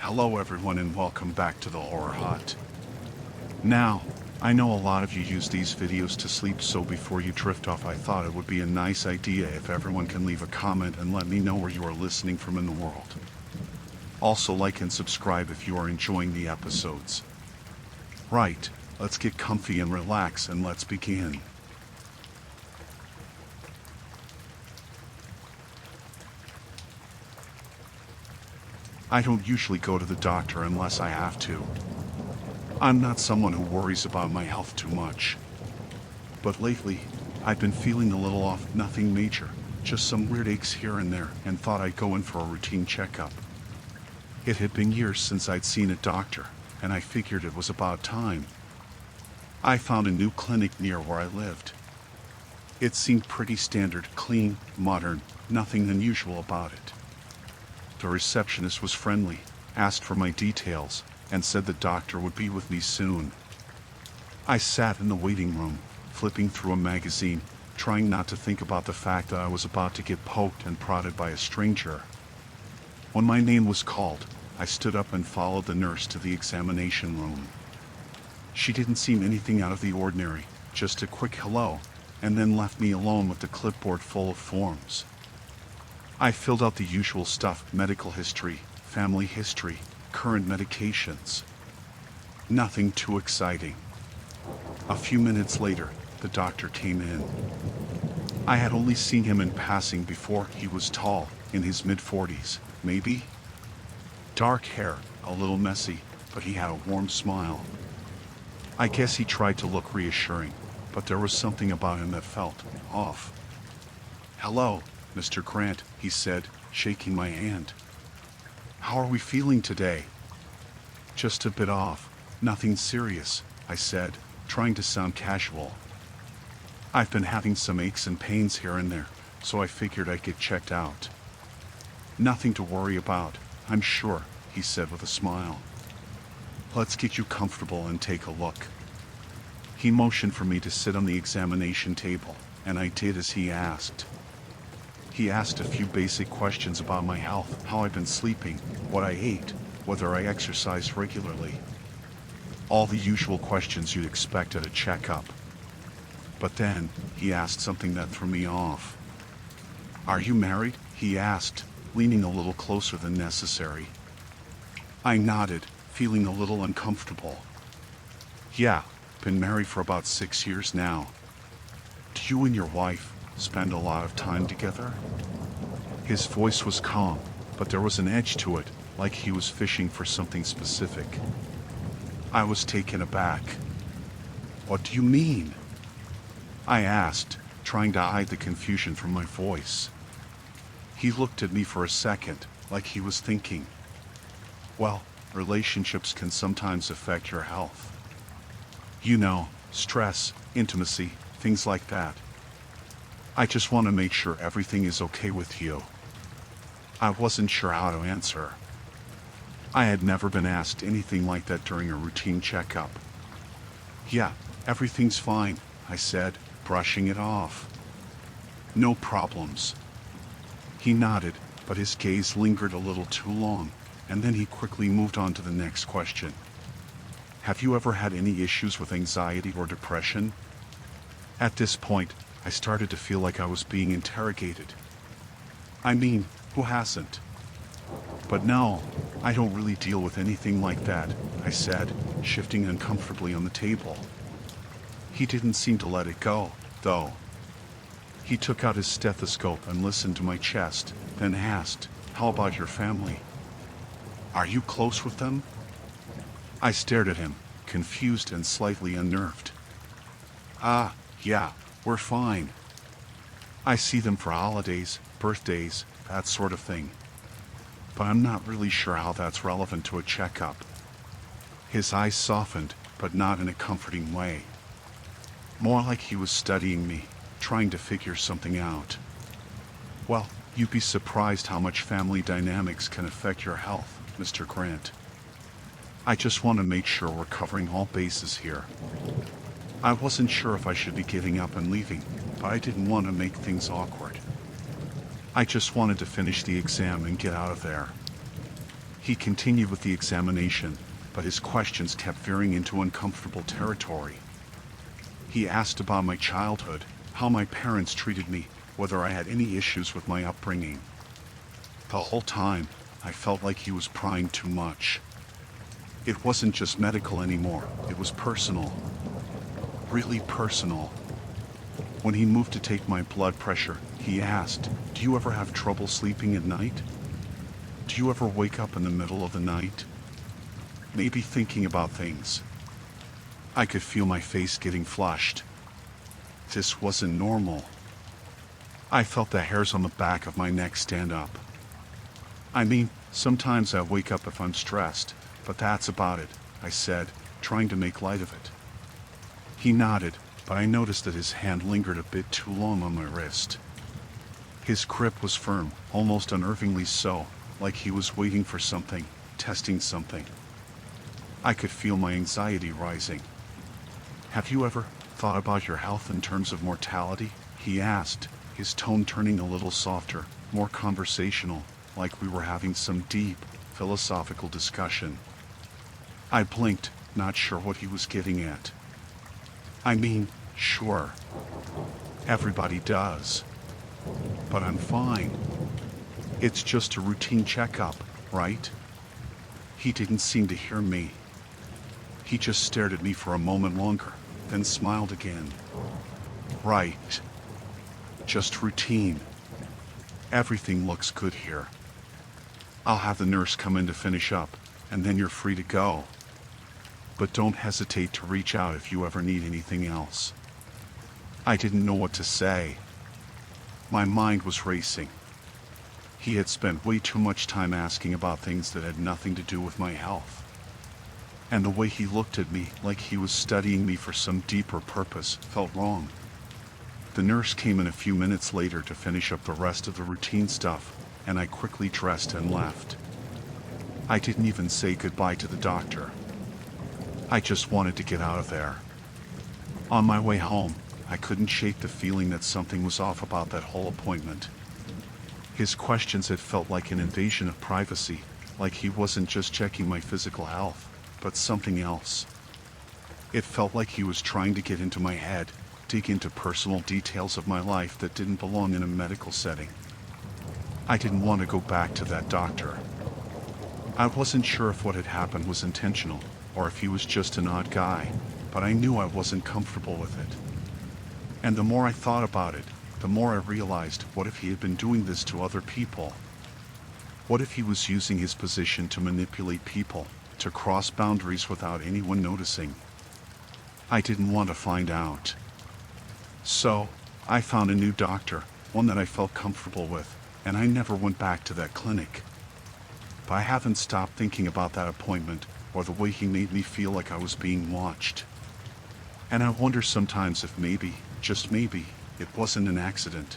Hello everyone and welcome back to the Horror Hut. Now, I know a lot of you use these videos to sleep, so before you drift off I thought it would be a nice idea if everyone can leave a comment and let me know where you are listening from in the world. Also like and subscribe if you are enjoying the episodes. Right, let's get comfy and relax and let's begin. I don't usually go to the doctor unless I have to. I'm not someone who worries about my health too much. But lately, I've been feeling a little off, nothing major, just some weird aches here and there, and thought I'd go in for a routine checkup. It had been years since I'd seen a doctor, and I figured it was about time. I found a new clinic near where I lived. It seemed pretty standard, clean, modern, nothing unusual about it. The receptionist was friendly, asked for my details, and said the doctor would be with me soon. I sat in the waiting room, flipping through a magazine, trying not to think about the fact that I was about to get poked and prodded by a stranger. When my name was called, I stood up and followed the nurse to the examination room. She didn't seem anything out of the ordinary, just a quick hello, and then left me alone with the clipboard full of forms. I filled out the usual stuff: medical history, family history, current medications. Nothing too exciting. A few minutes later, the doctor came in. I had only seen him in passing before. He was tall, in his mid-40s, maybe? Dark hair, a little messy, but he had a warm smile. I guess he tried to look reassuring, but there was something about him that felt off. "Hello, Mr. Grant," he said, shaking my hand. "How are we feeling today?" "Just a bit off, nothing serious," I said, trying to sound casual. "I've been having some aches and pains here and there, so I figured I'd get checked out." "Nothing to worry about, I'm sure," he said with a smile. "Let's get you comfortable and take a look." He motioned for me to sit on the examination table, and I did as he asked. He asked a few basic questions about my health, how I've been sleeping, what I ate, whether I exercised regularly. All the usual questions you'd expect at a checkup. But then, he asked something that threw me off. "Are you married?" he asked, leaning a little closer than necessary. I nodded, feeling a little uncomfortable. "Yeah, been married for about 6 years now." "Do you and your wife spend a lot of time together?" His voice was calm, but there was an edge to it, like he was fishing for something specific. I was taken aback. "What do you mean?" I asked, trying to hide the confusion from my voice. He looked at me for a second, like he was thinking. "Well, relationships can sometimes affect your health. You know, stress, intimacy, things like that. I just want to make sure everything is okay with you." I wasn't sure how to answer. I had never been asked anything like that during a routine checkup. "Yeah, everything's fine," I said, brushing it off. "No problems." He nodded, but his gaze lingered a little too long, and then he quickly moved on to the next question. "Have you ever had any issues with anxiety or depression?" At this point, I started to feel like I was being interrogated. I mean, who hasn't? "But no, I don't really deal with anything like that," I said, shifting uncomfortably on the table. He didn't seem to let it go, though. He took out his stethoscope and listened to my chest, then asked, "How about your family? Are you close with them?" I stared at him, confused and slightly unnerved. Yeah, we're fine. I see them for holidays, birthdays, that sort of thing. But I'm not really sure how that's relevant to a checkup." His eyes softened, but not in a comforting way. More like he was studying me, trying to figure something out. "Well, you'd be surprised how much family dynamics can affect your health, Mr. Grant. I just want to make sure we're covering all bases here." I wasn't sure if I should be getting up and leaving, but I didn't want to make things awkward. I just wanted to finish the exam and get out of there. He continued with the examination, but his questions kept veering into uncomfortable territory. He asked about my childhood, how my parents treated me, whether I had any issues with my upbringing. The whole time, I felt like he was prying too much. It wasn't just medical anymore, it was personal. Really personal. When he moved to take my blood pressure, he asked, "Do you ever have trouble sleeping at night? Do you ever wake up in the middle of the night? Maybe thinking about things?" I could feel my face getting flushed. This wasn't normal. I felt the hairs on the back of my neck stand up. I mean, sometimes I wake up if I'm stressed, but that's about it, I said, trying to make light of it. He nodded, but I noticed that his hand lingered a bit too long on my wrist. His grip was firm, almost unnervingly so, like he was waiting for something, testing something. I could feel my anxiety rising. "Have you ever thought about your health in terms of mortality?" he asked, his tone turning a little softer, more conversational, like we were having some deep, philosophical discussion. I blinked, not sure what he was getting at. "I mean, sure. Everybody does. But I'm fine. It's just a routine checkup, right?" He didn't seem to hear me. He just stared at me for a moment longer, then smiled again. "Right. Just routine. Everything looks good here. I'll have the nurse come in to finish up, and then you're free to go. But don't hesitate to reach out if you ever need anything else." I didn't know what to say. My mind was racing. He had spent way too much time asking about things that had nothing to do with my health. And the way he looked at me, like he was studying me for some deeper purpose, felt wrong. The nurse came in a few minutes later to finish up the rest of the routine stuff, and I quickly dressed and left. I didn't even say goodbye to the doctor. I just wanted to get out of there. On my way home, I couldn't shake the feeling that something was off about that whole appointment. His questions had felt like an invasion of privacy, like he wasn't just checking my physical health, but something else. It felt like he was trying to get into my head, dig into personal details of my life that didn't belong in a medical setting. I didn't want to go back to that doctor. I wasn't sure if what had happened was intentional, or if he was just an odd guy, but I knew I wasn't comfortable with it. And the more I thought about it, the more I realized, what if he had been doing this to other people? What if he was using his position to manipulate people, to cross boundaries without anyone noticing? I didn't want to find out. So, I found a new doctor, one that I felt comfortable with, and I never went back to that clinic. But I haven't stopped thinking about that appointment, or the way he made me feel like I was being watched. And I wonder sometimes if maybe, just maybe, it wasn't an accident.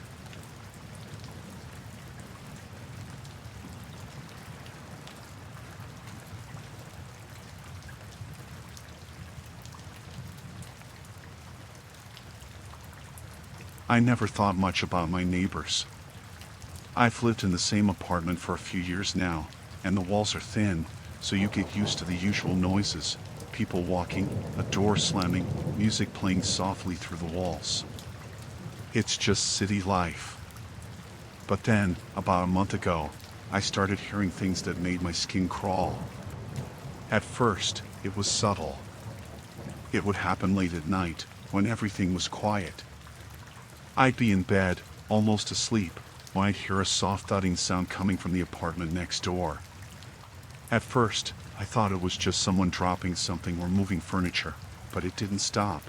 I never thought much about my neighbors. I've lived in the same apartment for a few years now, and the walls are thin, so you get used to the usual noises. People walking, a door slamming, music playing softly through the walls. It's just city life. But then, about a month ago, I started hearing things that made my skin crawl. At first, it was subtle. It would happen late at night, when everything was quiet. I'd be in bed, almost asleep, when I'd hear a soft thudding sound coming from the apartment next door. At first, I thought it was just someone dropping something or moving furniture, but it didn't stop.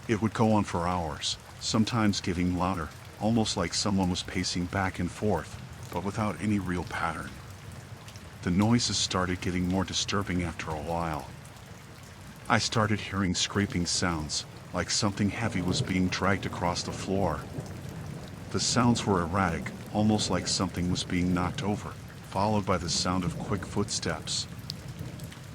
It would go on for hours, sometimes getting louder, almost like someone was pacing back and forth, but without any real pattern. The noises started getting more disturbing after a while. I started hearing scraping sounds, like something heavy was being dragged across the floor. The sounds were erratic, almost like something was being knocked over, followed by the sound of quick footsteps.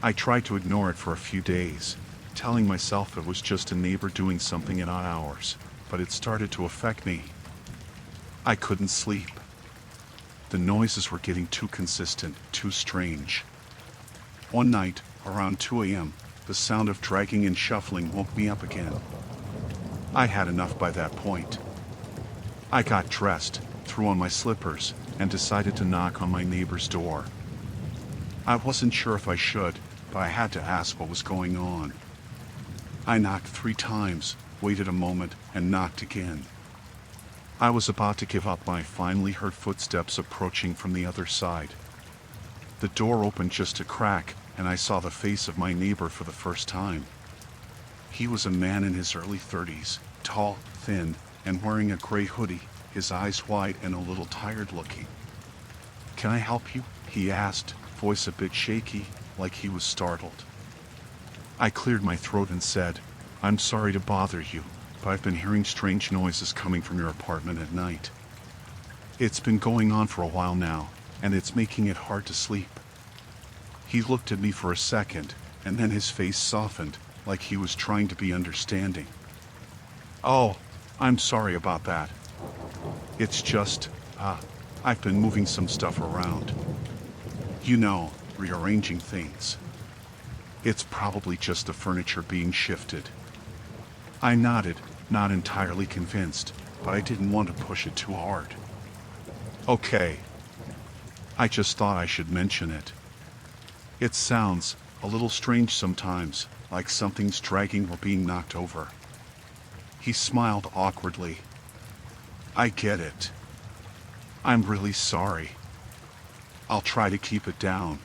I tried to ignore it for a few days, telling myself it was just a neighbor doing something at odd hours, but it started to affect me. I couldn't sleep. The noises were getting too consistent, too strange. One night, around 2 a.m., the sound of dragging and shuffling woke me up again. I had enough by that point. I got dressed, threw on my slippers, and decided to knock on my neighbor's door. I wasn't sure if I should, but I had to ask what was going on. I knocked 3 times, waited a moment, and knocked again. I was about to give up when I finally heard footsteps approaching from the other side. The door opened just a crack, and I saw the face of my neighbor for the first time. He was a man in his early 30s, tall, thin, and wearing a gray hoodie, his eyes wide and a little tired looking. "Can I help you?" he asked, voice a bit shaky, like he was startled. I cleared my throat and said, "I'm sorry to bother you, but I've been hearing strange noises coming from your apartment at night. It's been going on for a while now, and it's making it hard to sleep." He looked at me for a second, and then his face softened, like he was trying to be understanding. "Oh, I'm sorry about that. It's just, I've been moving some stuff around. You know, rearranging things. It's probably just the furniture being shifted." I nodded, not entirely convinced, but I didn't want to push it too hard. "Okay. I just thought I should mention it. It sounds a little strange sometimes, like something's dragging or being knocked over." He smiled awkwardly. "I get it. I'm really sorry. I'll try to keep it down.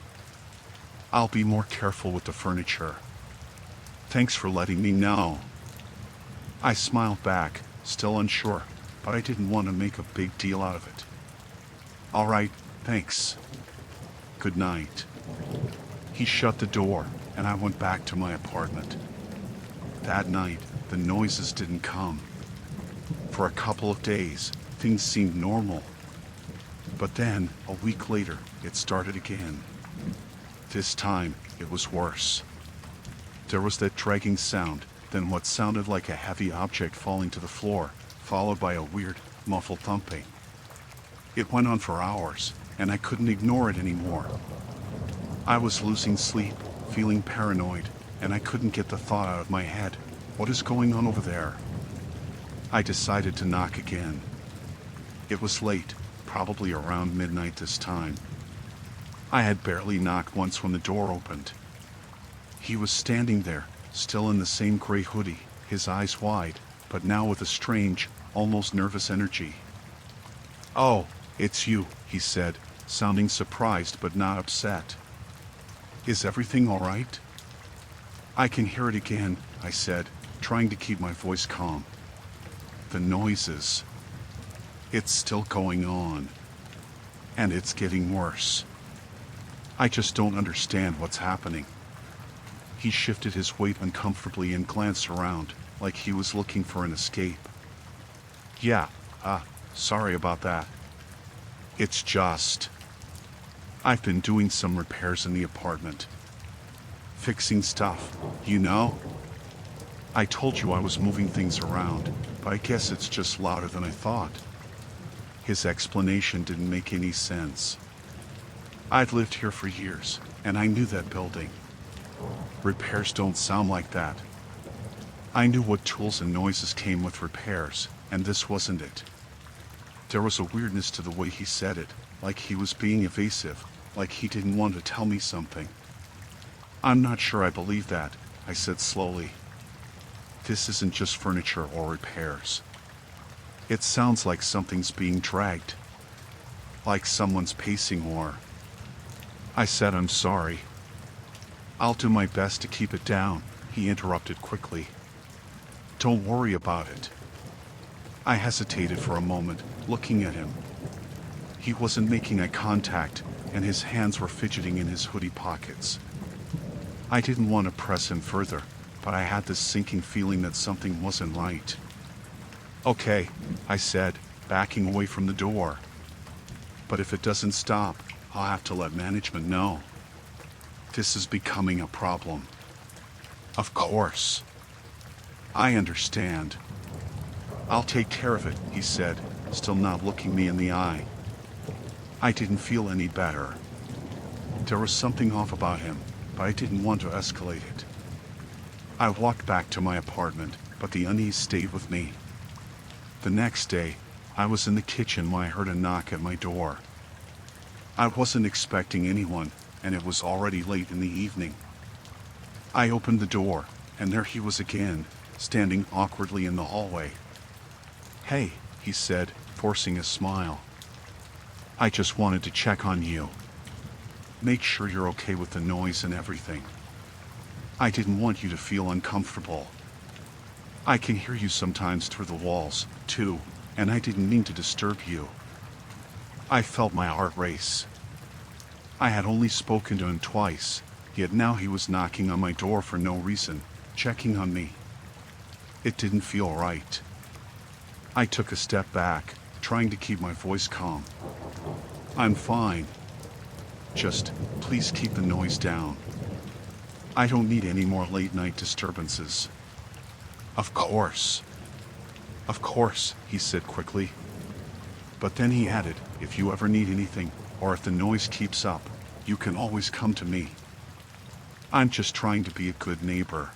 I'll be more careful with the furniture. Thanks for letting me know." I smiled back, still unsure, but I didn't want to make a big deal out of it. "All right, thanks. Good night." He shut the door, and I went back to my apartment. That night, the noises didn't come. For a couple of days, things seemed normal. But then, a week later, it started again. This time, it was worse. There was that dragging sound, then what sounded like a heavy object falling to the floor, followed by a weird, muffled thumping. It went on for hours, and I couldn't ignore it anymore. I was losing sleep, feeling paranoid, and I couldn't get the thought out of my head. What is going on over there? I decided to knock again. It was late, probably around midnight this time. I had barely knocked once when the door opened. He was standing there, still in the same gray hoodie, his eyes wide, but now with a strange, almost nervous energy. "Oh, it's you," he said, sounding surprised but not upset. "Is everything all right?" "I can hear it again," I said, trying to keep my voice calm. "The noises. It's still going on. And it's getting worse. I just don't understand what's happening." He shifted his weight uncomfortably and glanced around, like he was looking for an escape. "Yeah, sorry about that. It's just... I've been doing some repairs in the apartment. Fixing stuff, you know? I told you I was moving things around, but I guess it's just louder than I thought." His explanation didn't make any sense. I'd lived here for years, and I knew that building. Repairs don't sound like that. I knew what tools and noises came with repairs, and this wasn't it. There was a weirdness to the way he said it, like he was being evasive, like he didn't want to tell me something. "I'm not sure I believe that," I said slowly. "This isn't just furniture or repairs. It sounds like something's being dragged. Like someone's pacing or..." I said I'm sorry. "I'll do my best to keep it down," he interrupted quickly. "Don't worry about it." I hesitated for a moment, looking at him. He wasn't making eye contact, and his hands were fidgeting in his hoodie pockets. I didn't want to press him further, but I had this sinking feeling that something wasn't right. "Okay," I said, backing away from the door. "But if it doesn't stop, I'll have to let management know. This is becoming a problem." "Of course. I understand. I'll take care of it," he said, still not looking me in the eye. I didn't feel any better. There was something off about him, but I didn't want to escalate it. I walked back to my apartment, but the unease stayed with me. The next day, I was in the kitchen when I heard a knock at my door. I wasn't expecting anyone, and it was already late in the evening. I opened the door, and there he was again, standing awkwardly in the hallway. "Hey," he said, forcing a smile. "I just wanted to check on you. Make sure you're okay with the noise and everything. I didn't want you to feel uncomfortable. I can hear you sometimes through the walls, too, and I didn't mean to disturb you." I felt my heart race. I had only spoken to him twice, yet now he was knocking on my door for no reason, checking on me. It didn't feel right. I took a step back, trying to keep my voice calm. "I'm fine. Just, please keep the noise down. I don't need any more late-night disturbances." Of course, he said quickly. But then he added, "If you ever need anything, or if the noise keeps up, you can always come to me. I'm just trying to be a good neighbor."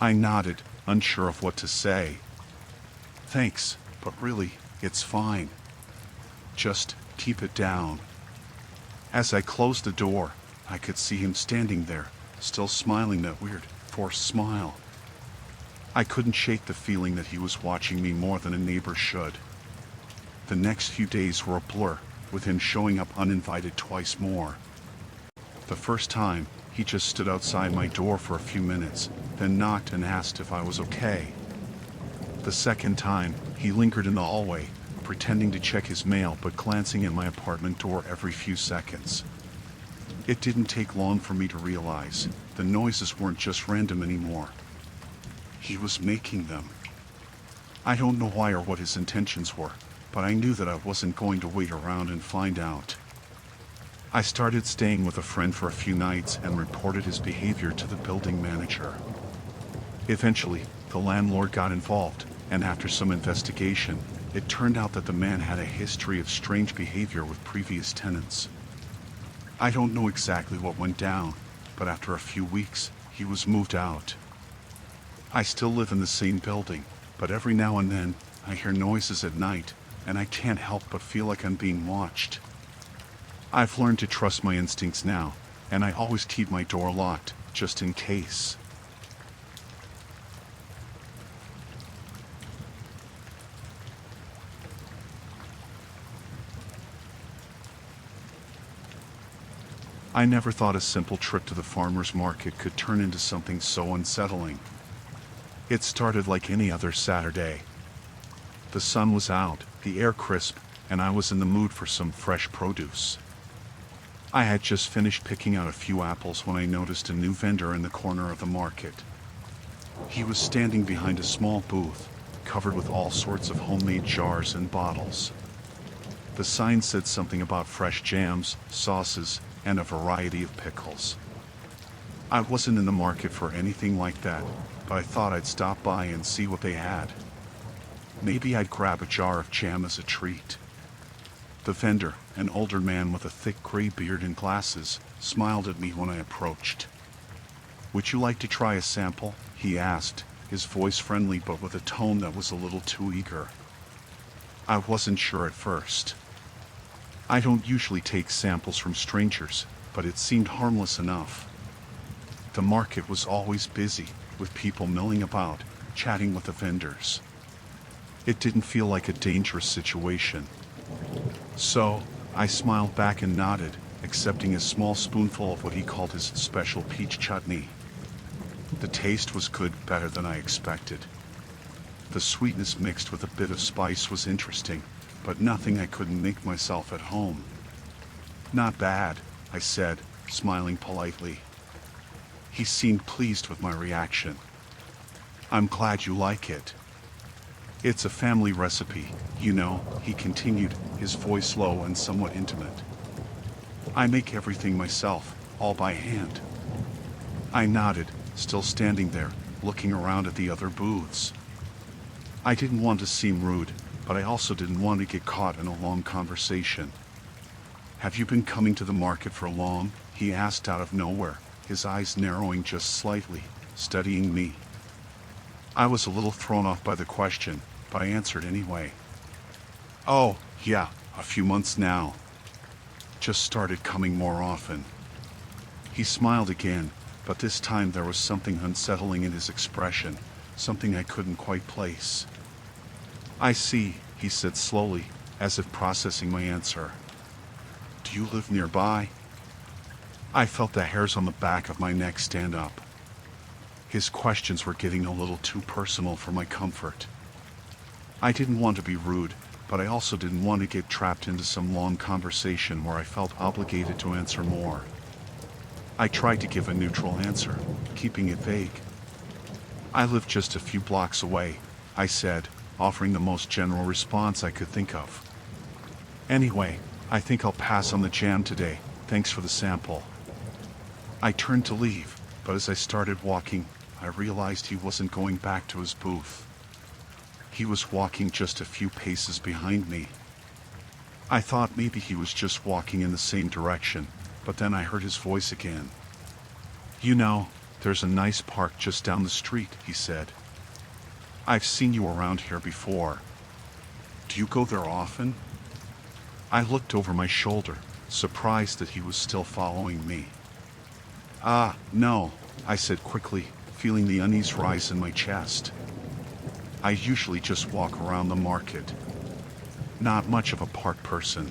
I nodded, unsure of what to say. "Thanks, but really, it's fine. Just keep it down." As I closed the door, I could see him standing there, still smiling that weird, forced smile. I couldn't shake the feeling that he was watching me more than a neighbor should. The next few days were a blur, with him showing up uninvited twice more. The first time, he just stood outside my door for a few minutes, then knocked and asked if I was okay. The second time, he lingered in the hallway, pretending to check his mail but glancing at my apartment door every few seconds. It didn't take long for me to realize the noises weren't just random anymore. He was making them. I don't know why or what his intentions were, but I knew that I wasn't going to wait around and find out. I started staying with a friend for a few nights and reported his behavior to the building manager. Eventually, the landlord got involved, and after some investigation, it turned out that the man had a history of strange behavior with previous tenants. I don't know exactly what went down, but after a few weeks, he was moved out. I still live in the same building, but every now and then, I hear noises at night, and I can't help but feel like I'm being watched. I've learned to trust my instincts now, and I always keep my door locked, just in case. I never thought a simple trip to the farmer's market could turn into something so unsettling. It started like any other Saturday. The sun was out, the air crisp, and I was in the mood for some fresh produce. I had just finished picking out a few apples when I noticed a new vendor in the corner of the market. He was standing behind a small booth, covered with all sorts of homemade jars and bottles. The sign said something about fresh jams, sauces, and a variety of pickles. I wasn't in the market for anything like that, but I thought I'd stop by and see what they had. Maybe I'd grab a jar of jam as a treat. The vendor, an older man with a thick gray beard and glasses, smiled at me when I approached. "Would you like to try a sample?" he asked, his voice friendly but with a tone that was a little too eager. I wasn't sure at first. I don't usually take samples from strangers, but it seemed harmless enough. The market was always busy, with people milling about, chatting with the vendors. It didn't feel like a dangerous situation. So, I smiled back and nodded, accepting a small spoonful of what he called his special peach chutney. The taste was good, better than I expected. The sweetness mixed with a bit of spice was interesting, but nothing I couldn't make myself at home. "Not bad," I said, smiling politely. He seemed pleased with my reaction. "I'm glad you like it. It's a family recipe, you know," he continued, his voice low and somewhat intimate. "I make everything myself, all by hand." I nodded, still standing there, looking around at the other booths. I didn't want to seem rude, but I also didn't want to get caught in a long conversation. Have you been coming to the market for long? He asked out of nowhere, his eyes narrowing just slightly, studying me. I was a little thrown off by the question, but I answered anyway. Oh, yeah, a few months now. Just started coming more often. He smiled again, but this time there was something unsettling in his expression, something I couldn't quite place. I see, he said slowly, as if processing my answer. Do you live nearby? I felt the hairs on the back of my neck stand up. His questions were getting a little too personal for my comfort. I didn't want to be rude, but I also didn't want to get trapped into some long conversation where I felt obligated to answer more. I tried to give a neutral answer, keeping it vague. I live just a few blocks away, I said, offering the most general response I could think of. Anyway, I think I'll pass on the jam today, thanks for the sample. I turned to leave, but as I started walking, I realized he wasn't going back to his booth. He was walking just a few paces behind me. I thought maybe he was just walking in the same direction, but then I heard his voice again. You know, there's a nice park just down the street, he said. I've seen you around here before. Do you go there often? I looked over my shoulder, surprised that he was still following me. Ah, no, I said quickly, feeling the unease rise in my chest. I usually just walk around the market. Not much of a park person.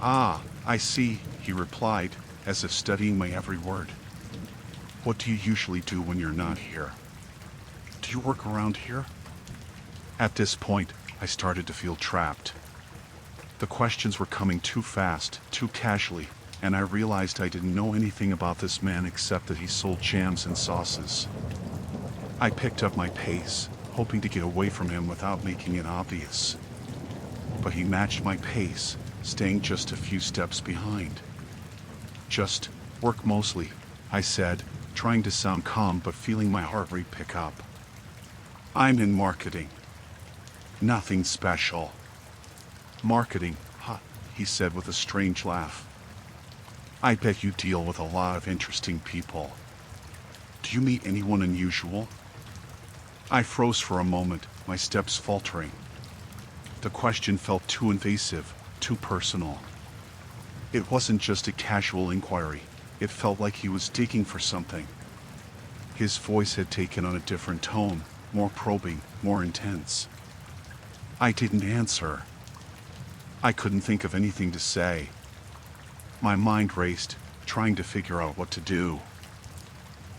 Ah, I see, he replied, as if studying my every word. What do you usually do when you're not here? Do you work around here? At this point, I started to feel trapped. The questions were coming too fast, too casually, and I realized I didn't know anything about this man except that he sold jams and sauces. I picked up my pace, hoping to get away from him without making it obvious. But he matched my pace, staying just a few steps behind. Just work mostly, I said, trying to sound calm but feeling my heart rate pick up. I'm in marketing. Nothing special. Marketing, huh, he said with a strange laugh. I bet you deal with a lot of interesting people. Do you meet anyone unusual? I froze for a moment, my steps faltering. The question felt too invasive, too personal. It wasn't just a casual inquiry, it felt like he was digging for something. His voice had taken on a different tone, more probing, more intense. I didn't answer. I couldn't think of anything to say. My mind raced, trying to figure out what to do.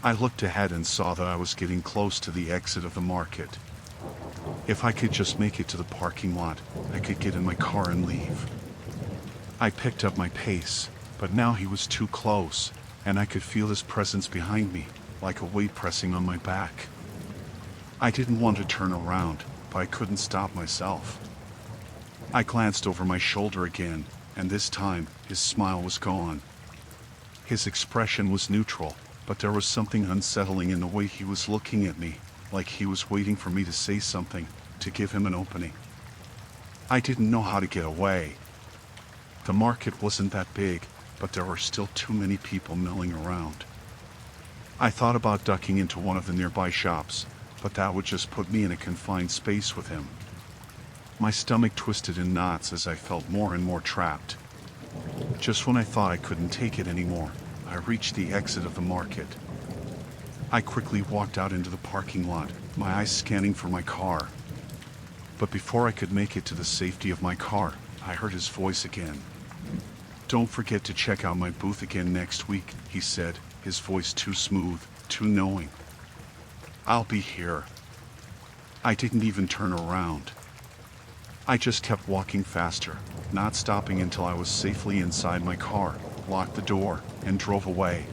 I looked ahead and saw that I was getting close to the exit of the market. If I could just make it to the parking lot, I could get in my car and leave. I picked up my pace, but now he was too close, and I could feel his presence behind me, like a weight pressing on my back. I didn't want to turn around, but I couldn't stop myself. I glanced over my shoulder again, and this time, his smile was gone. His expression was neutral, but there was something unsettling in the way he was looking at me, like he was waiting for me to say something, to give him an opening. I didn't know how to get away. The market wasn't that big, but there were still too many people milling around. I thought about ducking into one of the nearby shops, but that would just put me in a confined space with him. My stomach twisted in knots as I felt more and more trapped. Just when I thought I couldn't take it anymore, I reached the exit of the market. I quickly walked out into the parking lot, my eyes scanning for my car. But before I could make it to the safety of my car, I heard his voice again. Don't forget to check out my booth again next week, he said, his voice too smooth, too knowing. I'll be here. I didn't even turn around. I just kept walking faster, not stopping until I was safely inside my car, locked the door, and drove away.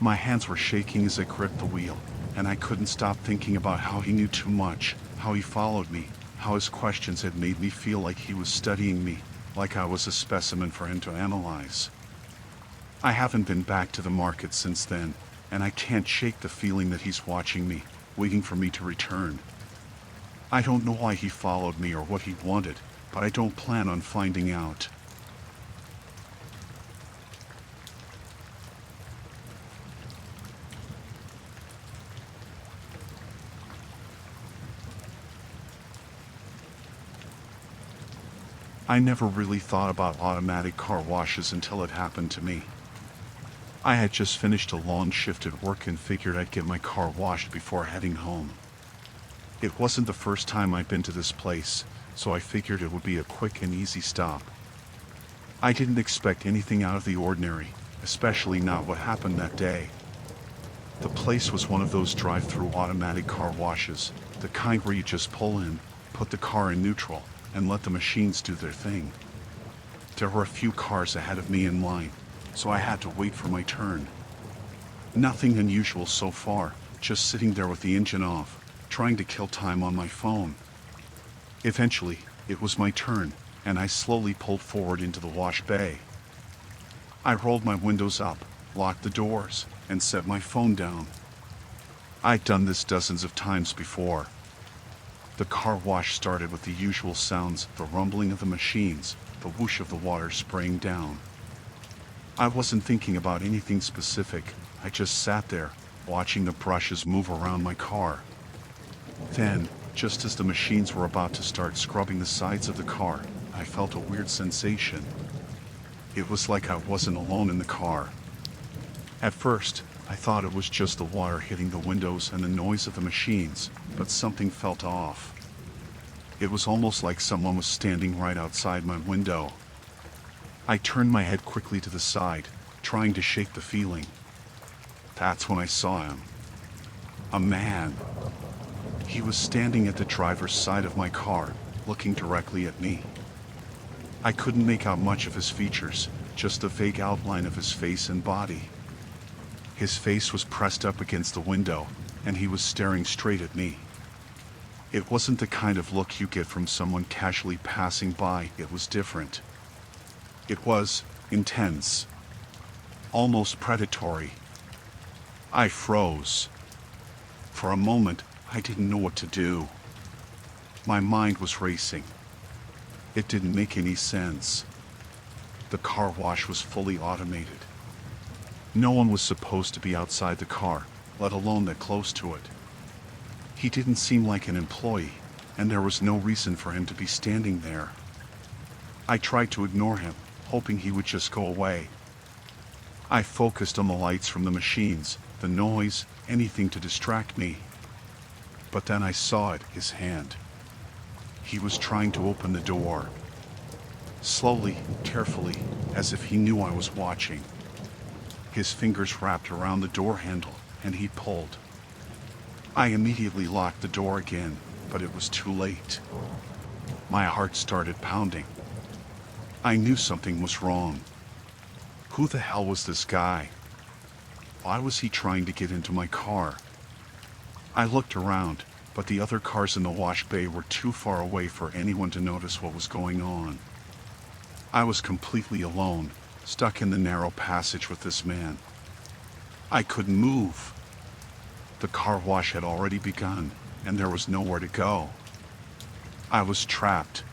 My hands were shaking as I gripped the wheel, and I couldn't stop thinking about how he knew too much, how he followed me, how his questions had made me feel like he was studying me, like I was a specimen for him to analyze. I haven't been back to the market since then, and I can't shake the feeling that he's watching me, waiting for me to return. I don't know why he followed me or what he wanted, but I don't plan on finding out. I never really thought about automatic car washes until it happened to me. I had just finished a long shift at work and figured I'd get my car washed before heading home. It wasn't the first time I'd been to this place, so I figured it would be a quick and easy stop. I didn't expect anything out of the ordinary, especially not what happened that day. The place was one of those drive-through automatic car washes, the kind where you just pull in, put the car in neutral, and let the machines do their thing. There were a few cars ahead of me in line, so I had to wait for my turn. Nothing unusual so far, just sitting there with the engine off, trying to kill time on my phone. Eventually, it was my turn, and I slowly pulled forward into the wash bay. I rolled my windows up, locked the doors, and set my phone down. I'd done this dozens of times before. The car wash started with the usual sounds, the rumbling of the machines, the whoosh of the water spraying down. I wasn't thinking about anything specific, I just sat there, watching the brushes move around my car. Then, just as the machines were about to start scrubbing the sides of the car, I felt a weird sensation. It was like I wasn't alone in the car. At first, I thought it was just the water hitting the windows and the noise of the machines, but something felt off. It was almost like someone was standing right outside my window. I turned my head quickly to the side, trying to shake the feeling. That's when I saw him. A man. He was standing at the driver's side of my car, looking directly at me. I couldn't make out much of his features, just a vague outline of his face and body. His face was pressed up against the window, and he was staring straight at me. It wasn't the kind of look you get from someone casually passing by, it was different. It was intense, almost predatory. I froze. For a moment, I didn't know what to do. My mind was racing. It didn't make any sense. The car wash was fully automated. No one was supposed to be outside the car, let alone that close to it. He didn't seem like an employee, and there was no reason for him to be standing there. I tried to ignore him, hoping he would just go away. I focused on the lights from the machines, the noise, anything to distract me. But then I saw it, his hand. He was trying to open the door. Slowly, carefully, as if he knew I was watching. His fingers wrapped around the door handle, and he pulled. I immediately locked the door again, but it was too late. My heart started pounding. I knew something was wrong. Who the hell was this guy? Why was he trying to get into my car? I looked around, but the other cars in the wash bay were too far away for anyone to notice what was going on. I was completely alone, stuck in the narrow passage with this man. I couldn't move. The car wash had already begun, and there was nowhere to go. I was trapped.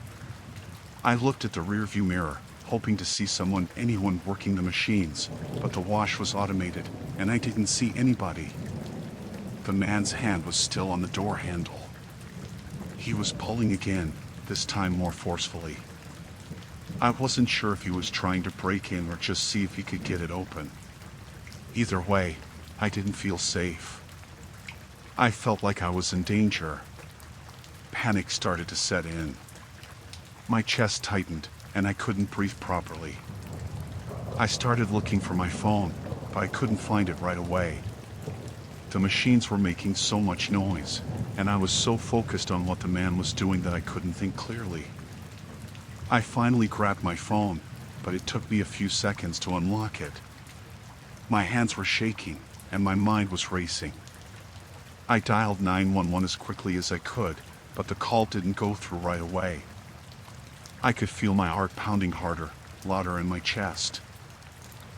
I looked at the rearview mirror, hoping to see anyone working the machines, but the wash was automated, and I didn't see anybody. The man's hand was still on the door handle. He was pulling again, this time more forcefully. I wasn't sure if he was trying to break in or just see if he could get it open. Either way, I didn't feel safe. I felt like I was in danger. Panic started to set in. My chest tightened, and I couldn't breathe properly. I started looking for my phone, but I couldn't find it right away. The machines were making so much noise, and I was so focused on what the man was doing that I couldn't think clearly. I finally grabbed my phone, but it took me a few seconds to unlock it. My hands were shaking, and my mind was racing. I dialed 911 as quickly as I could, but the call didn't go through right away. I could feel my heart pounding harder, louder in my chest.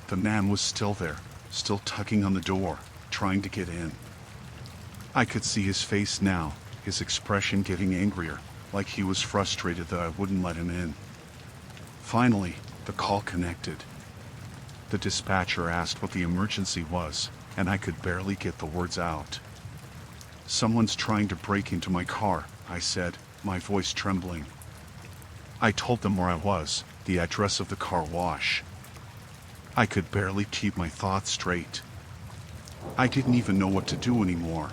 The man was still there, still tugging on the door, trying to get in. I could see his face now, his expression getting angrier, like he was frustrated that I wouldn't let him in. Finally, the call connected. The dispatcher asked what the emergency was, and I could barely get the words out. "Someone's trying to break into my car," I said, my voice trembling. I told them where I was, the address of the car wash. I could barely keep my thoughts straight. I didn't even know what to do anymore.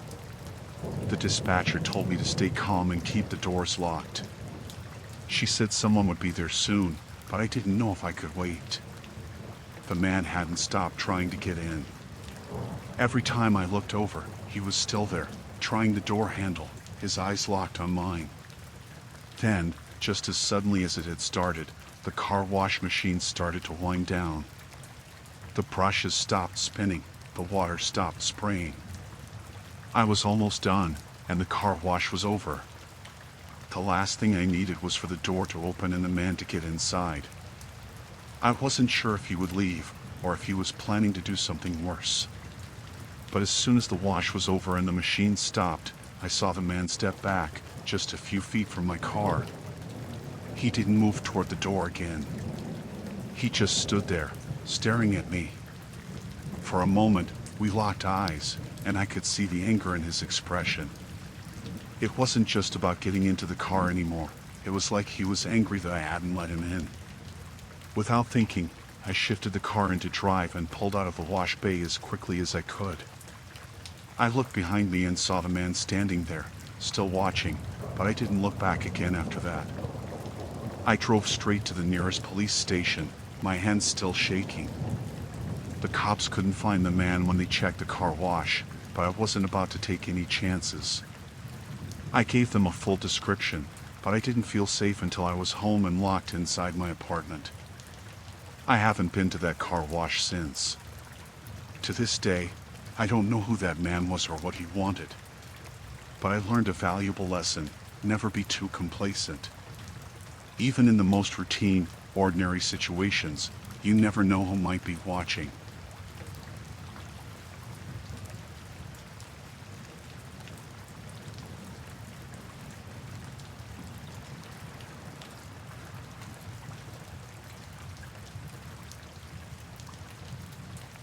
The dispatcher told me to stay calm and keep the doors locked. She said someone would be there soon, but I didn't know if I could wait. The man hadn't stopped trying to get in. Every time I looked over, he was still there, trying the door handle, his eyes locked on mine. Then, just as suddenly as it had started, the car wash machine started to wind down. The brushes stopped spinning, the water stopped spraying. I was almost done, and the car wash was over. The last thing I needed was for the door to open and the man to get inside. I wasn't sure if he would leave, or if he was planning to do something worse. But as soon as the wash was over and the machine stopped, I saw the man step back, just a few feet from my car. He didn't move toward the door again. He just stood there, staring at me. For a moment, we locked eyes, and I could see the anger in his expression. It wasn't just about getting into the car anymore. It was like he was angry that I hadn't let him in. Without thinking, I shifted the car into drive and pulled out of the wash bay as quickly as I could. I looked behind me and saw the man standing there, still watching, but I didn't look back again after that. I drove straight to the nearest police station, my hands still shaking. The cops couldn't find the man when they checked the car wash, but I wasn't about to take any chances. I gave them a full description, but I didn't feel safe until I was home and locked inside my apartment. I haven't been to that car wash since. To this day, I don't know who that man was or what he wanted. But I learned a valuable lesson: never be too complacent. Even in the most routine, ordinary situations, you never know who might be watching.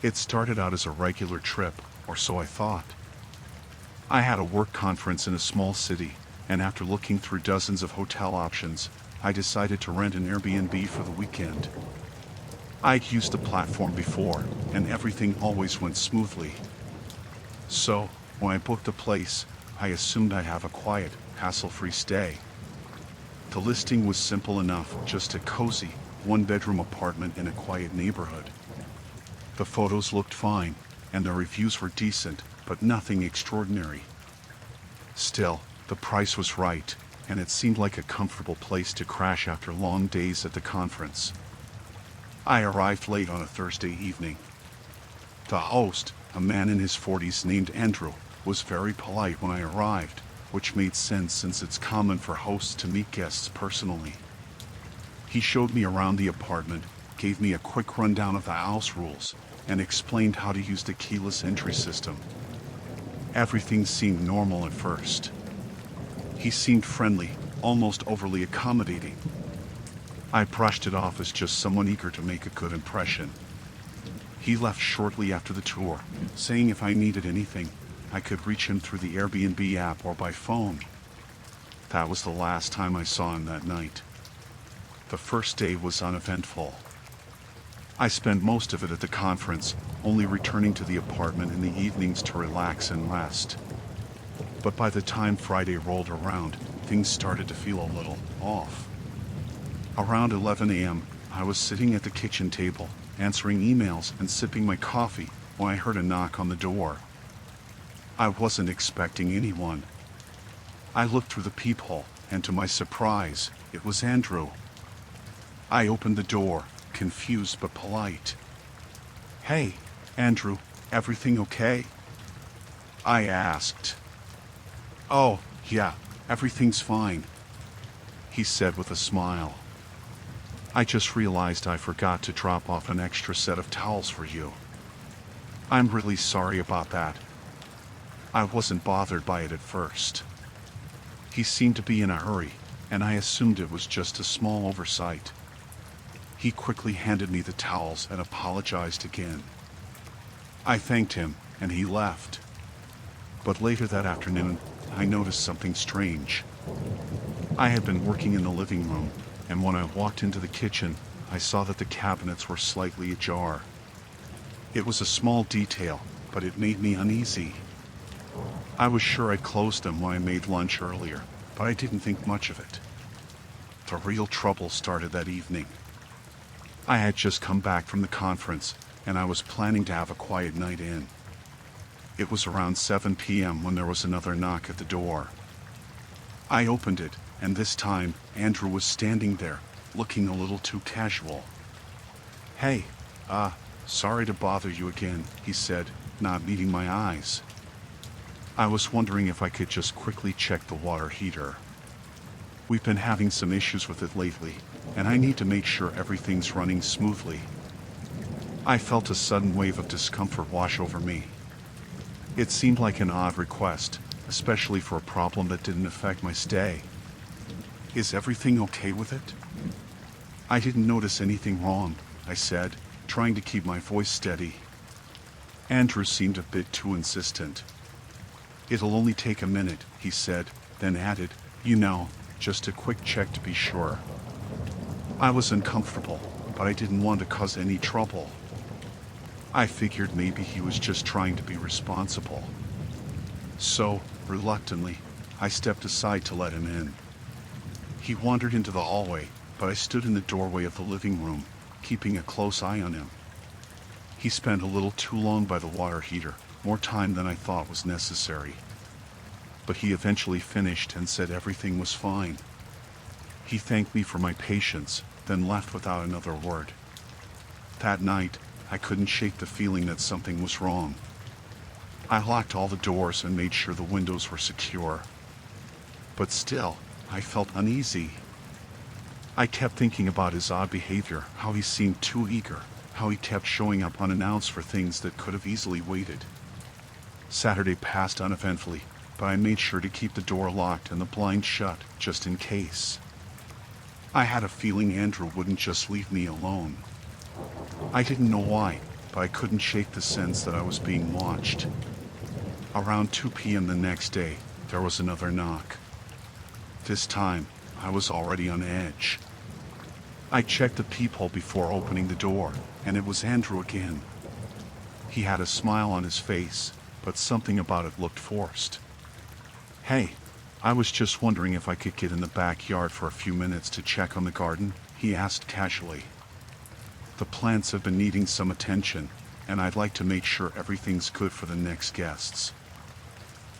It started out as a regular trip, or so I thought. I had a work conference in a small city, and after looking through dozens of hotel options, I decided to rent an Airbnb for the weekend. I'd used the platform before, and everything always went smoothly. So, when I booked a place, I assumed I'd have a quiet, hassle-free stay. The listing was simple enough, just a cozy, one-bedroom apartment in a quiet neighborhood. The photos looked fine, and the reviews were decent, but nothing extraordinary. Still, the price was right, and it seemed like a comfortable place to crash after long days at the conference. I arrived late on a Thursday evening. The host, a man in his 40s named Andrew, was very polite when I arrived, which made sense since it's common for hosts to meet guests personally. He showed me around the apartment, gave me a quick rundown of the house rules, and explained how to use the keyless entry system. Everything seemed normal at first. He seemed friendly, almost overly accommodating. I brushed it off as just someone eager to make a good impression. He left shortly after the tour, saying if I needed anything, I could reach him through the Airbnb app or by phone. That was the last time I saw him that night. The first day was uneventful. I spent most of it at the conference, only returning to the apartment in the evenings to relax and rest. But by the time Friday rolled around, things started to feel a little off. Around 11 a.m., I was sitting at the kitchen table, answering emails and sipping my coffee, when I heard a knock on the door. I wasn't expecting anyone. I looked through the peephole, and to my surprise, it was Andrew. I opened the door, confused but polite. "Hey, Andrew, everything okay?" I asked. "Oh, yeah, everything's fine," he said with a smile. "I just realized I forgot to drop off an extra set of towels for you. I'm really sorry about that. I wasn't bothered by it at first." He seemed to be in a hurry, and I assumed it was just a small oversight. He quickly handed me the towels and apologized again. I thanked him, and he left. But later that afternoon, I noticed something strange. I had been working in the living room, and when I walked into the kitchen, I saw that the cabinets were slightly ajar. It was a small detail, but it made me uneasy. I was sure I closed them when I made lunch earlier, but I didn't think much of it. The real trouble started that evening. I had just come back from the conference, and I was planning to have a quiet night in. It was around 7 p.m. when there was another knock at the door. I opened it, and this time, Andrew was standing there, looking a little too casual. "Hey, sorry to bother you again," he said, not meeting my eyes. I was wondering if I could just quickly check the water heater. We've been having some issues with it lately, and I need to make sure everything's running smoothly. I felt a sudden wave of discomfort wash over me. It seemed like an odd request, especially for a problem that didn't affect my stay. "Is everything okay with it?" "I didn't notice anything wrong," I said, trying to keep my voice steady. Andrew seemed a bit too insistent. "It'll only take a minute," he said, then added, "just a quick check to be sure." I was uncomfortable, but I didn't want to cause any trouble. I figured maybe he was just trying to be responsible. So, reluctantly, I stepped aside to let him in. He wandered into the hallway, but I stood in the doorway of the living room, keeping a close eye on him. He spent a little too long by the water heater, more time than I thought was necessary. But he eventually finished and said everything was fine. He thanked me for my patience, then left without another word. That night, I couldn't shake the feeling that something was wrong. I locked all the doors and made sure the windows were secure. But still, I felt uneasy. I kept thinking about his odd behavior, how he seemed too eager, how he kept showing up unannounced for things that could have easily waited. Saturday passed uneventfully, but I made sure to keep the door locked and the blinds shut, just in case. I had a feeling Andrew wouldn't just leave me alone. I didn't know why, but I couldn't shake the sense that I was being watched. Around 2 p.m. the next day, there was another knock. This time, I was already on edge. I checked the peephole before opening the door, and it was Andrew again. He had a smile on his face, but something about it looked forced. "Hey, I was just wondering if I could get in the backyard for a few minutes to check on the garden," he asked casually. "The plants have been needing some attention, and I'd like to make sure everything's good for the next guests."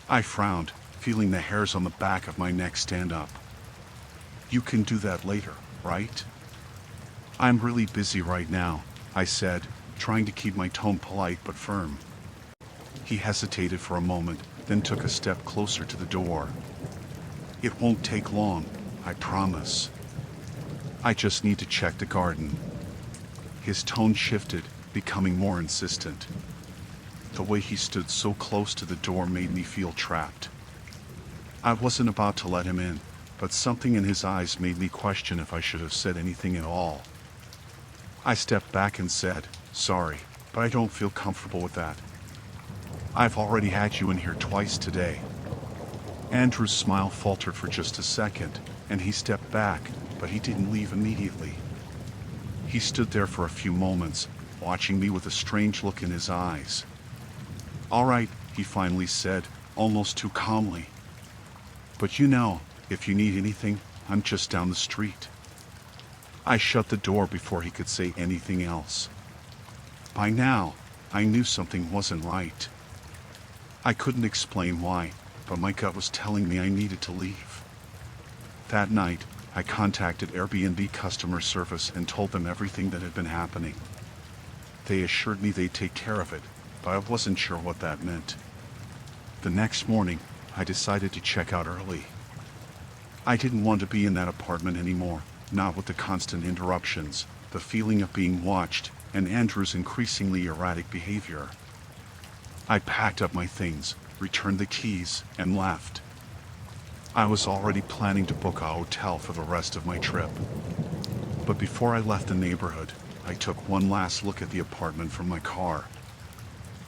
I frowned, feeling the hairs on the back of my neck stand up. "You can do that later, right?" "I'm really busy right now," I said, trying to keep my tone polite but firm. He hesitated for a moment, then took a step closer to the door. "It won't take long, I promise. I just need to check the garden." His tone shifted, becoming more insistent. The way he stood so close to the door made me feel trapped. I wasn't about to let him in, but something in his eyes made me question if I should have said anything at all. I stepped back and said, "Sorry, but I don't feel comfortable with that. I've already had you in here twice today." Andrew's smile faltered for just a second, and he stepped back, but he didn't leave immediately. He stood there for a few moments, watching me with a strange look in his eyes. "All right," he finally said, almost too calmly. "But if you need anything, I'm just down the street." I shut the door before he could say anything else. By now, I knew something wasn't right. I couldn't explain why, but my gut was telling me I needed to leave. That night, I contacted Airbnb customer service and told them everything that had been happening. They assured me they'd take care of it, but I wasn't sure what that meant. The next morning, I decided to check out early. I didn't want to be in that apartment anymore, not with the constant interruptions, the feeling of being watched, and Andrew's increasingly erratic behavior. I packed up my things, returned the keys, and left. I was already planning to book a hotel for the rest of my trip. But before I left the neighborhood, I took one last look at the apartment from my car.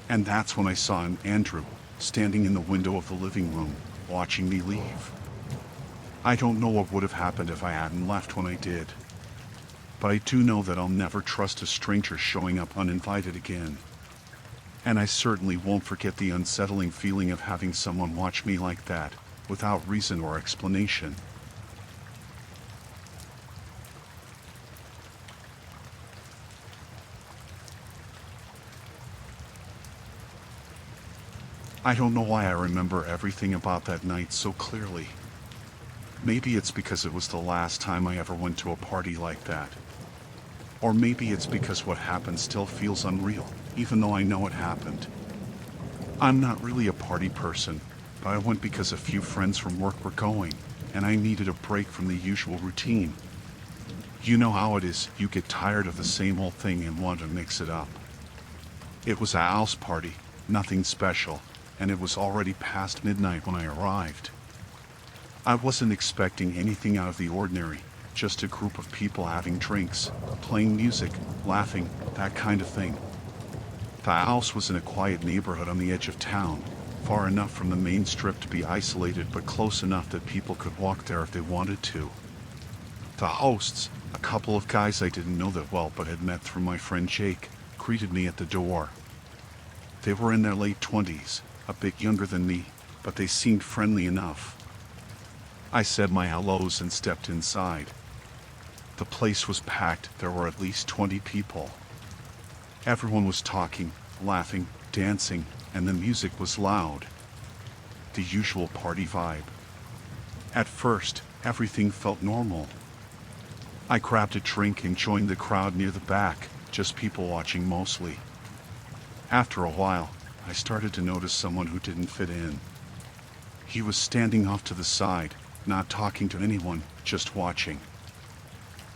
And that's when I saw Andrew, standing in the window of the living room, watching me leave. I don't know what would have happened if I hadn't left when I did. But I do know that I'll never trust a stranger showing up uninvited again. And I certainly won't forget the unsettling feeling of having someone watch me like that, without reason or explanation. I don't know why I remember everything about that night so clearly. Maybe it's because it was the last time I ever went to a party like that. Or maybe it's because what happened still feels unreal, even though I know it happened. I'm not really a party person, but I went because a few friends from work were going, and I needed a break from the usual routine. You know how it is, you get tired of the same old thing and want to mix it up. It was a house party, nothing special, and it was already past midnight when I arrived. I wasn't expecting anything out of the ordinary, just a group of people having drinks, playing music, laughing, that kind of thing. The house was in a quiet neighborhood on the edge of town, far enough from the main strip to be isolated but close enough that people could walk there if they wanted to. The hosts, a couple of guys I didn't know that well but had met through my friend Jake, greeted me at the door. They were in their late 20s, a bit younger than me, but they seemed friendly enough. I said my hellos and stepped inside. The place was packed, there were at least 20 people. Everyone was talking, laughing, dancing, and the music was loud. The usual party vibe. At first, everything felt normal. I grabbed a drink and joined the crowd near the back, just people watching mostly. After a while, I started to notice someone who didn't fit in. He was standing off to the side, not talking to anyone, just watching.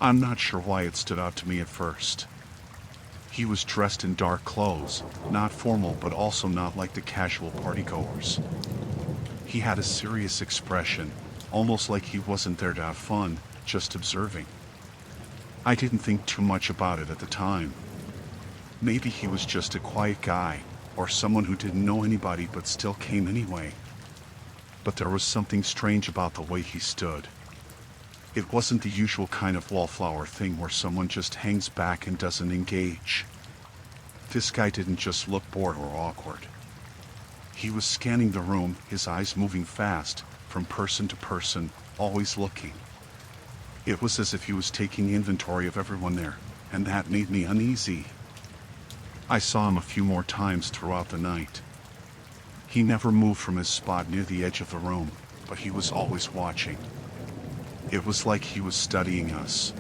I'm not sure why it stood out to me at first. He was dressed in dark clothes, not formal but also not like the casual partygoers. He had a serious expression, almost like he wasn't there to have fun, just observing. I didn't think too much about it at the time. Maybe he was just a quiet guy, or someone who didn't know anybody but still came anyway. But there was something strange about the way he stood. It wasn't the usual kind of wallflower thing where someone just hangs back and doesn't engage. This guy didn't just look bored or awkward. He was scanning the room, his eyes moving fast, from person to person, always looking. It was as if he was taking inventory of everyone there, and that made me uneasy. I saw him a few more times throughout the night. He never moved from his spot near the edge of the room, but he was always watching. It was like he was studying us.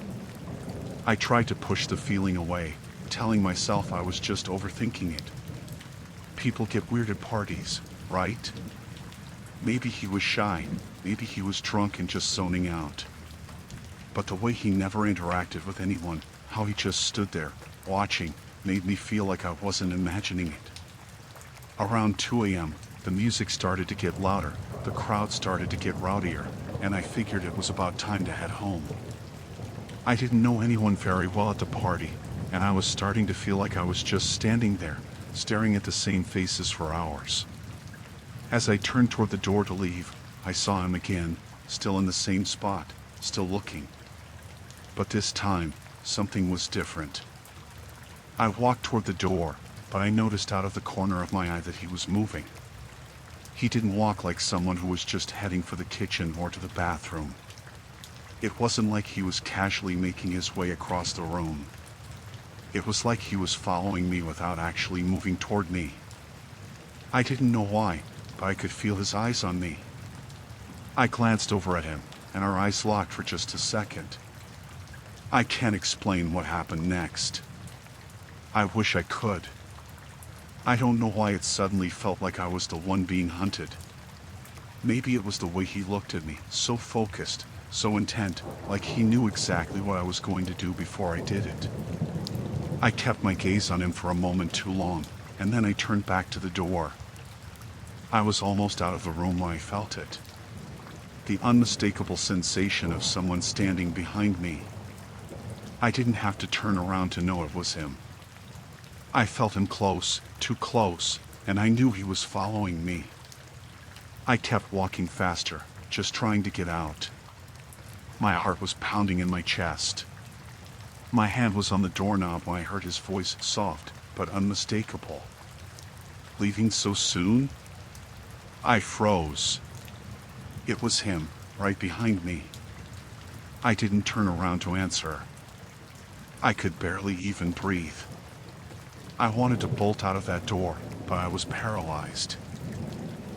I tried to push the feeling away, telling myself I was just overthinking it. People get weird at parties, right? Maybe he was shy, maybe he was drunk and just zoning out. But the way he never interacted with anyone, how he just stood there, watching, made me feel like I wasn't imagining it. Around 2 a.m., the music started to get louder, the crowd started to get rowdier, and I figured it was about time to head home. I didn't know anyone very well at the party, and I was starting to feel like I was just standing there, staring at the same faces for hours. As I turned toward the door to leave, I saw him again, still in the same spot, still looking. But this time, something was different. I walked toward the door, but I noticed out of the corner of my eye that he was moving. He didn't walk like someone who was just heading for the kitchen or to the bathroom. It wasn't like he was casually making his way across the room. It was like he was following me without actually moving toward me. I didn't know why, but I could feel his eyes on me. I glanced over at him, and our eyes locked for just a second. I can't explain what happened next. I wish I could. I don't know why it suddenly felt like I was the one being hunted. Maybe it was the way he looked at me, so focused, so intent, like he knew exactly what I was going to do before I did it. I kept my gaze on him for a moment too long, and then I turned back to the door. I was almost out of the room when I felt it. The unmistakable sensation of someone standing behind me. I didn't have to turn around to know it was him. I felt him close, too close, and I knew he was following me. I kept walking faster, just trying to get out. My heart was pounding in my chest. My hand was on the doorknob when I heard his voice, soft but unmistakable. Leaving so soon? I froze. It was him, right behind me. I didn't turn around to answer. I could barely even breathe. I wanted to bolt out of that door, but I was paralyzed.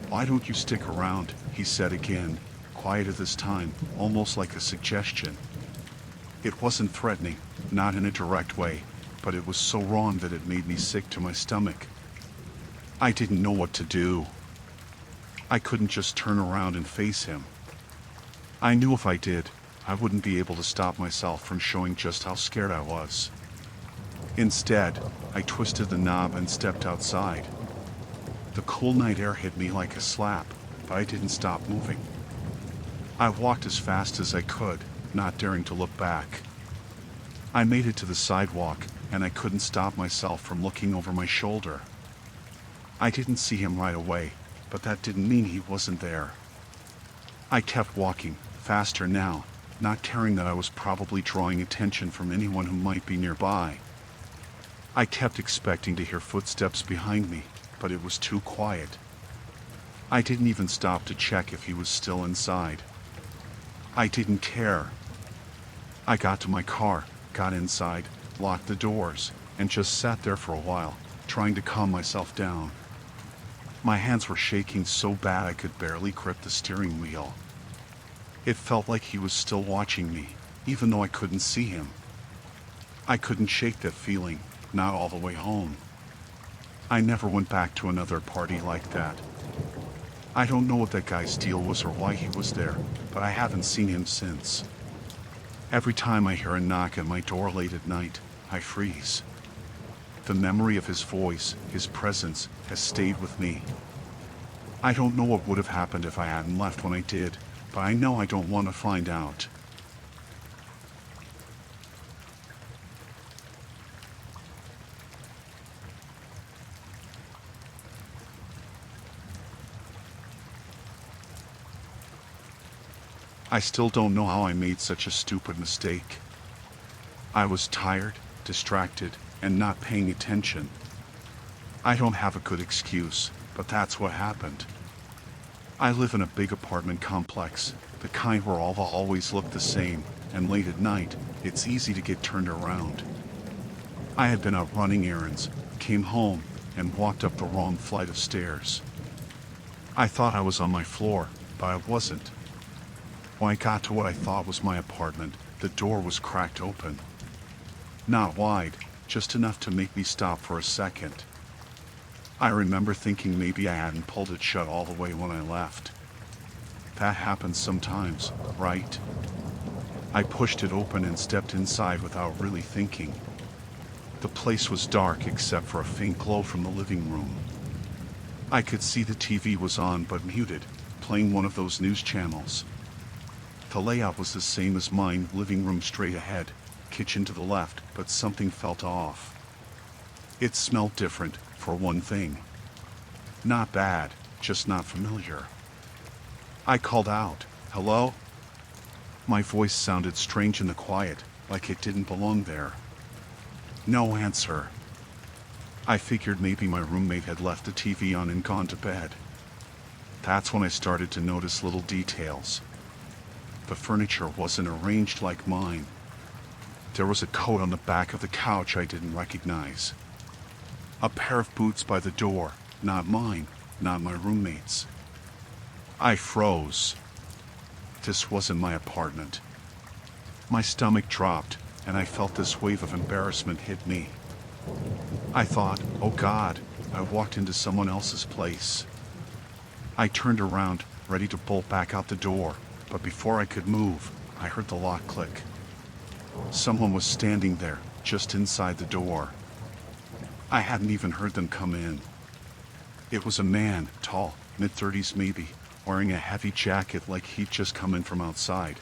"Why don't you stick around?" he said again, quieter this time, almost like a suggestion. It wasn't threatening, not in a direct way, but it was so wrong that it made me sick to my stomach. I didn't know what to do. I couldn't just turn around and face him. I knew if I did, I wouldn't be able to stop myself from showing just how scared I was. Instead, I twisted the knob and stepped outside. The cool night air hit me like a slap, but I didn't stop moving. I walked as fast as I could, not daring to look back. I made it to the sidewalk, and I couldn't stop myself from looking over my shoulder. I didn't see him right away, but that didn't mean he wasn't there. I kept walking, faster now, not caring that I was probably drawing attention from anyone who might be nearby. I kept expecting to hear footsteps behind me, but it was too quiet. I didn't even stop to check if he was still inside. I didn't care. I got to my car, got inside, locked the doors, and just sat there for a while, trying to calm myself down. My hands were shaking so bad I could barely grip the steering wheel. It felt like he was still watching me, even though I couldn't see him. I couldn't shake that feeling, not all the way home. I never went back to another party like that. I don't know what that guy's deal was or why he was there, but I haven't seen him since. Every time I hear a knock at my door late at night, I freeze. The memory of his voice, his presence, has stayed with me. I don't know what would have happened if I hadn't left when I did, but I know I don't want to find out. I still don't know how I made such a stupid mistake. I was tired, distracted, and not paying attention. I don't have a good excuse, but that's what happened. I live in a big apartment complex, the kind where all the hallways look the same, and late at night, it's easy to get turned around. I had been out running errands, came home, and walked up the wrong flight of stairs. I thought I was on my floor, but I wasn't. When I got to what I thought was my apartment, the door was cracked open. Not wide, just enough to make me stop for a second. I remember thinking maybe I hadn't pulled it shut all the way when I left. That happens sometimes, right? I pushed it open and stepped inside without really thinking. The place was dark except for a faint glow from the living room. I could see the TV was on but muted, playing one of those news channels. The layout was the same as mine, living room straight ahead, kitchen to the left, but something felt off. It smelled different, for one thing. Not bad, just not familiar. I called out, "Hello?" My voice sounded strange in the quiet, like it didn't belong there. No answer. I figured maybe my roommate had left the TV on and gone to bed. That's when I started to notice little details. The furniture wasn't arranged like mine. There was a coat on the back of the couch I didn't recognize. A pair of boots by the door, not mine, not my roommate's. I froze. This wasn't my apartment. My stomach dropped, and I felt this wave of embarrassment hit me. I thought, oh God, I walked into someone else's place. I turned around, ready to bolt back out the door, but before I could move, I heard the lock click. Someone was standing there, just inside the door. I hadn't even heard them come in. It was a man, tall, mid-30s maybe, wearing a heavy jacket like he'd just come in from outside.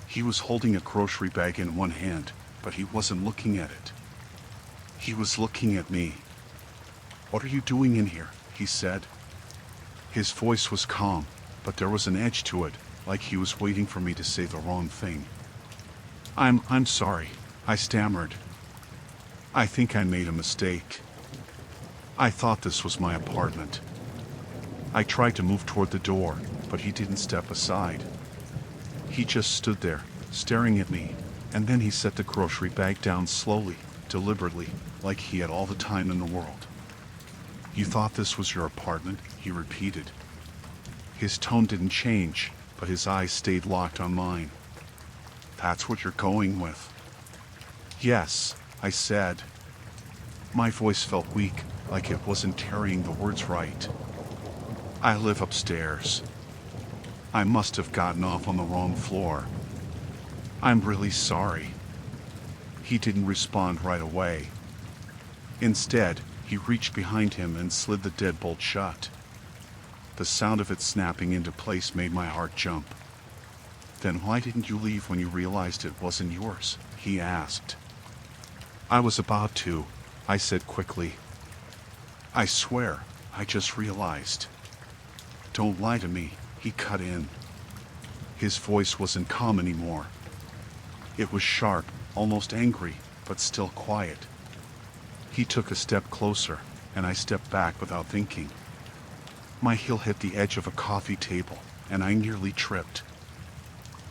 He was holding a grocery bag in one hand, but he wasn't looking at it. He was looking at me. "What are you doing in here?" he said. His voice was calm, but there was an edge to it, like he was waiting for me to say the wrong thing. I'm sorry, I stammered. I think I made a mistake. I thought this was my apartment. I tried to move toward the door, but he didn't step aside. He just stood there, staring at me, and then he set the grocery bag down slowly, deliberately, like he had all the time in the world. You thought this was your apartment, he repeated. His tone didn't change, but his eyes stayed locked on mine. That's what you're going with? Yes, I said. My voice felt weak, like it wasn't carrying the words right. I live upstairs. I must have gotten off on the wrong floor. I'm really sorry. He didn't respond right away. Instead, he reached behind him and slid the deadbolt shut. The sound of it snapping into place made my heart jump. Then why didn't you leave when you realized it wasn't yours? He asked. I was about to, I said quickly. I swear, I just realized. Don't lie to me, he cut in. His voice wasn't calm anymore. It was sharp, almost angry, but still quiet. He took a step closer, and I stepped back without thinking. My heel hit the edge of a coffee table, and I nearly tripped.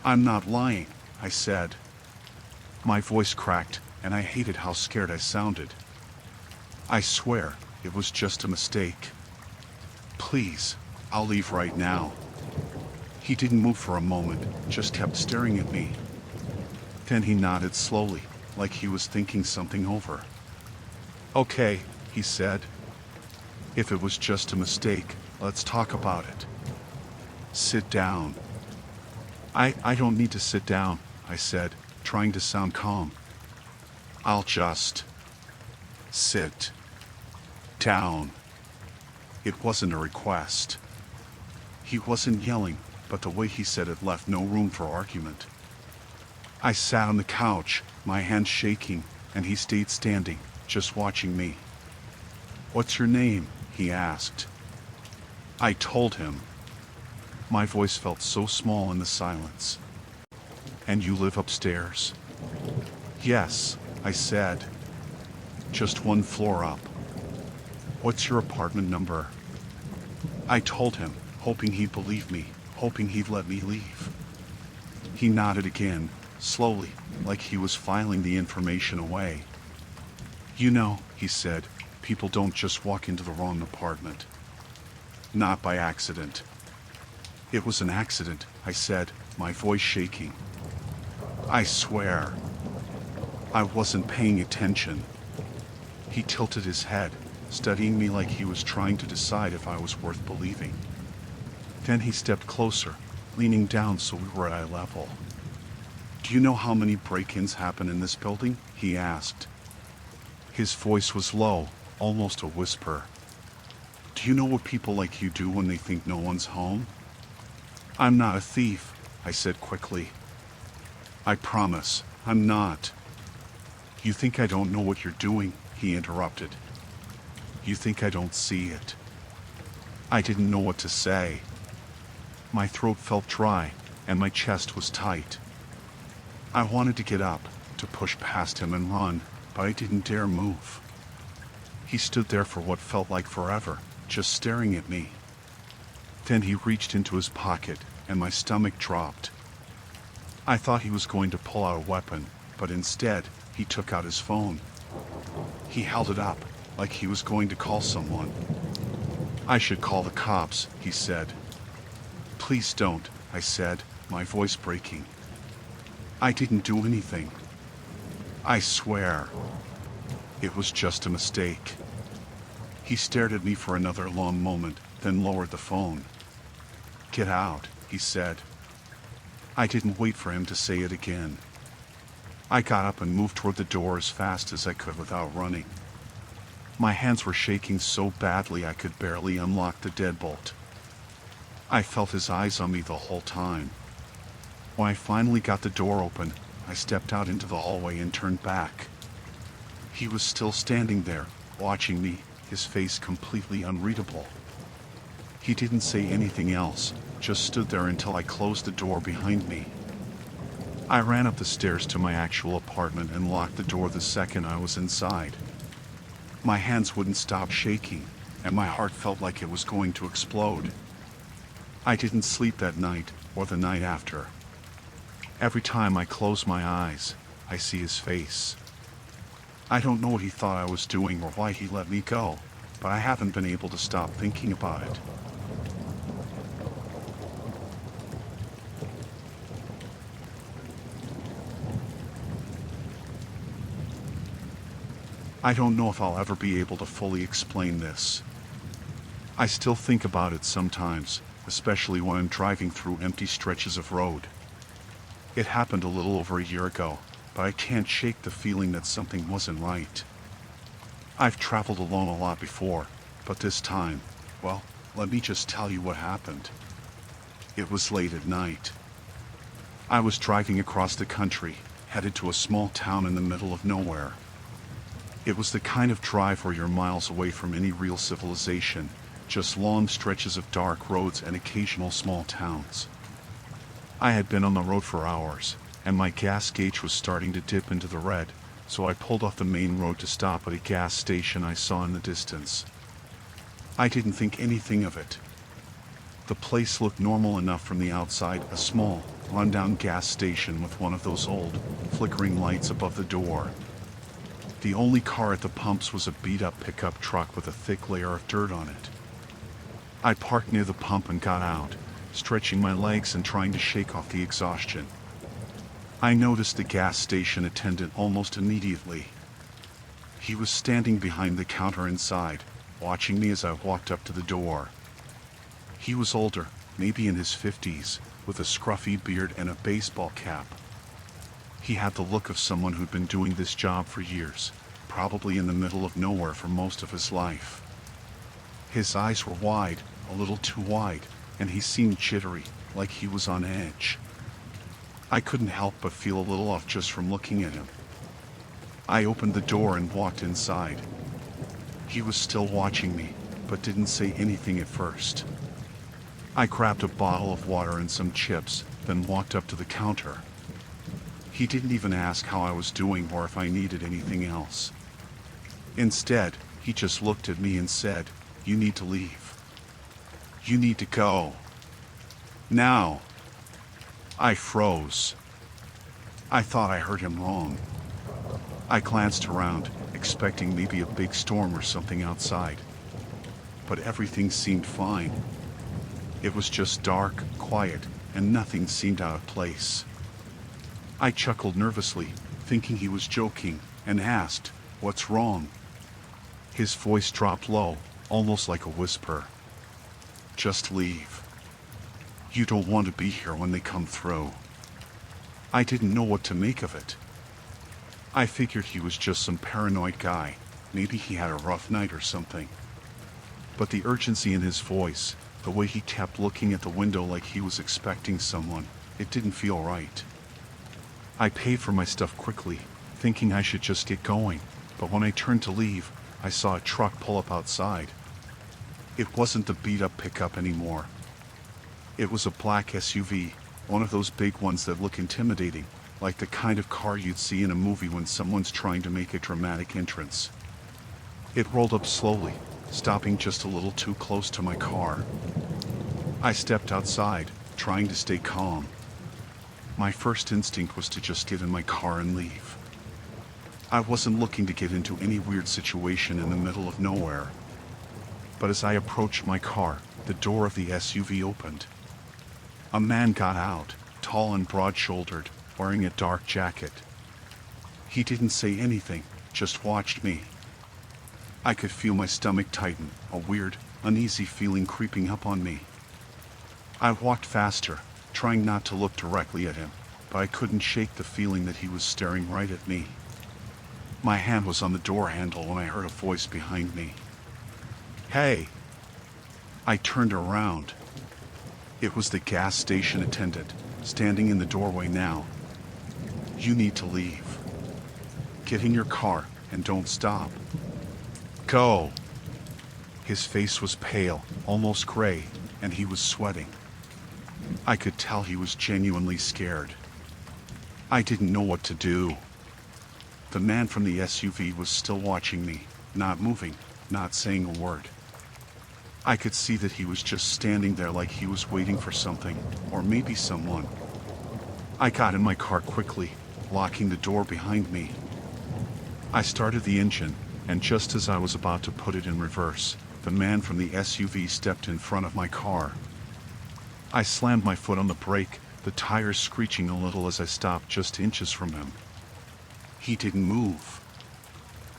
I'm not lying, I said. My voice cracked, and I hated how scared I sounded. I swear, it was just a mistake. Please, I'll leave right now. He didn't move for a moment, just kept staring at me. Then he nodded slowly, like he was thinking something over. Okay, he said. If it was just a mistake, let's talk about it. Sit down. I don't need to sit down, I said, trying to sound calm. I'll just sit down. It wasn't a request. He wasn't yelling, but the way he said it left no room for argument. I sat on the couch, my hands shaking, and he stayed standing, just watching me. What's your name? He asked. I told him. My voice felt so small in the silence. And you live upstairs? Yes, I said. Just one floor up. What's your apartment number? I told him, hoping he'd believe me, hoping he'd let me leave. He nodded again, slowly, like he was filing the information away. You know, he said, people don't just walk into the wrong apartment. Not by accident. It was an accident, I said, my voice shaking. I swear. I wasn't paying attention. He tilted his head, studying me like he was trying to decide if I was worth believing. Then he stepped closer, leaning down so we were at eye level. Do you know how many break-ins happen in this building? He asked. His voice was low, almost a whisper. Do you know what people like you do when they think no one's home? I'm not a thief, I said quickly. I promise, I'm not. You think I don't know what you're doing? He interrupted. You think I don't see it? I didn't know what to say. My throat felt dry, and my chest was tight. I wanted to get up, to push past him and run, but I didn't dare move. He stood there for what felt like forever, just staring at me. Then he reached into his pocket, and my stomach dropped. I thought he was going to pull out a weapon, but instead, he took out his phone. He held it up, like he was going to call someone. I should call the cops, he said. Please don't, I said, my voice breaking. I didn't do anything. I swear. It was just a mistake. He stared at me for another long moment, then lowered the phone. Get out, he said. I didn't wait for him to say it again. I got up and moved toward the door as fast as I could without running. My hands were shaking so badly I could barely unlock the deadbolt. I felt his eyes on me the whole time. When I finally got the door open, I stepped out into the hallway and turned back. He was still standing there, watching me, his face completely unreadable. He didn't say anything else, just stood there until I closed the door behind me. I ran up the stairs to my actual apartment and locked the door the second I was inside. My hands wouldn't stop shaking, and my heart felt like it was going to explode. I didn't sleep that night or the night after. Every time I close my eyes, I see his face. I don't know what he thought I was doing or why he let me go, but I haven't been able to stop thinking about it. I don't know if I'll ever be able to fully explain this. I still think about it sometimes, especially when I'm driving through empty stretches of road. It happened a little over a year ago, but I can't shake the feeling that something wasn't right. I've traveled alone a lot before, but this time, well, let me just tell you what happened. It was late at night. I was driving across the country, headed to a small town in the middle of nowhere. It was the kind of drive where you're miles away from any real civilization, just long stretches of dark roads and occasional small towns. I had been on the road for hours, and my gas gauge was starting to dip into the red, so I pulled off the main road to stop at a gas station I saw in the distance. I didn't think anything of it. The place looked normal enough from the outside, a small, rundown gas station with one of those old, flickering lights above the door. The only car at the pumps was a beat-up pickup truck with a thick layer of dirt on it. I parked near the pump and got out, stretching my legs and trying to shake off the exhaustion. I noticed the gas station attendant almost immediately. He was standing behind the counter inside, watching me as I walked up to the door. He was older, maybe in his 50s, with a scruffy beard and a baseball cap. He had the look of someone who'd been doing this job for years, probably in the middle of nowhere for most of his life. His eyes were wide, a little too wide, and he seemed jittery, like he was on edge. I couldn't help but feel a little off just from looking at him. I opened the door and walked inside. He was still watching me, but didn't say anything at first. I grabbed a bottle of water and some chips, then walked up to the counter. He didn't even ask how I was doing or if I needed anything else. Instead, he just looked at me and said, "You need to leave. You need to go. Now." I froze. I thought I heard him wrong. I glanced around, expecting maybe a big storm or something outside. But everything seemed fine. It was just dark, quiet, and nothing seemed out of place. I chuckled nervously, thinking he was joking, and asked, "What's wrong?" His voice dropped low, almost like a whisper. "Just leave. You don't want to be here when they come through." I didn't know what to make of it. I figured he was just some paranoid guy. Maybe he had a rough night or something. But the urgency in his voice, the way he kept looking at the window like he was expecting someone, it didn't feel right. I paid for my stuff quickly, thinking I should just get going, but when I turned to leave, I saw a truck pull up outside. It wasn't the beat-up pickup anymore. It was a black SUV, one of those big ones that look intimidating, like the kind of car you'd see in a movie when someone's trying to make a dramatic entrance. It rolled up slowly, stopping just a little too close to my car. I stepped outside, trying to stay calm. My first instinct was to just get in my car and leave. I wasn't looking to get into any weird situation in the middle of nowhere. But as I approached my car, the door of the SUV opened. A man got out, tall and broad-shouldered, wearing a dark jacket. He didn't say anything, just watched me. I could feel my stomach tighten, a weird, uneasy feeling creeping up on me. I walked faster, trying not to look directly at him, but I couldn't shake the feeling that he was staring right at me. My hand was on the door handle when I heard a voice behind me. "Hey!" I turned around. It was the gas station attendant, standing in the doorway now. "You need to leave. Get in your car and don't stop. Go!" His face was pale, almost gray, and he was sweating. I could tell he was genuinely scared. I didn't know what to do. The man from the SUV was still watching me, not moving, not saying a word. I could see that he was just standing there like he was waiting for something, or maybe someone. I got in my car quickly, locking the door behind me. I started the engine, and just as I was about to put it in reverse, the man from the SUV stepped in front of my car. I slammed my foot on the brake, the tires screeching a little as I stopped just inches from him. He didn't move.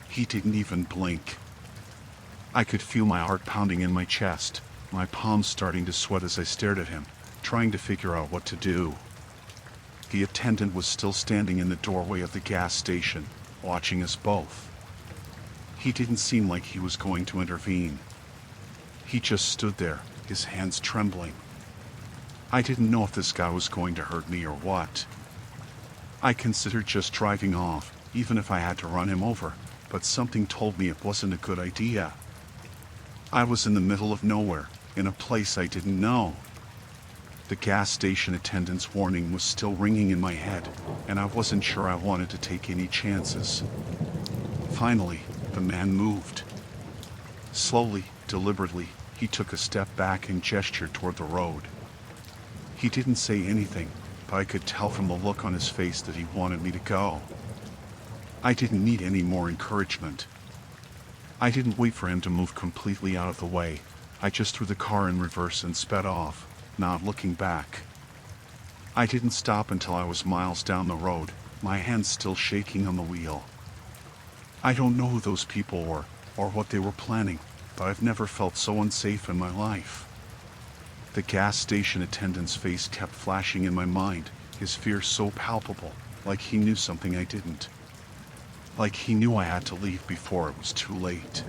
He didn't even blink. I could feel my heart pounding in my chest, my palms starting to sweat as I stared at him, trying to figure out what to do. The attendant was still standing in the doorway of the gas station, watching us both. He didn't seem like he was going to intervene. He just stood there, his hands trembling. I didn't know if this guy was going to hurt me or what. I considered just driving off, even if I had to run him over, but something told me it wasn't a good idea. I was in the middle of nowhere, in a place I didn't know. The gas station attendant's warning was still ringing in my head, and I wasn't sure I wanted to take any chances. Finally, the man moved. Slowly, deliberately, he took a step back and gestured toward the road. He didn't say anything, but I could tell from the look on his face that he wanted me to go. I didn't need any more encouragement. I didn't wait for him to move completely out of the way. I just threw the car in reverse and sped off, not looking back. I didn't stop until I was miles down the road, my hands still shaking on the wheel. I don't know who those people were, or what they were planning, but I've never felt so unsafe in my life. The gas station attendant's face kept flashing in my mind, his fear so palpable, like he knew something I didn't. Like he knew I had to leave before it was too late.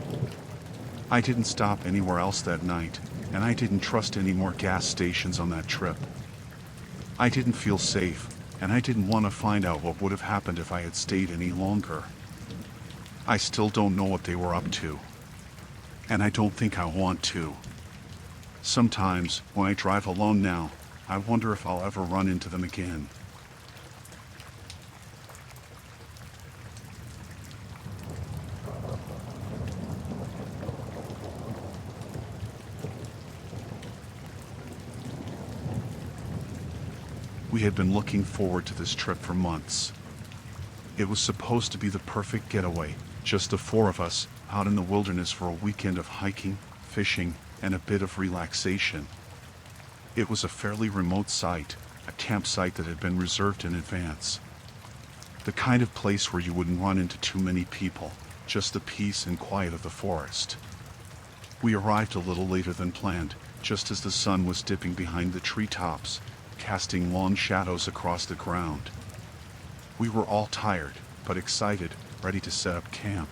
I didn't stop anywhere else that night, and I didn't trust any more gas stations on that trip. I didn't feel safe, and I didn't want to find out what would have happened if I had stayed any longer. I still don't know what they were up to, and I don't think I want to. Sometimes, when I drive alone now, I wonder if I'll ever run into them again. We had been looking forward to this trip for months. It was supposed to be the perfect getaway, just the four of us, out in the wilderness for a weekend of hiking, fishing, and a bit of relaxation. It was a fairly remote site, a campsite that had been reserved in advance. The kind of place where you wouldn't run into too many people, just the peace and quiet of the forest. We arrived a little later than planned, just as the sun was dipping behind the treetops, casting long shadows across the ground. We were all tired, but excited, ready to set up camp.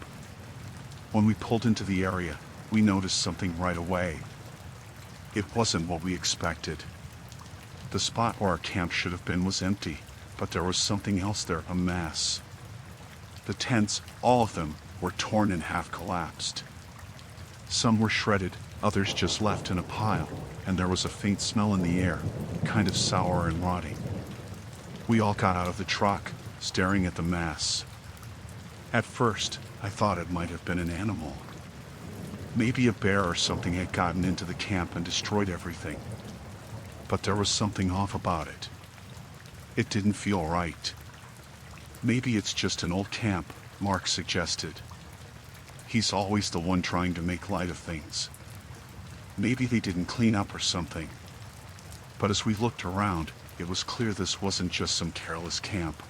When we pulled into the area, we noticed something right away. It wasn't what we expected. The spot where our camp should have been was empty, but there was something else there, a mess. The tents, all of them, were torn and half collapsed. Some were shredded, others just left in a pile, and there was a faint smell in the air, kind of sour and rotting. We all got out of the truck, staring at the mess. At first, I thought it might have been an animal. Maybe a bear or something had gotten into the camp and destroyed everything. But there was something off about it. It didn't feel right. Maybe it's just an old camp, Mark suggested. He's always the one trying to make light of things. Maybe they didn't clean up or something. But as we looked around, it was clear this wasn't just some careless camp.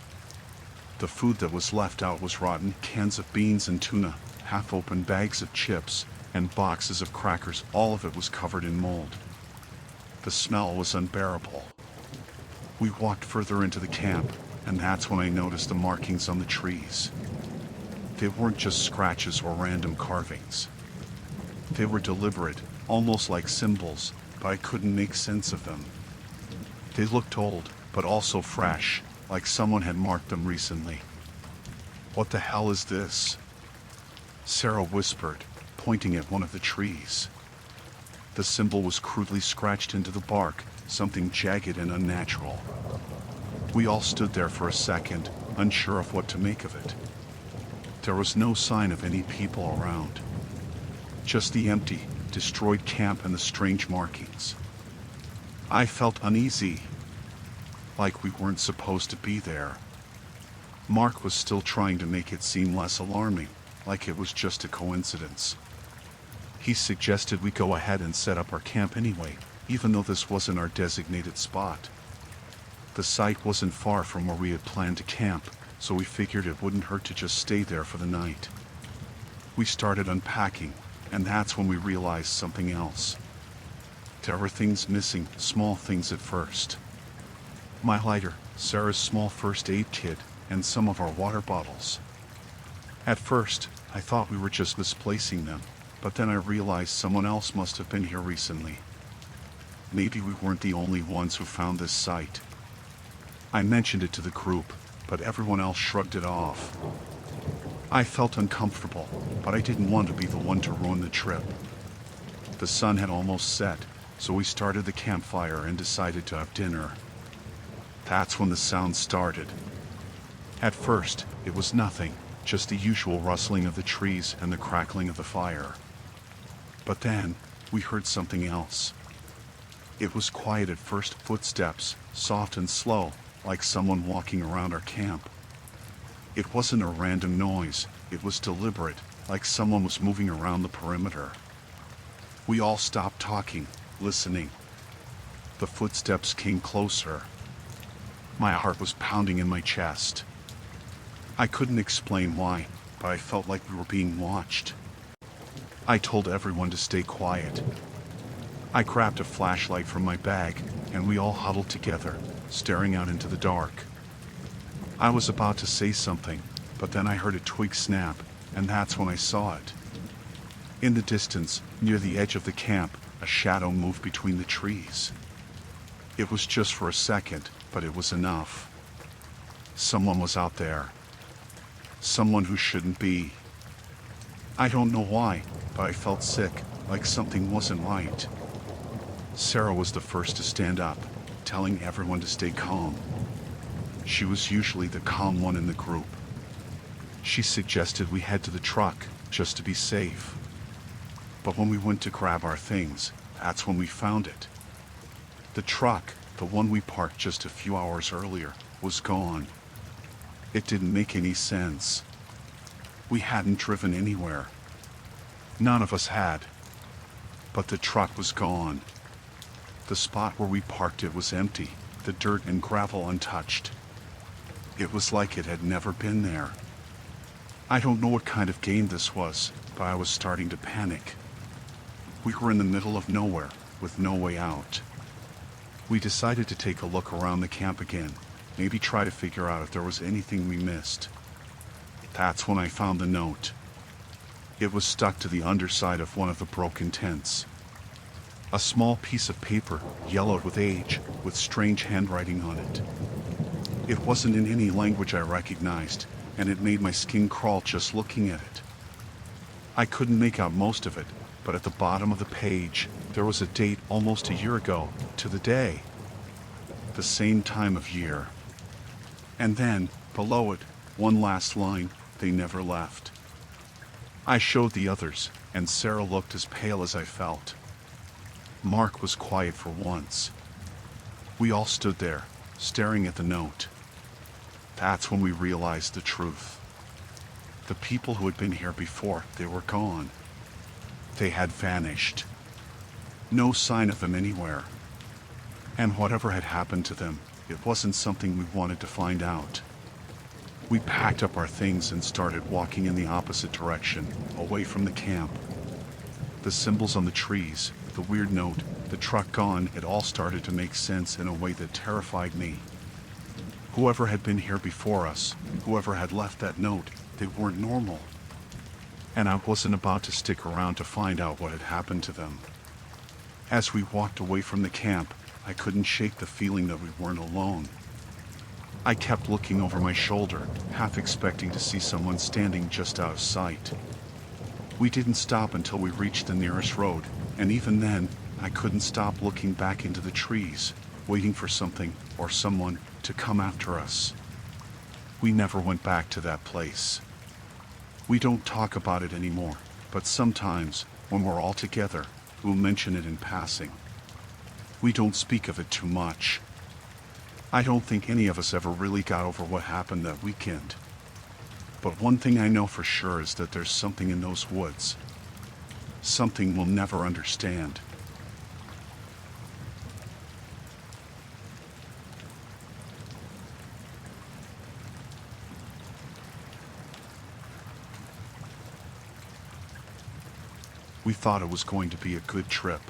The food that was left out was rotten cans of beans and tuna, half-open bags of chips, and boxes of crackers. All of it was covered in mold. The smell was unbearable. We walked further into the camp, and that's when I noticed the markings on the trees. They weren't just scratches or random carvings. They were deliberate, almost like symbols, but I couldn't make sense of them. They looked old, but also fresh, like someone had marked them recently. "What the hell is this?" Sarah whispered, pointing at one of the trees. The symbol was crudely scratched into the bark, something jagged and unnatural. We all stood there for a second, unsure of what to make of it. There was no sign of any people around. Just the empty, destroyed camp and the strange markings. I felt uneasy, like we weren't supposed to be there. Mark was still trying to make it seem less alarming, like it was just a coincidence. He suggested we go ahead and set up our camp anyway, even though this wasn't our designated spot. The site wasn't far from where we had planned to camp, so we figured it wouldn't hurt to just stay there for the night. We started unpacking, and that's when we realized something else. There were things missing, small things at first. My lighter, Sarah's small first aid kit, and some of our water bottles. At first, I thought we were just misplacing them, but then I realized someone else must have been here recently. Maybe we weren't the only ones who found this site. I mentioned it to the group, but everyone else shrugged it off. I felt uncomfortable, but I didn't want to be the one to ruin the trip. The sun had almost set, so we started the campfire and decided to have dinner. That's when the sound started. At first, it was nothing, just the usual rustling of the trees and the crackling of the fire. But then, we heard something else. It was quiet at first, footsteps, soft and slow, like someone walking around our camp. It wasn't a random noise, it was deliberate, like someone was moving around the perimeter. We all stopped talking, listening. The footsteps came closer. My heart was pounding in my chest. I couldn't explain why, but I felt like we were being watched. I told everyone to stay quiet. I grabbed a flashlight from my bag, and we all huddled together, staring out into the dark. I was about to say something, but then I heard a twig snap, and that's when I saw it. In the distance, near the edge of the camp, a shadow moved between the trees. It was just for a second, but it was enough. Someone was out there. Someone who shouldn't be. I don't know why, but I felt sick, like something wasn't right. Sarah was the first to stand up, telling everyone to stay calm. She was usually the calm one in the group. She suggested we head to the truck, just to be safe. But when we went to grab our things, that's when we found it. The truck, the one we parked just a few hours earlier, was gone. It didn't make any sense. We hadn't driven anywhere. None of us had. But the truck was gone. The spot where we parked it was empty, the dirt and gravel untouched. It was like it had never been there. I don't know what kind of game this was, but I was starting to panic. We were in the middle of nowhere, with no way out. We decided to take a look around the camp again, maybe try to figure out if there was anything we missed. That's when I found the note. It was stuck to the underside of one of the broken tents. A small piece of paper, yellowed with age, with strange handwriting on it. It wasn't in any language I recognized, and it made my skin crawl just looking at it. I couldn't make out most of it, but at the bottom of the page, there was a date almost a year ago, to the day. The same time of year. And then, below it, one last line, they never left. I showed the others, and Sarah looked as pale as I felt. Mark was quiet for once. We all stood there, staring at the note. That's when we realized the truth. The people who had been here before, they were gone. They had vanished. No sign of them anywhere. And whatever had happened to them, it wasn't something we wanted to find out. We packed up our things and started walking in the opposite direction, away from the camp. The symbols on the trees, the weird note, the truck gone, it all started to make sense in a way that terrified me. Whoever had been here before us, whoever had left that note, they weren't normal. And I wasn't about to stick around to find out what had happened to them. As we walked away from the camp, I couldn't shake the feeling that we weren't alone. I kept looking over my shoulder, half expecting to see someone standing just out of sight. We didn't stop until we reached the nearest road, and even then, I couldn't stop looking back into the trees, waiting for something or someone to come after us. We never went back to that place. We don't talk about it anymore, but sometimes, when we're all together, we'll mention it in passing. We don't speak of it too much. I don't think any of us ever really got over what happened that weekend. But one thing I know for sure is that there's something in those woods. Something we'll never understand. We thought it was going to be a good trip.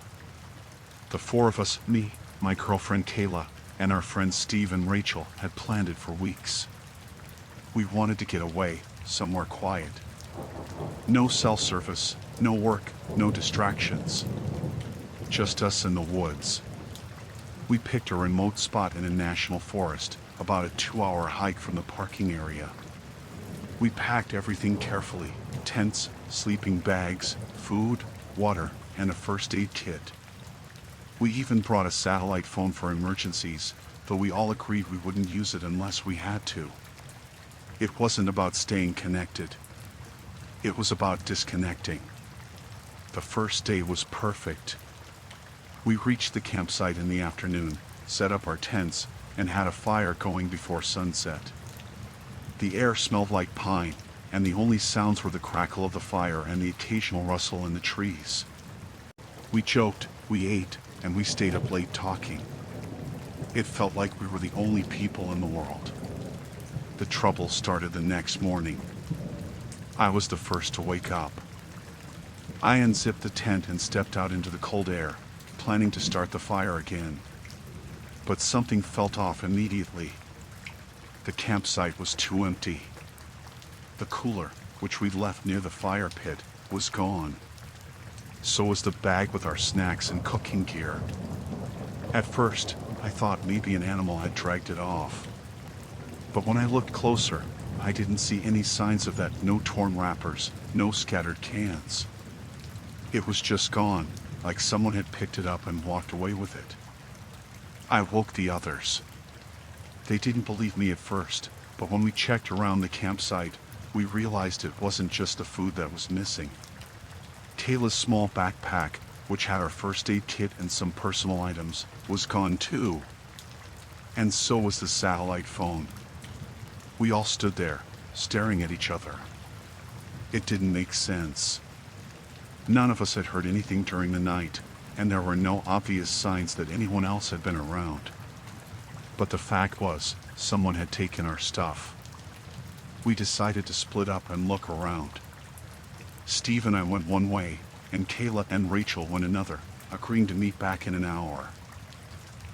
The four of us, me, my girlfriend Kayla, and our friends Steve and Rachel, had planned it for weeks. We wanted to get away, somewhere quiet. No cell service, no work, no distractions. Just us in the woods. We picked a remote spot in a national forest, about a 2-hour hike from the parking area. We packed everything carefully: tents, sleeping bags, food, water, and a first aid kit. We even brought a satellite phone for emergencies, though we all agreed we wouldn't use it unless we had to. It wasn't about staying connected. It was about disconnecting. The first day was perfect. We reached the campsite in the afternoon, set up our tents, and had a fire going before sunset. The air smelled like pine, and the only sounds were the crackle of the fire and the occasional rustle in the trees. We joked, we ate, and we stayed up late talking. It felt like we were the only people in the world. The trouble started the next morning. I was the first to wake up. I unzipped the tent and stepped out into the cold air, planning to start the fire again. But something felt off immediately. The campsite was too empty. The cooler, which we'd left near the fire pit, was gone. So was the bag with our snacks and cooking gear. At first, I thought maybe an animal had dragged it off. But when I looked closer, I didn't see any signs of that. No torn wrappers, no scattered cans. It was just gone, like someone had picked it up and walked away with it. I woke the others. They didn't believe me at first, but when we checked around the campsite, we realized it wasn't just the food that was missing. Kayla's small backpack, which had our first aid kit and some personal items, was gone too. And so was the satellite phone. We all stood there, staring at each other. It didn't make sense. None of us had heard anything during the night, and there were no obvious signs that anyone else had been around. But the fact was, someone had taken our stuff. We decided to split up and look around. Steve and I went one way, and Kayla and Rachel went another, agreeing to meet back in an hour.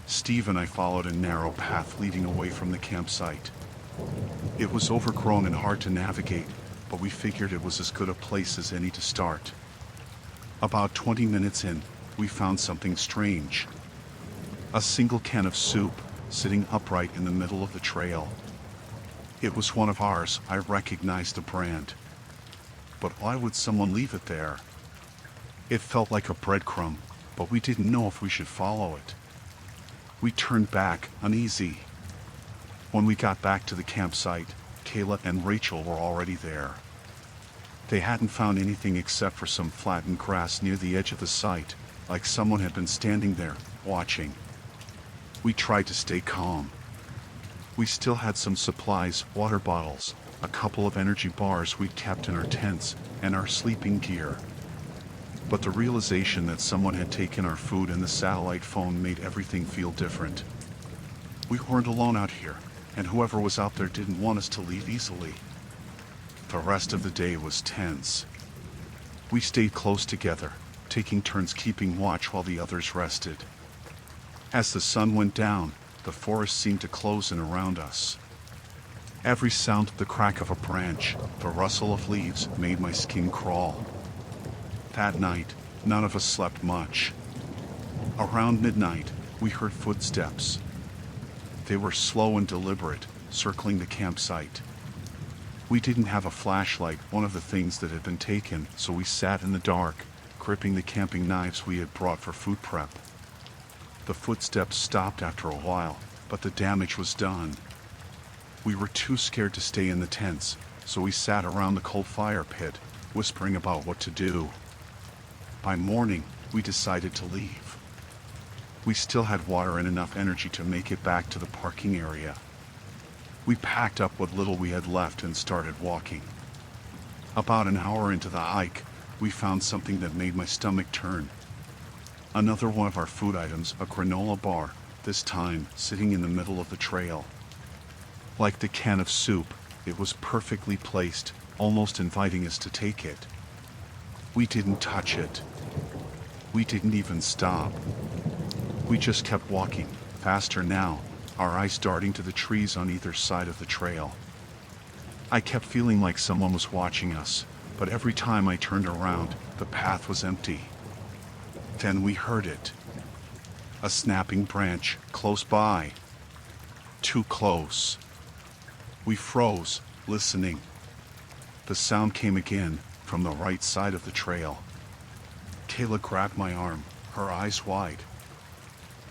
Steve and I followed a narrow path leading away from the campsite. It was overgrown and hard to navigate, but we figured it was as good a place as any to start. About 20 minutes in, we found something strange. A single can of soup, sitting upright in the middle of the trail. It was one of ours. I recognized the brand. But why would someone leave it there? It felt like a breadcrumb, but we didn't know if we should follow it. We turned back, uneasy. When we got back to the campsite, Kayla and Rachel were already there. They hadn't found anything except for some flattened grass near the edge of the site, like someone had been standing there, watching. We tried to stay calm. We still had some supplies, water bottles, a couple of energy bars we'd kept in our tents, and our sleeping gear. But the realization that someone had taken our food and the satellite phone made everything feel different. We weren't alone out here, and whoever was out there didn't want us to leave easily. The rest of the day was tense. We stayed close together, taking turns keeping watch while the others rested. As the sun went down, the forest seemed to close in around us. Every sound, the crack of a branch, the rustle of leaves, made my skin crawl. That night, none of us slept much. Around midnight, we heard footsteps. They were slow and deliberate, circling the campsite. We didn't have a flashlight, one of the things that had been taken, so we sat in the dark, gripping the camping knives we had brought for food prep. The footsteps stopped after a while, but the damage was done. We were too scared to stay in the tents, so we sat around the cold fire pit, whispering about what to do. By morning, we decided to leave. We still had water and enough energy to make it back to the parking area. We packed up what little we had left and started walking. About an hour into the hike, we found something that made my stomach turn. Another one of our food items, a granola bar, this time sitting in the middle of the trail. Like the can of soup, it was perfectly placed, almost inviting us to take it. We didn't touch it. We didn't even stop. We just kept walking, faster now, our eyes darting to the trees on either side of the trail. I kept feeling like someone was watching us, but every time I turned around, the path was empty. Then we heard it. A snapping branch, close by. Too close. We froze, listening. The sound came again, from the right side of the trail. Kayla grabbed my arm, her eyes wide.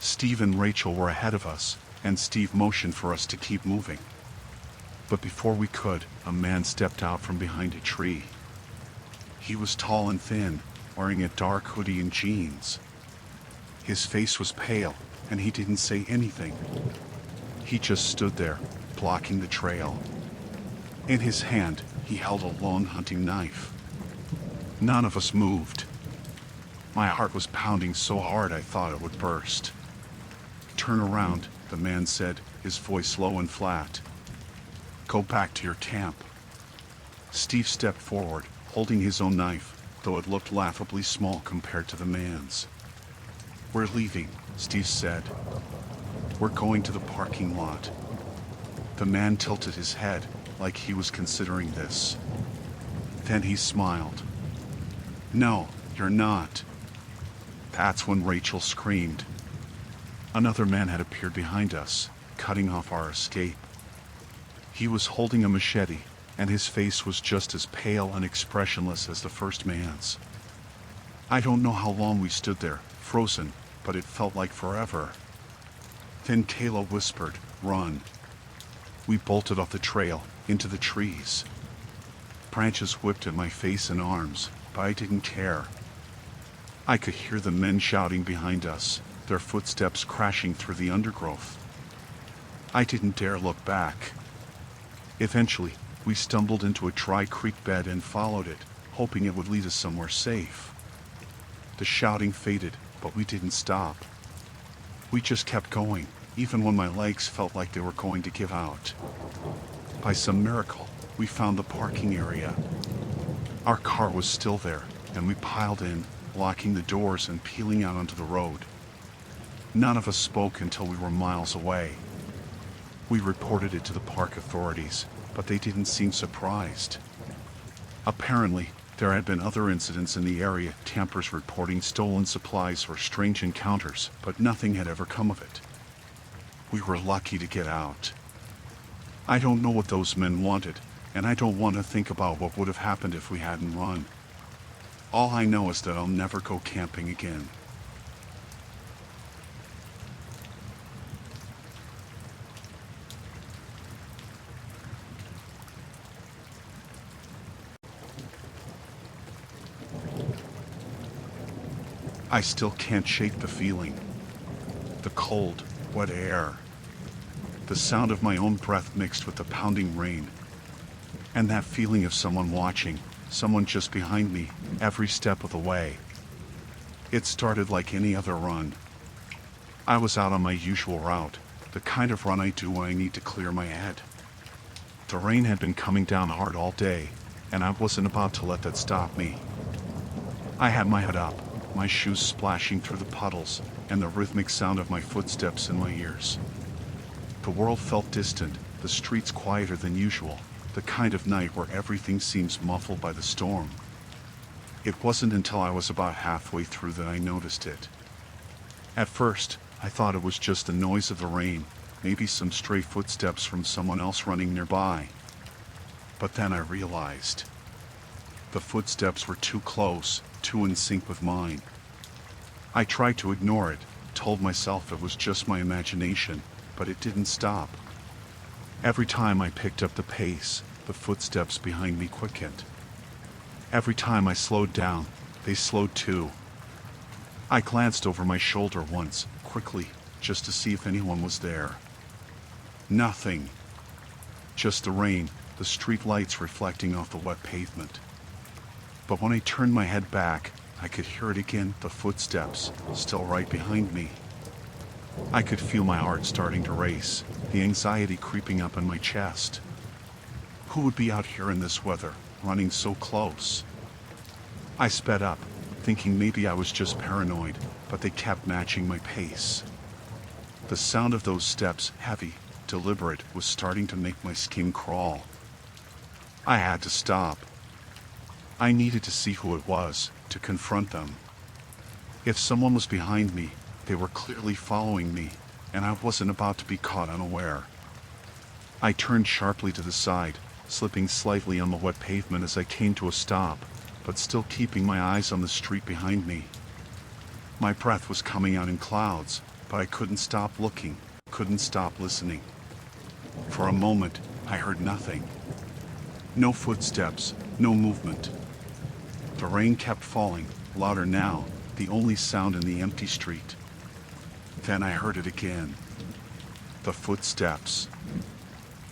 Steve and Rachel were ahead of us, and Steve motioned for us to keep moving. But before we could, a man stepped out from behind a tree. He was tall and thin, wearing a dark hoodie and jeans. His face was pale, and he didn't say anything. He just stood there, blocking the trail. In his hand, he held a long hunting knife. None of us moved. My heart was pounding so hard I thought it would burst. "Turn around," the man said, his voice low and flat. "Go back to your camp." Steve stepped forward, holding his own knife, though it looked laughably small compared to the man's. "We're leaving," Steve said. "We're going to the parking lot." The man tilted his head, like he was considering this. Then he smiled. "No, you're not." That's when Rachel screamed. Another man had appeared behind us, cutting off our escape. He was holding a machete, and his face was just as pale and expressionless as the first man's. I don't know how long we stood there, frozen, but it felt like forever. Then Kayla whispered, "Run." We bolted off the trail, into the trees. Branches whipped at my face and arms, but I didn't care. I could hear the men shouting behind us, their footsteps crashing through the undergrowth. I didn't dare look back. Eventually, we stumbled into a dry creek bed and followed it, hoping it would lead us somewhere safe. The shouting faded, but we didn't stop. We just kept going, even when my legs felt like they were going to give out. By some miracle, we found the parking area. Our car was still there, and we piled in, locking the doors and peeling out onto the road. None of us spoke until we were miles away. We reported it to the park authorities, but they didn't seem surprised. Apparently, there had been other incidents in the area, campers reporting stolen supplies or strange encounters, but nothing had ever come of it. We were lucky to get out. I don't know what those men wanted, and I don't want to think about what would have happened if we hadn't run. All I know is that I'll never go camping again. I still can't shake the feeling. The cold, wet air. The sound of my own breath mixed with the pounding rain. And that feeling of someone watching, someone just behind me, every step of the way. It started like any other run. I was out on my usual route, the kind of run I do when I need to clear my head. The rain had been coming down hard all day, and I wasn't about to let that stop me. I had my head up, my shoes splashing through the puddles, and the rhythmic sound of my footsteps in my ears. The world felt distant, the streets quieter than usual, the kind of night where everything seems muffled by the storm. It wasn't until I was about halfway through that I noticed it. At first, I thought it was just the noise of the rain, maybe some stray footsteps from someone else running nearby. But then I realized. The footsteps were too close, too in sync with mine. I tried to ignore it, told myself it was just my imagination, but it didn't stop. Every time I picked up the pace, the footsteps behind me quickened. Every time I slowed down, they slowed too. I glanced over my shoulder once, quickly, just to see if anyone was there. Nothing. Just the rain, the street lights reflecting off the wet pavement. But when I turned my head back, I could hear it again, the footsteps, still right behind me. I could feel my heart starting to race, the anxiety creeping up in my chest. Who would be out here in this weather, running so close? I sped up, thinking maybe I was just paranoid, but they kept matching my pace. The sound of those steps, heavy, deliberate, was starting to make my skin crawl. I had to stop. I needed to see who it was, to confront them. If someone was behind me, they were clearly following me, and I wasn't about to be caught unaware. I turned sharply to the side, slipping slightly on the wet pavement as I came to a stop, but still keeping my eyes on the street behind me. My breath was coming out in clouds, but I couldn't stop looking, couldn't stop listening. For a moment, I heard nothing. No footsteps, no movement. The rain kept falling, louder now, the only sound in the empty street. Then I heard it again. The footsteps.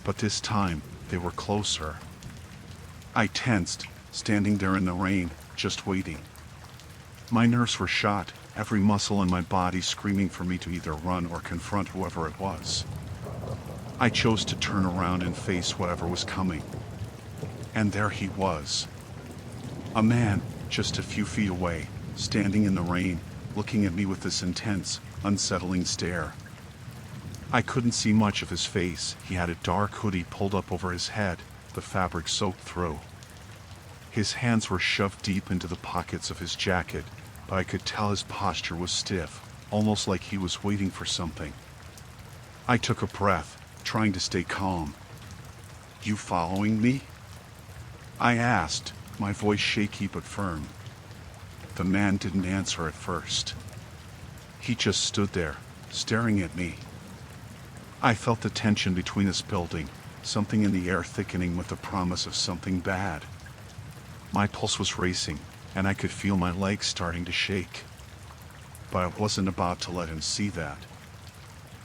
But this time, they were closer. I tensed, standing there in the rain, just waiting. My nerves were shot, every muscle in my body screaming for me to either run or confront whoever it was. I chose to turn around and face whatever was coming. And there he was. A man, just a few feet away, standing in the rain, looking at me with this intense, unsettling stare. I couldn't see much of his face. He had a dark hoodie pulled up over his head, the fabric soaked through. His hands were shoved deep into the pockets of his jacket, but I could tell his posture was stiff, almost like he was waiting for something. I took a breath, trying to stay calm. "You following me?" I asked, my voice shaky but firm. The man didn't answer at first. He just stood there, staring at me. I felt the tension between us building, something in the air thickening with the promise of something bad. My pulse was racing, and I could feel my legs starting to shake. But I wasn't about to let him see that.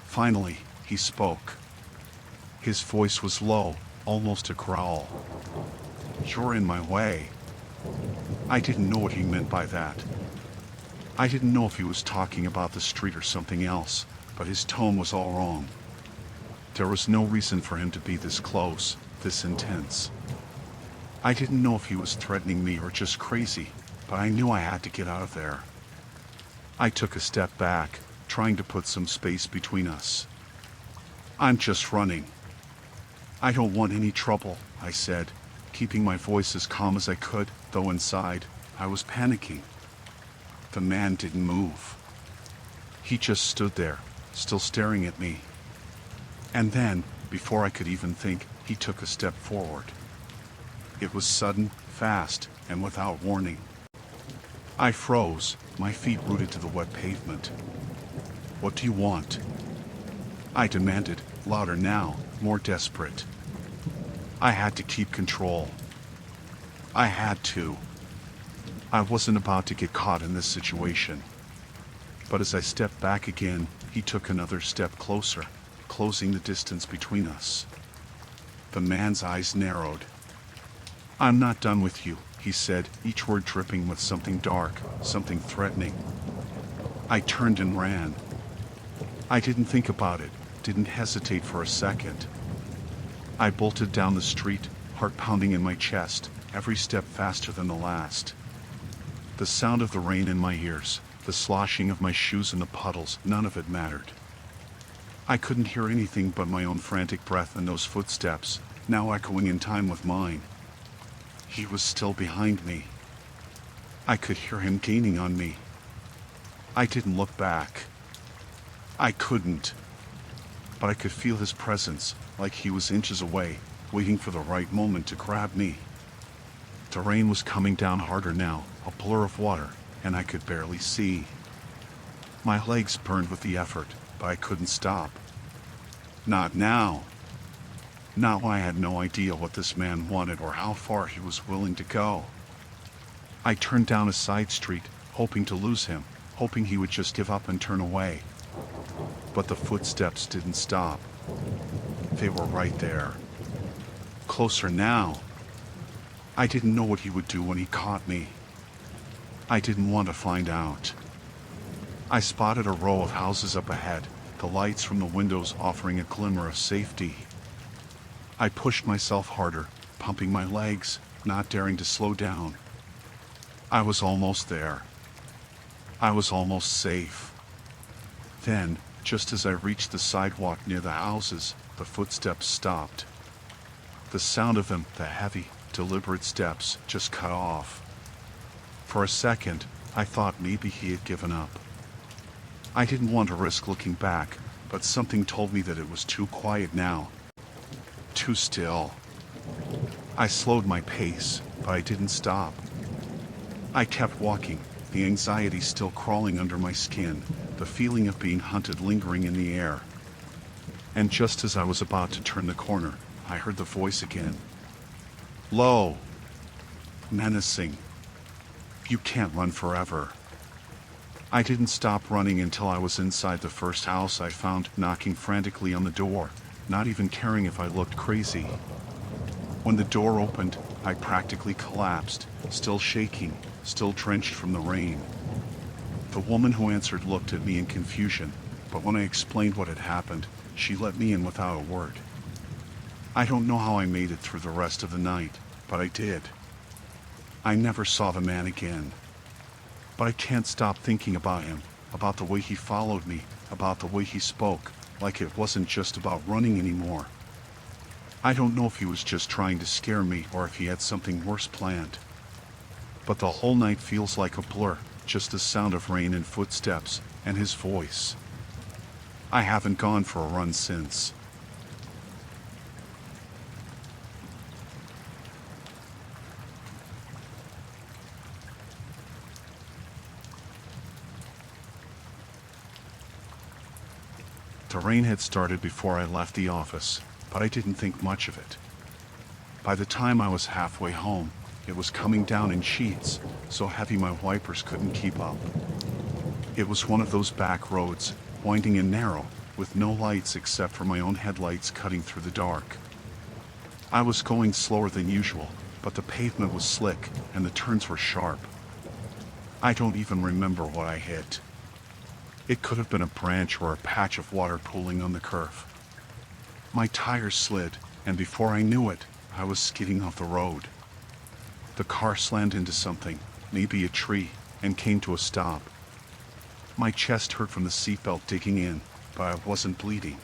Finally, he spoke. His voice was low, almost a growl. "You're in my way." I didn't know what he meant by that. I didn't know if he was talking about the street or something else, but his tone was all wrong. There was no reason for him to be this close, this intense. I didn't know if he was threatening me or just crazy, but I knew I had to get out of there. I took a step back, trying to put some space between us. "I'm just running. I don't want any trouble," I said, keeping my voice as calm as I could, though inside, I was panicking. The man didn't move. He just stood there, still staring at me. And then, before I could even think, he took a step forward. It was sudden, fast, and without warning. I froze, my feet rooted to the wet pavement. "What do you want?" I demanded, louder now, more desperate. I had to keep control. I had to. I wasn't about to get caught in this situation. But as I stepped back again, he took another step closer, closing the distance between us. The man's eyes narrowed. "I'm not done with you," he said, each word dripping with something dark, something threatening. I turned and ran. I didn't think about it, didn't hesitate for a second. I bolted down the street, heart pounding in my chest, every step faster than the last. The sound of the rain in my ears, the sloshing of my shoes in the puddles, none of it mattered. I couldn't hear anything but my own frantic breath and those footsteps, now echoing in time with mine. He was still behind me. I could hear him gaining on me. I didn't look back. I couldn't. But I could feel his presence, like he was inches away, waiting for the right moment to grab me. The rain was coming down harder now, a blur of water, and I could barely see. My legs burned with the effort, but I couldn't stop. Not now. Now I had no idea what this man wanted or how far he was willing to go. I turned down a side street, hoping to lose him, hoping he would just give up and turn away. But the footsteps didn't stop. They were right there. Closer now. I didn't know what he would do when he caught me. I didn't want to find out. I spotted a row of houses up ahead, the lights from the windows offering a glimmer of safety. I pushed myself harder, pumping my legs, not daring to slow down. I was almost there. I was almost safe. Then, just as I reached the sidewalk near the houses, the footsteps stopped. The sound of them, the heavy, deliberate steps, just cut off. For a second, I thought maybe he had given up. I didn't want to risk looking back, but something told me that it was too quiet now. Too still. I slowed my pace, but I didn't stop. I kept walking, the anxiety still crawling under my skin, the feeling of being hunted lingering in the air. And just as I was about to turn the corner, I heard the voice again. Low. Menacing. You can't run forever. I didn't stop running until I was inside the first house I found, knocking frantically on the door, not even caring if I looked crazy. When the door opened, I practically collapsed, still shaking, still drenched from the rain. The woman who answered looked at me in confusion, but when I explained what had happened, she let me in without a word. I don't know how I made it through the rest of the night, but I did. I never saw the man again. But I can't stop thinking about him, about the way he followed me, about the way he spoke, like it wasn't just about running anymore. I don't know if he was just trying to scare me or if he had something worse planned. But the whole night feels like a blur, just the sound of rain and footsteps, and his voice. I haven't gone for a run since. The rain had started before I left the office, but I didn't think much of it. By the time I was halfway home, it was coming down in sheets, so heavy my wipers couldn't keep up. It was one of those back roads, winding and narrow, with no lights except for my own headlights cutting through the dark. I was going slower than usual, but the pavement was slick and the turns were sharp. I don't even remember what I hit. It could have been a branch or a patch of water pooling on the curve. My tires slid, and before I knew it, I was skidding off the road. The car slammed into something, maybe a tree, and came to a stop. My chest hurt from the seatbelt digging in, but I wasn't bleeding.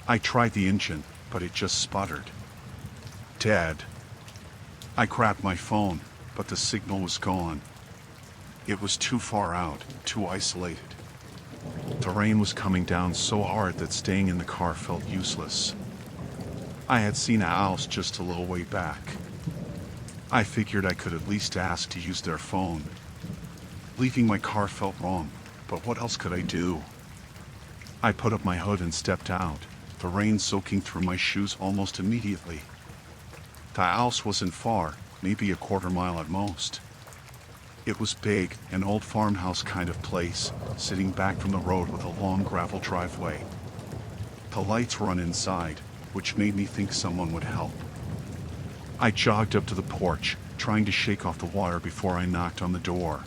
I tried the engine, but it just sputtered. Dead. I grabbed my phone, but the signal was gone. It was too far out, too isolated. The rain was coming down so hard that staying in the car felt useless. I had seen a house just a little way back. I figured I could at least ask to use their phone. Leaving my car felt wrong, but what else could I do? I put up my hood and stepped out, the rain soaking through my shoes almost immediately. The house wasn't far, maybe a quarter mile at most. It was big, an old farmhouse kind of place, sitting back from the road with a long gravel driveway. The lights were on inside, which made me think someone would help. I jogged up to the porch, trying to shake off the water before I knocked on the door.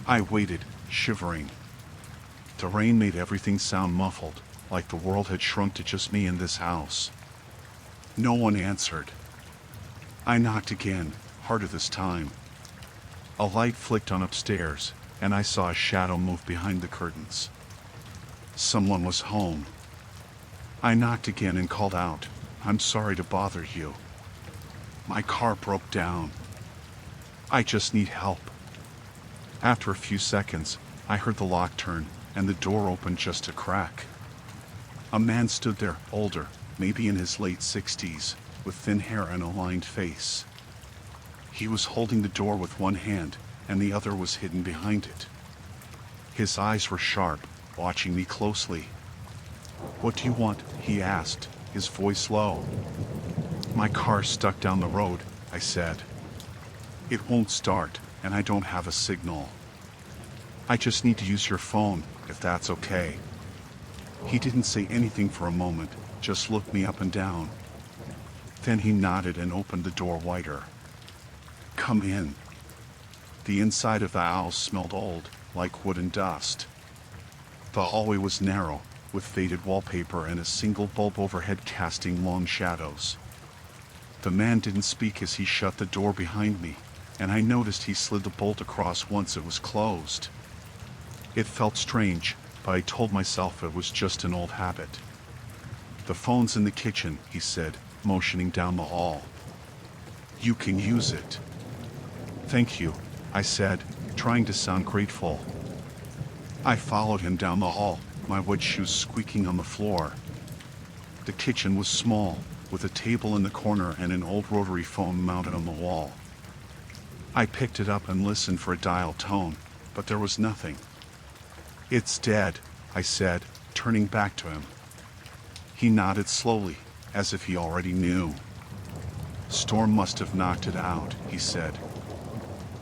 I waited, shivering. The rain made everything sound muffled, like the world had shrunk to just me in this house. No one answered. I knocked again, harder this time. A light flicked on upstairs, and I saw a shadow move behind the curtains. Someone was home. I knocked again and called out, "I'm sorry to bother you. My car broke down. I just need help." After a few seconds, I heard the lock turn, and the door opened just a crack. A man stood there, older, maybe in his late 60s, with thin hair and a lined face. He was holding the door with one hand, and the other was hidden behind it. His eyes were sharp, watching me closely. "What do you want?" he asked, his voice low. "My car's stuck down the road," I said. "It won't start, and I don't have a signal. I just need to use your phone, if that's okay." He didn't say anything for a moment, just looked me up and down. Then he nodded and opened the door wider. "Come in." The inside of the house smelled old, like wood and dust. The hallway was narrow, with faded wallpaper and a single bulb overhead casting long shadows. The man didn't speak as he shut the door behind me, and I noticed he slid the bolt across once it was closed. It felt strange, but I told myself it was just an old habit. "The phone's in the kitchen," he said, motioning down the hall. "You can use it." "Thank you," I said, trying to sound grateful. I followed him down the hall, my wood shoes squeaking on the floor. The kitchen was small, with a table in the corner and an old rotary phone mounted on the wall. I picked it up and listened for a dial tone, but there was nothing. "It's dead," I said, turning back to him. He nodded slowly, as if he already knew. "Storm must have knocked it out," he said.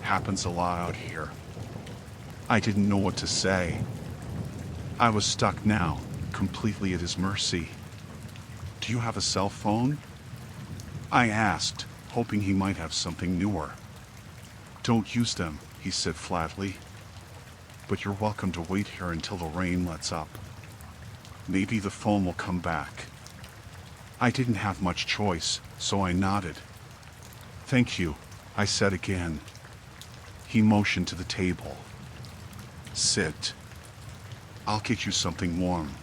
"Happens a lot out here." I didn't know what to say. I was stuck now, completely at his mercy. "Do you have a cell phone?" I asked, hoping he might have something newer. "Don't use them," he said flatly. "But you're welcome to wait here until the rain lets up. Maybe the phone will come back." I didn't have much choice, so I nodded. "Thank you," I said again. He motioned to the table. "Sit. I'll get you something warm."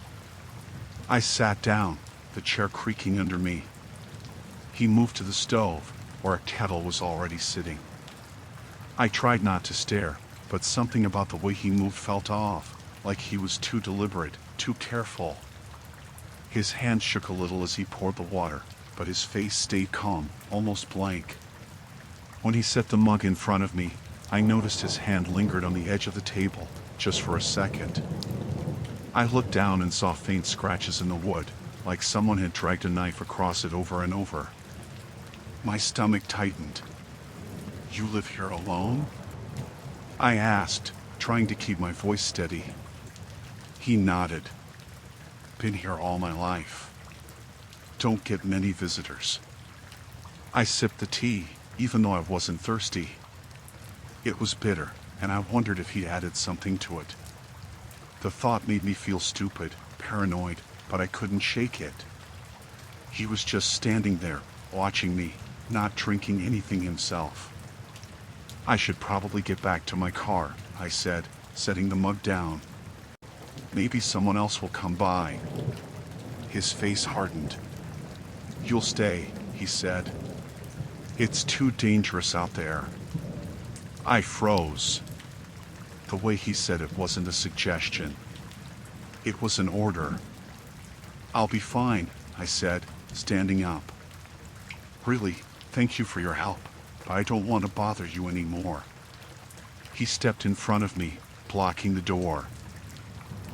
I sat down, the chair creaking under me. He moved to the stove, where a kettle was already sitting. I tried not to stare, but something about the way he moved felt off, like he was too deliberate, too careful. His hand shook a little as he poured the water, but his face stayed calm, almost blank. When he set the mug in front of me, I noticed his hand lingered on the edge of the table, just for a second. I looked down and saw faint scratches in the wood, like someone had dragged a knife across it over and over. My stomach tightened. "You live here alone?" I asked, trying to keep my voice steady. He nodded. "Been here all my life. Don't get many visitors." I sipped the tea, even though I wasn't thirsty. It was bitter, and I wondered if he'd added something to it. The thought made me feel stupid, paranoid, but I couldn't shake it. He was just standing there, watching me, not drinking anything himself. "I should probably get back to my car," I said, setting the mug down. "Maybe someone else will come by." His face hardened. "You'll stay," he said. "It's too dangerous out there." I froze. The way he said it wasn't a suggestion. It was an order. "I'll be fine," I said, standing up. "Really, thank you for your help, but I don't want to bother you anymore." He stepped in front of me, blocking the door.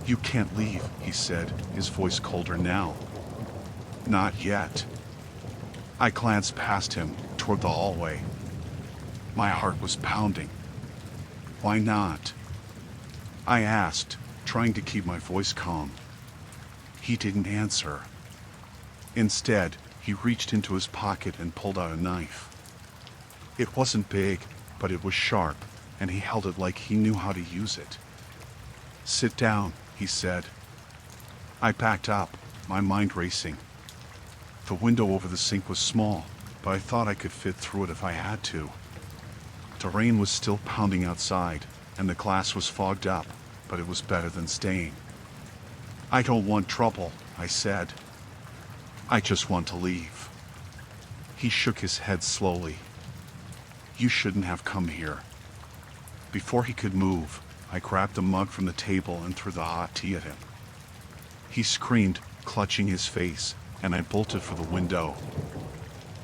"You can't leave," he said, his voice colder now. "Not yet." I glanced past him, toward the hallway. My heart was pounding. "Why not?" I asked, trying to keep my voice calm. He didn't answer. Instead, he reached into his pocket and pulled out a knife. It wasn't big, but it was sharp, and he held it like he knew how to use it. "Sit down," he said. I backed up, my mind racing. The window over the sink was small, but I thought I could fit through it if I had to. The rain was still pounding outside, and the glass was fogged up, but it was better than staying. "I don't want trouble," I said. "I just want to leave." He shook his head slowly. "You shouldn't have come here." Before he could move, I grabbed the mug from the table and threw the hot tea at him. He screamed, clutching his face, and I bolted for the window.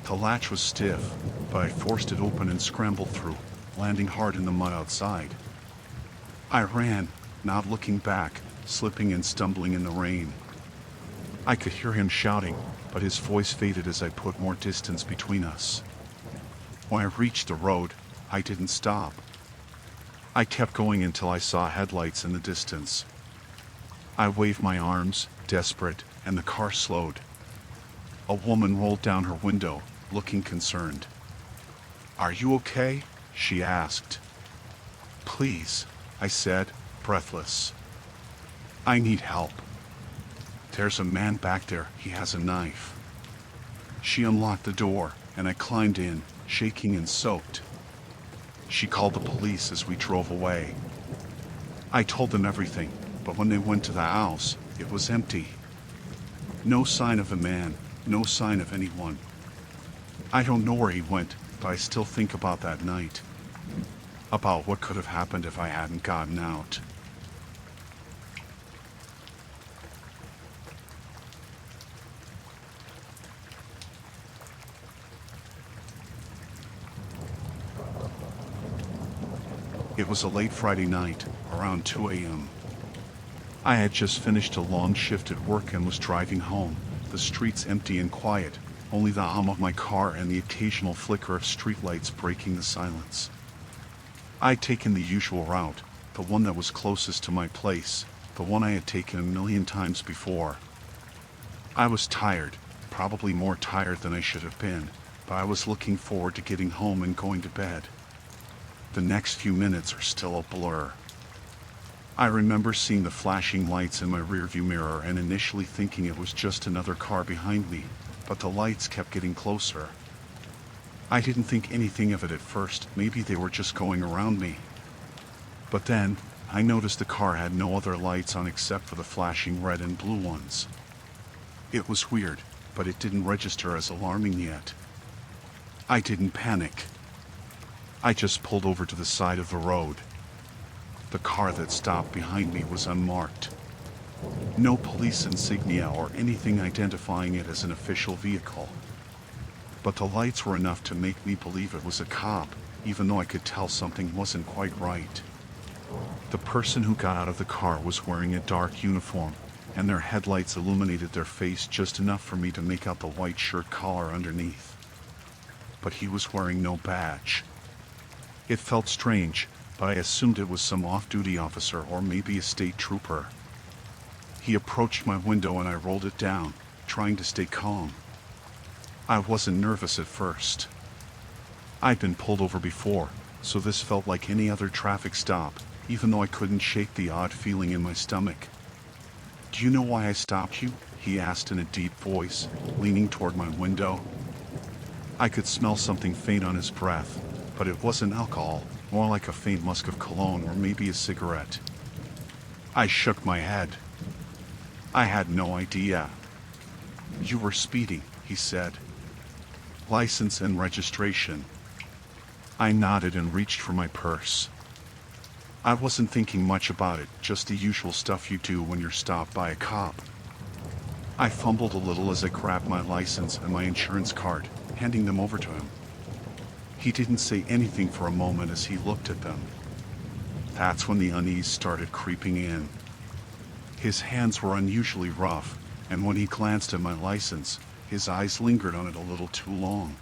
The latch was stiff, but I forced it open and scrambled through, landing hard in the mud outside. I ran, not looking back, slipping and stumbling in the rain. I could hear him shouting, but his voice faded as I put more distance between us. When I reached the road, I didn't stop. I kept going until I saw headlights in the distance. I waved my arms, desperate, and the car slowed. A woman rolled down her window, looking concerned. "Are you okay?" she asked. "Please," I said, breathless. "I need help. There's a man back there, he has a knife." She unlocked the door, and I climbed in, shaking and soaked. She called the police as we drove away. I told them everything, but when they went to the house, it was empty. No sign of a man, no sign of anyone. I don't know where he went, but I still think about that night. About what could have happened if I hadn't gotten out. It was a late Friday night, around 2 a.m. I had just finished a long shift at work and was driving home, the streets empty and quiet, only the hum of my car and the occasional flicker of streetlights breaking the silence. I'd taken the usual route, the one that was closest to my place, the one I had taken a million times before. I was tired, probably more tired than I should have been, but I was looking forward to getting home and going to bed. The next few minutes are still a blur. I remember seeing the flashing lights in my rearview mirror and initially thinking it was just another car behind me, but the lights kept getting closer. I didn't think anything of it at first, maybe they were just going around me. But then, I noticed the car had no other lights on except for the flashing red and blue ones. It was weird, but it didn't register as alarming yet. I didn't panic. I just pulled over to the side of the road. The car that stopped behind me was unmarked. No police insignia or anything identifying it as an official vehicle. But the lights were enough to make me believe it was a cop, even though I could tell something wasn't quite right. The person who got out of the car was wearing a dark uniform, and their headlights illuminated their face just enough for me to make out the white shirt collar underneath. But he was wearing no badge. It felt strange, but I assumed it was some off-duty officer or maybe a state trooper. He approached my window and I rolled it down, trying to stay calm. I wasn't nervous at first. I'd been pulled over before, so this felt like any other traffic stop, even though I couldn't shake the odd feeling in my stomach. "Do you know why I stopped you?" he asked in a deep voice, leaning toward my window. I could smell something faint on his breath, but it wasn't alcohol, more like a faint musk of cologne or maybe a cigarette. I shook my head. I had no idea. "You were speeding," he said. "License and registration." I nodded and reached for my purse. I wasn't thinking much about it, just the usual stuff you do when you're stopped by a cop. I fumbled a little as I grabbed my license and my insurance card, handing them over to him. He didn't say anything for a moment as he looked at them. That's when the unease started creeping in. His hands were unusually rough, and when he glanced at my license, his eyes lingered on it a little too long.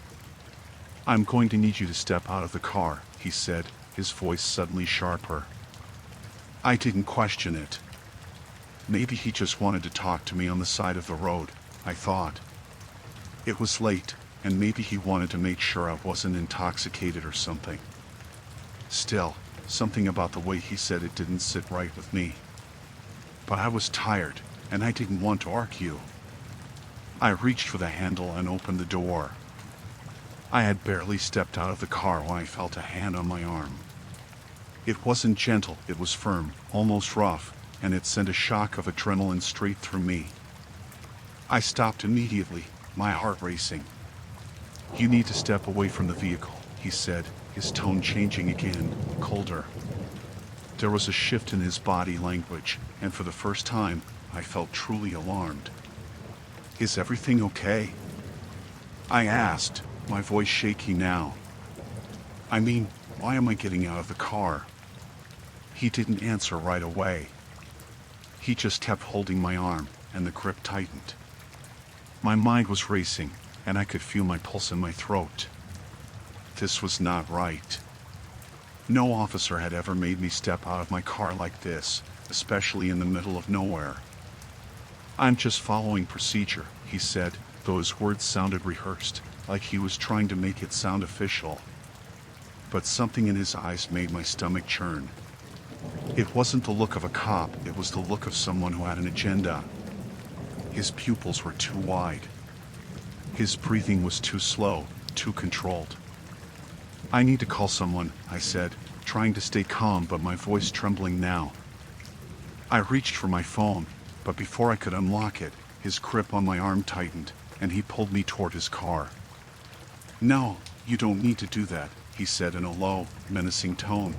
"I'm going to need you to step out of the car," he said, his voice suddenly sharper. I didn't question it. Maybe he just wanted to talk to me on the side of the road, I thought. It was late, and maybe he wanted to make sure I wasn't intoxicated or something. Still, something about the way he said it didn't sit right with me. But I was tired, and I didn't want to argue. I reached for the handle and opened the door. I had barely stepped out of the car when I felt a hand on my arm. It wasn't gentle, it was firm, almost rough, and it sent a shock of adrenaline straight through me. I stopped immediately, my heart racing. "You need to step away from the vehicle," he said, his tone changing again, colder. There was a shift in his body language, and for the first time, I felt truly alarmed. "Is everything okay?" I asked, my voice shaky now. I mean, why am I getting out of the car? He didn't answer right away. He just kept holding my arm, and the grip tightened. My mind was racing, and I could feel my pulse in my throat. This was not right. No officer had ever made me step out of my car like this, especially in the middle of nowhere. "I'm just following procedure," he said, though his words sounded rehearsed, like he was trying to make it sound official. But something in his eyes made my stomach churn. It wasn't the look of a cop, it was the look of someone who had an agenda. His pupils were too wide. His breathing was too slow, too controlled. "I need to call someone," I said, trying to stay calm but my voice trembling now. I reached for my phone, but before I could unlock it, his grip on my arm tightened, and he pulled me toward his car. "No, you don't need to do that," he said in a low, menacing tone.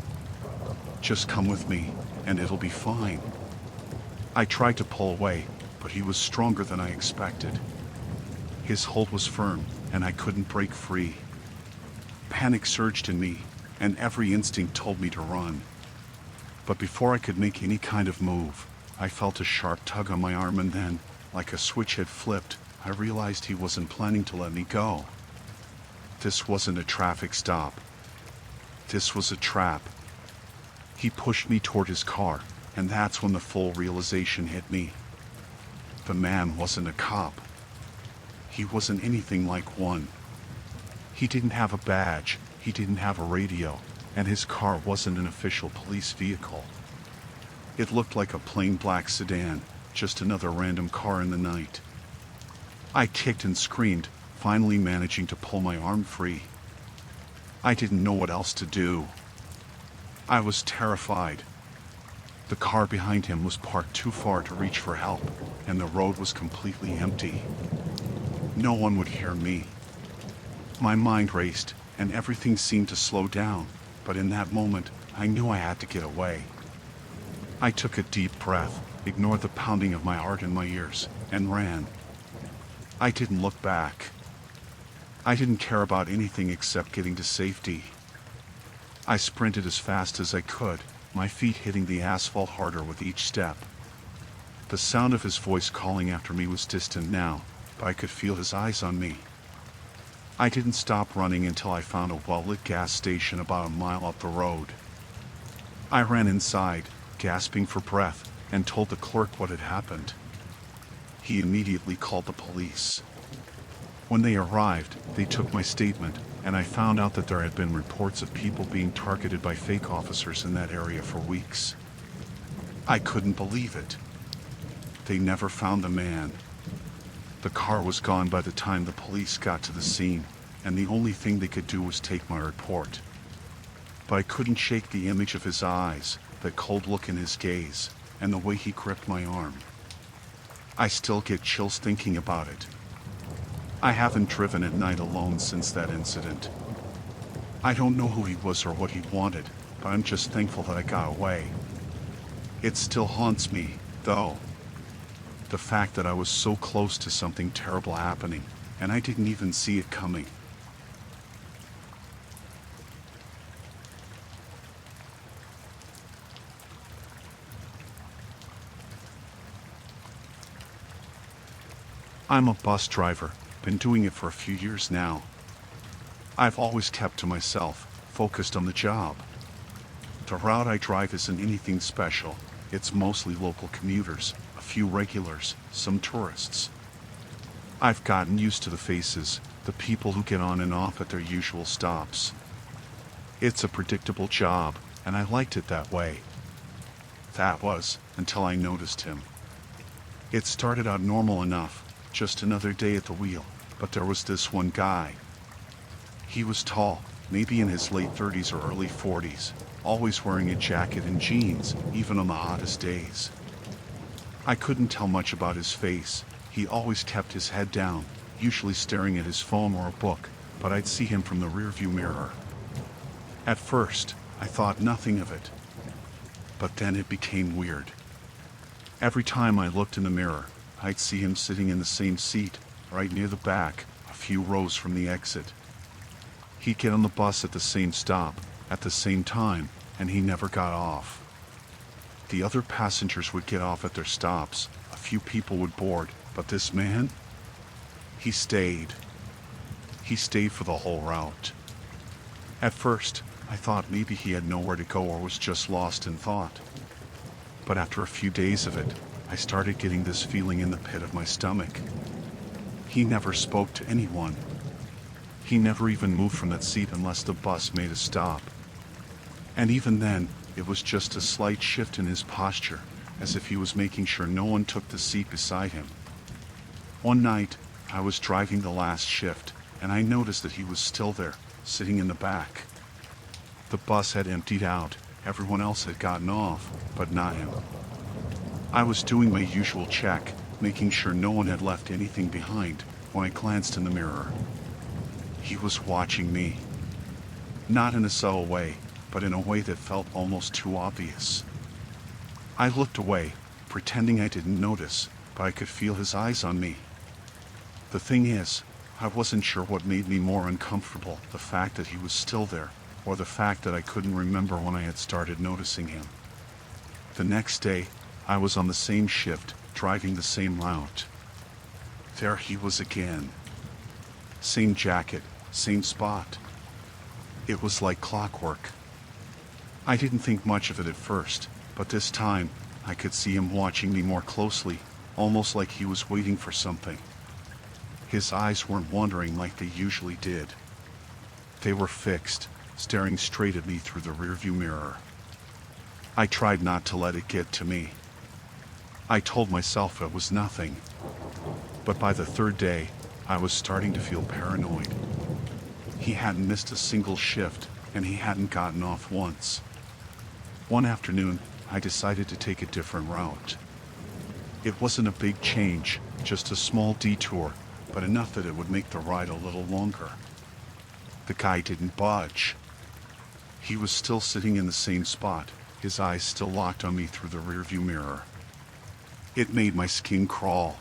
"Just come with me, and it'll be fine." I tried to pull away, but he was stronger than I expected. His hold was firm, and I couldn't break free. Panic surged in me, and every instinct told me to run. But before I could make any kind of move, I felt a sharp tug on my arm, and then, like a switch had flipped, I realized he wasn't planning to let me go. This wasn't a traffic stop. This was a trap. He pushed me toward his car, and that's when the full realization hit me. The man wasn't a cop. He wasn't anything like one. He didn't have a badge, he didn't have a radio, and his car wasn't an official police vehicle. It looked like a plain black sedan, just another random car in the night. I kicked and screamed, finally managing to pull my arm free. I didn't know what else to do. I was terrified. The car behind him was parked too far to reach for help, and the road was completely empty. No one would hear me. My mind raced, and everything seemed to slow down, but in that moment, I knew I had to get away. I took a deep breath, ignored the pounding of my heart in my ears, and ran. I didn't look back. I didn't care about anything except getting to safety. I sprinted as fast as I could, my feet hitting the asphalt harder with each step. The sound of his voice calling after me was distant now, but I could feel his eyes on me. I didn't stop running until I found a well-lit gas station about a mile up the road. I ran inside, gasping for breath, and told the clerk what had happened. He immediately called the police. When they arrived, they took my statement, and I found out that there had been reports of people being targeted by fake officers in that area for weeks. I couldn't believe it. They never found the man. The car was gone by the time the police got to the scene, and the only thing they could do was take my report. But I couldn't shake the image of his eyes, that cold look in his gaze, and the way he gripped my arm. I still get chills thinking about it. I haven't driven at night alone since that incident. I don't know who he was or what he wanted, but I'm just thankful that I got away. It still haunts me, though. The fact that I was so close to something terrible happening, and I didn't even see it coming. I'm a bus driver, been doing it for a few years now. I've always kept to myself, focused on the job. The route I drive isn't anything special, it's mostly local commuters, a few regulars, some tourists. I've gotten used to the faces, the people who get on and off at their usual stops. It's a predictable job, and I liked it that way. That was, until I noticed him. It started out normal enough, just another day at the wheel, but there was this one guy. He was tall, maybe in his late 30s or early 40s, always wearing a jacket and jeans, even on the hottest days. I couldn't tell much about his face. He always kept his head down, usually staring at his phone or a book, but I'd see him from the rearview mirror. At first, I thought nothing of it. But then it became weird. Every time I looked in the mirror, I'd see him sitting in the same seat, right near the back, a few rows from the exit. He'd get on the bus at the same stop, at the same time, and he never got off. The other passengers would get off at their stops, a few people would board, but this man? He stayed. He stayed for the whole route. At first, I thought maybe he had nowhere to go or was just lost in thought. But after a few days of it, I started getting this feeling in the pit of my stomach. He never spoke to anyone. He never even moved from that seat unless the bus made a stop. And even then, it was just a slight shift in his posture, as if he was making sure no one took the seat beside him. One night, I was driving the last shift, and I noticed that he was still there, sitting in the back. The bus had emptied out, everyone else had gotten off, but not him. I was doing my usual check, making sure no one had left anything behind, when I glanced in the mirror. He was watching me. Not in a subtle way, but in a way that felt almost too obvious. I looked away, pretending I didn't notice, but I could feel his eyes on me. The thing is, I wasn't sure what made me more uncomfortable, the fact that he was still there, or the fact that I couldn't remember when I had started noticing him. The next day, I was on the same shift, driving the same route. There he was again. Same jacket, same spot. It was like clockwork. I didn't think much of it at first, but this time, I could see him watching me more closely, almost like he was waiting for something. His eyes weren't wandering like they usually did. They were fixed, staring straight at me through the rearview mirror. I tried not to let it get to me. I told myself it was nothing. But by the third day, I was starting to feel paranoid. He hadn't missed a single shift, and he hadn't gotten off once. One afternoon, I decided to take a different route. It wasn't a big change, just a small detour, but enough that it would make the ride a little longer. The guy didn't budge. He was still sitting in the same spot, his eyes still locked on me through the rearview mirror. It made my skin crawl.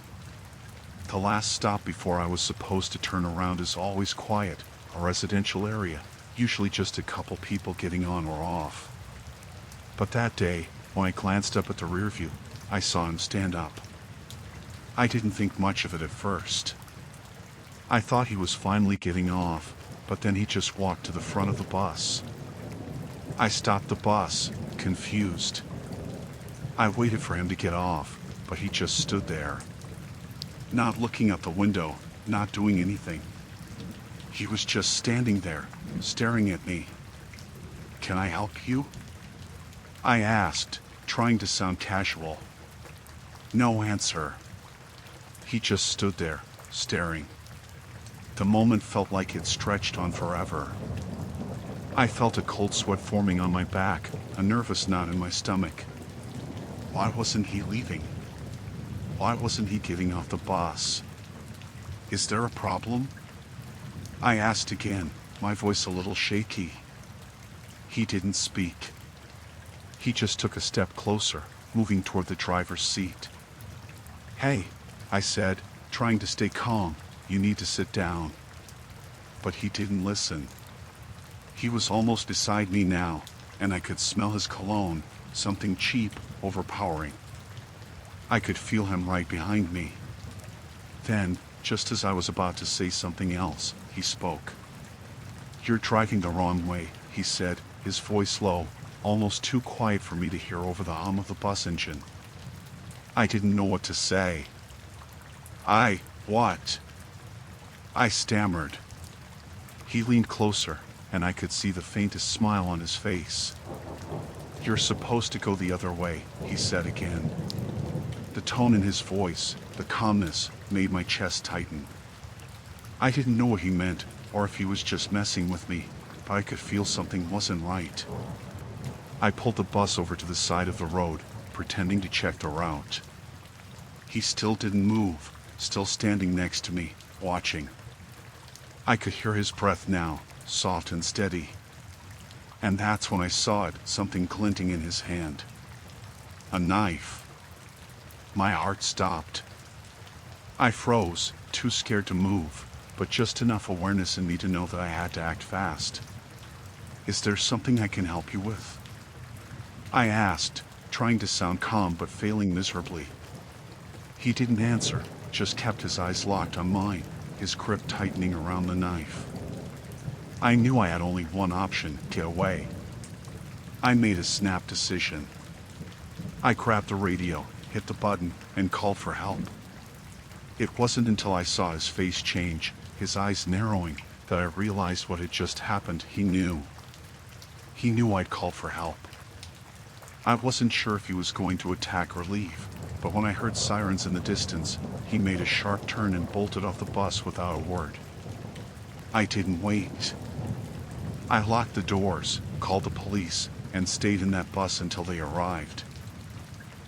The last stop before I was supposed to turn around is always quiet, a residential area, usually just a couple people getting on or off. But that day, when I glanced up at the rearview, I saw him stand up. I didn't think much of it at first. I thought he was finally getting off, but then he just walked to the front of the bus. I stopped the bus, confused. I waited for him to get off, but he just stood there. Not looking out the window, not doing anything. He was just standing there, staring at me. "Can I help you?" I asked, trying to sound casual. No answer. He just stood there, staring. The moment felt like it stretched on forever. I felt a cold sweat forming on my back, a nervous knot in my stomach. Why wasn't he leaving? Why wasn't he getting off the bus? Is there a problem? I asked again, my voice a little shaky. He didn't speak. He just took a step closer, moving toward the driver's seat. "Hey," I said, trying to stay calm, "you need to sit down." But he didn't listen. He was almost beside me now, and I could smell his cologne, something cheap, overpowering. I could feel him right behind me. Then, just as I was about to say something else, he spoke. "You're driving the wrong way," he said, his voice low, almost too quiet for me to hear over the hum of the bus engine. I didn't know what to say. What? I stammered. He leaned closer, and I could see the faintest smile on his face. "You're supposed to go the other way," he said again. The tone in his voice, the calmness, made my chest tighten. I didn't know what he meant, or if he was just messing with me, but I could feel something wasn't right. I pulled the bus over to the side of the road, pretending to check the route. He still didn't move, still standing next to me, watching. I could hear his breath now, soft and steady. And that's when I saw it, something glinting in his hand. A knife. My heart stopped. I froze, too scared to move, but just enough awareness in me to know that I had to act fast. "Is there something I can help you with?" I asked, trying to sound calm but failing miserably. He didn't answer, just kept his eyes locked on mine, his grip tightening around the knife. I knew I had only one option: get away. I made a snap decision. I grabbed the radio, hit the button, and called for help. It wasn't until I saw his face change, his eyes narrowing, that I realized what had just happened. He knew. He knew I'd called for help. I wasn't sure if he was going to attack or leave, but when I heard sirens in the distance, he made a sharp turn and bolted off the bus without a word. I didn't wait. I locked the doors, called the police, and stayed in that bus until they arrived.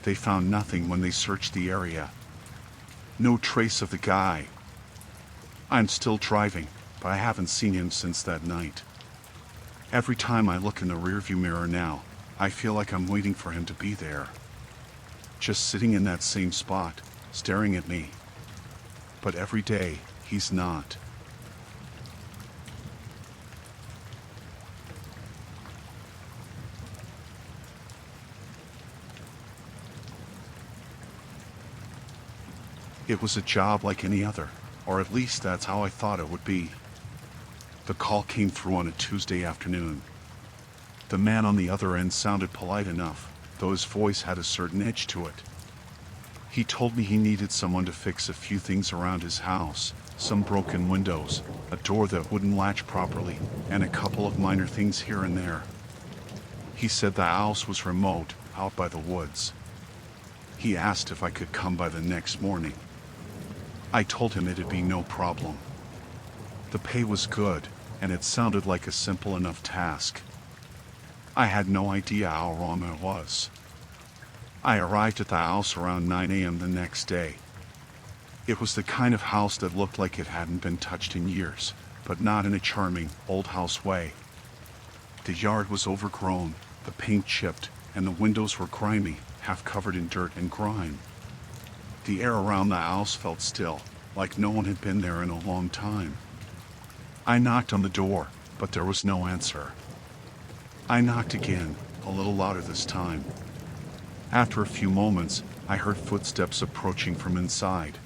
They found nothing when they searched the area. No trace of the guy. I'm still driving, but I haven't seen him since that night. Every time I look in the rearview mirror now, I feel like I'm waiting for him to be there. Just sitting in that same spot, staring at me. But every day, he's not. It was a job like any other, or at least that's how I thought it would be. The call came through on a Tuesday afternoon. The man on the other end sounded polite enough, though his voice had a certain edge to it. He told me he needed someone to fix a few things around his house, some broken windows, a door that wouldn't latch properly, and a couple of minor things here and there. He said the house was remote, out by the woods. He asked if I could come by the next morning. I told him it'd be no problem. The pay was good, and it sounded like a simple enough task. I had no idea how wrong I was. I arrived at the house around 9 a.m. the next day. It was the kind of house that looked like it hadn't been touched in years, but not in a charming, old house way. The yard was overgrown, the paint chipped, and the windows were grimy, half covered in dirt and grime. The air around the house felt still, like no one had been there in a long time. I knocked on the door, but there was no answer. I knocked again, a little louder this time. After a few moments, I heard footsteps approaching from inside.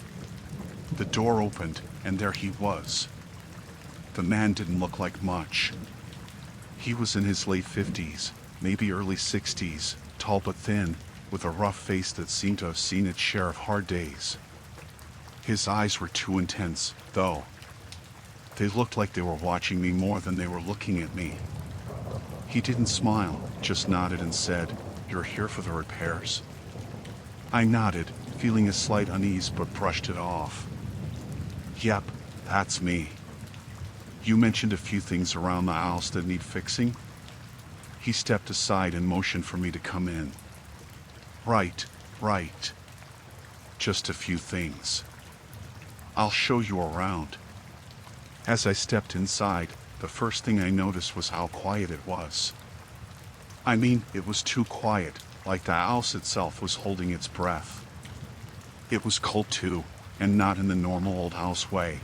The door opened, and there he was. The man didn't look like much. He was in his late 50s, maybe early 60s, tall but thin, with a rough face that seemed to have seen its share of hard days. His eyes were too intense, though. They looked like they were watching me more than they were looking at me. He didn't smile, just nodded and said, "You're here for the repairs?" I nodded, feeling a slight unease, but brushed it off. "Yep, that's me. You mentioned a few things around the house that need fixing?" He stepped aside and motioned for me to come in. Right. Just a few things. I'll show you around." As I stepped inside, the first thing I noticed was how quiet it was. I mean, it was too quiet, like the house itself was holding its breath. It was cold too, and not in the normal old house way.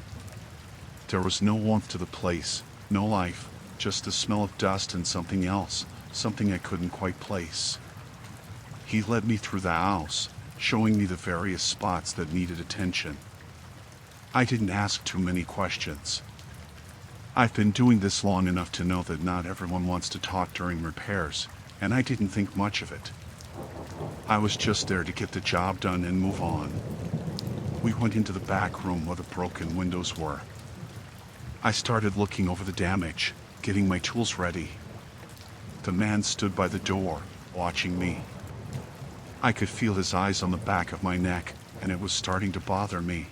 There was no warmth to the place, no life, just the smell of dust and something else, something I couldn't quite place. He led me through the house, showing me the various spots that needed attention. I didn't ask too many questions. I've been doing this long enough to know that not everyone wants to talk during repairs, and I didn't think much of it. I was just there to get the job done and move on. We went into the back room where the broken windows were. I started looking over the damage, getting my tools ready. The man stood by the door, watching me. I could feel his eyes on the back of my neck, and it was starting to bother me.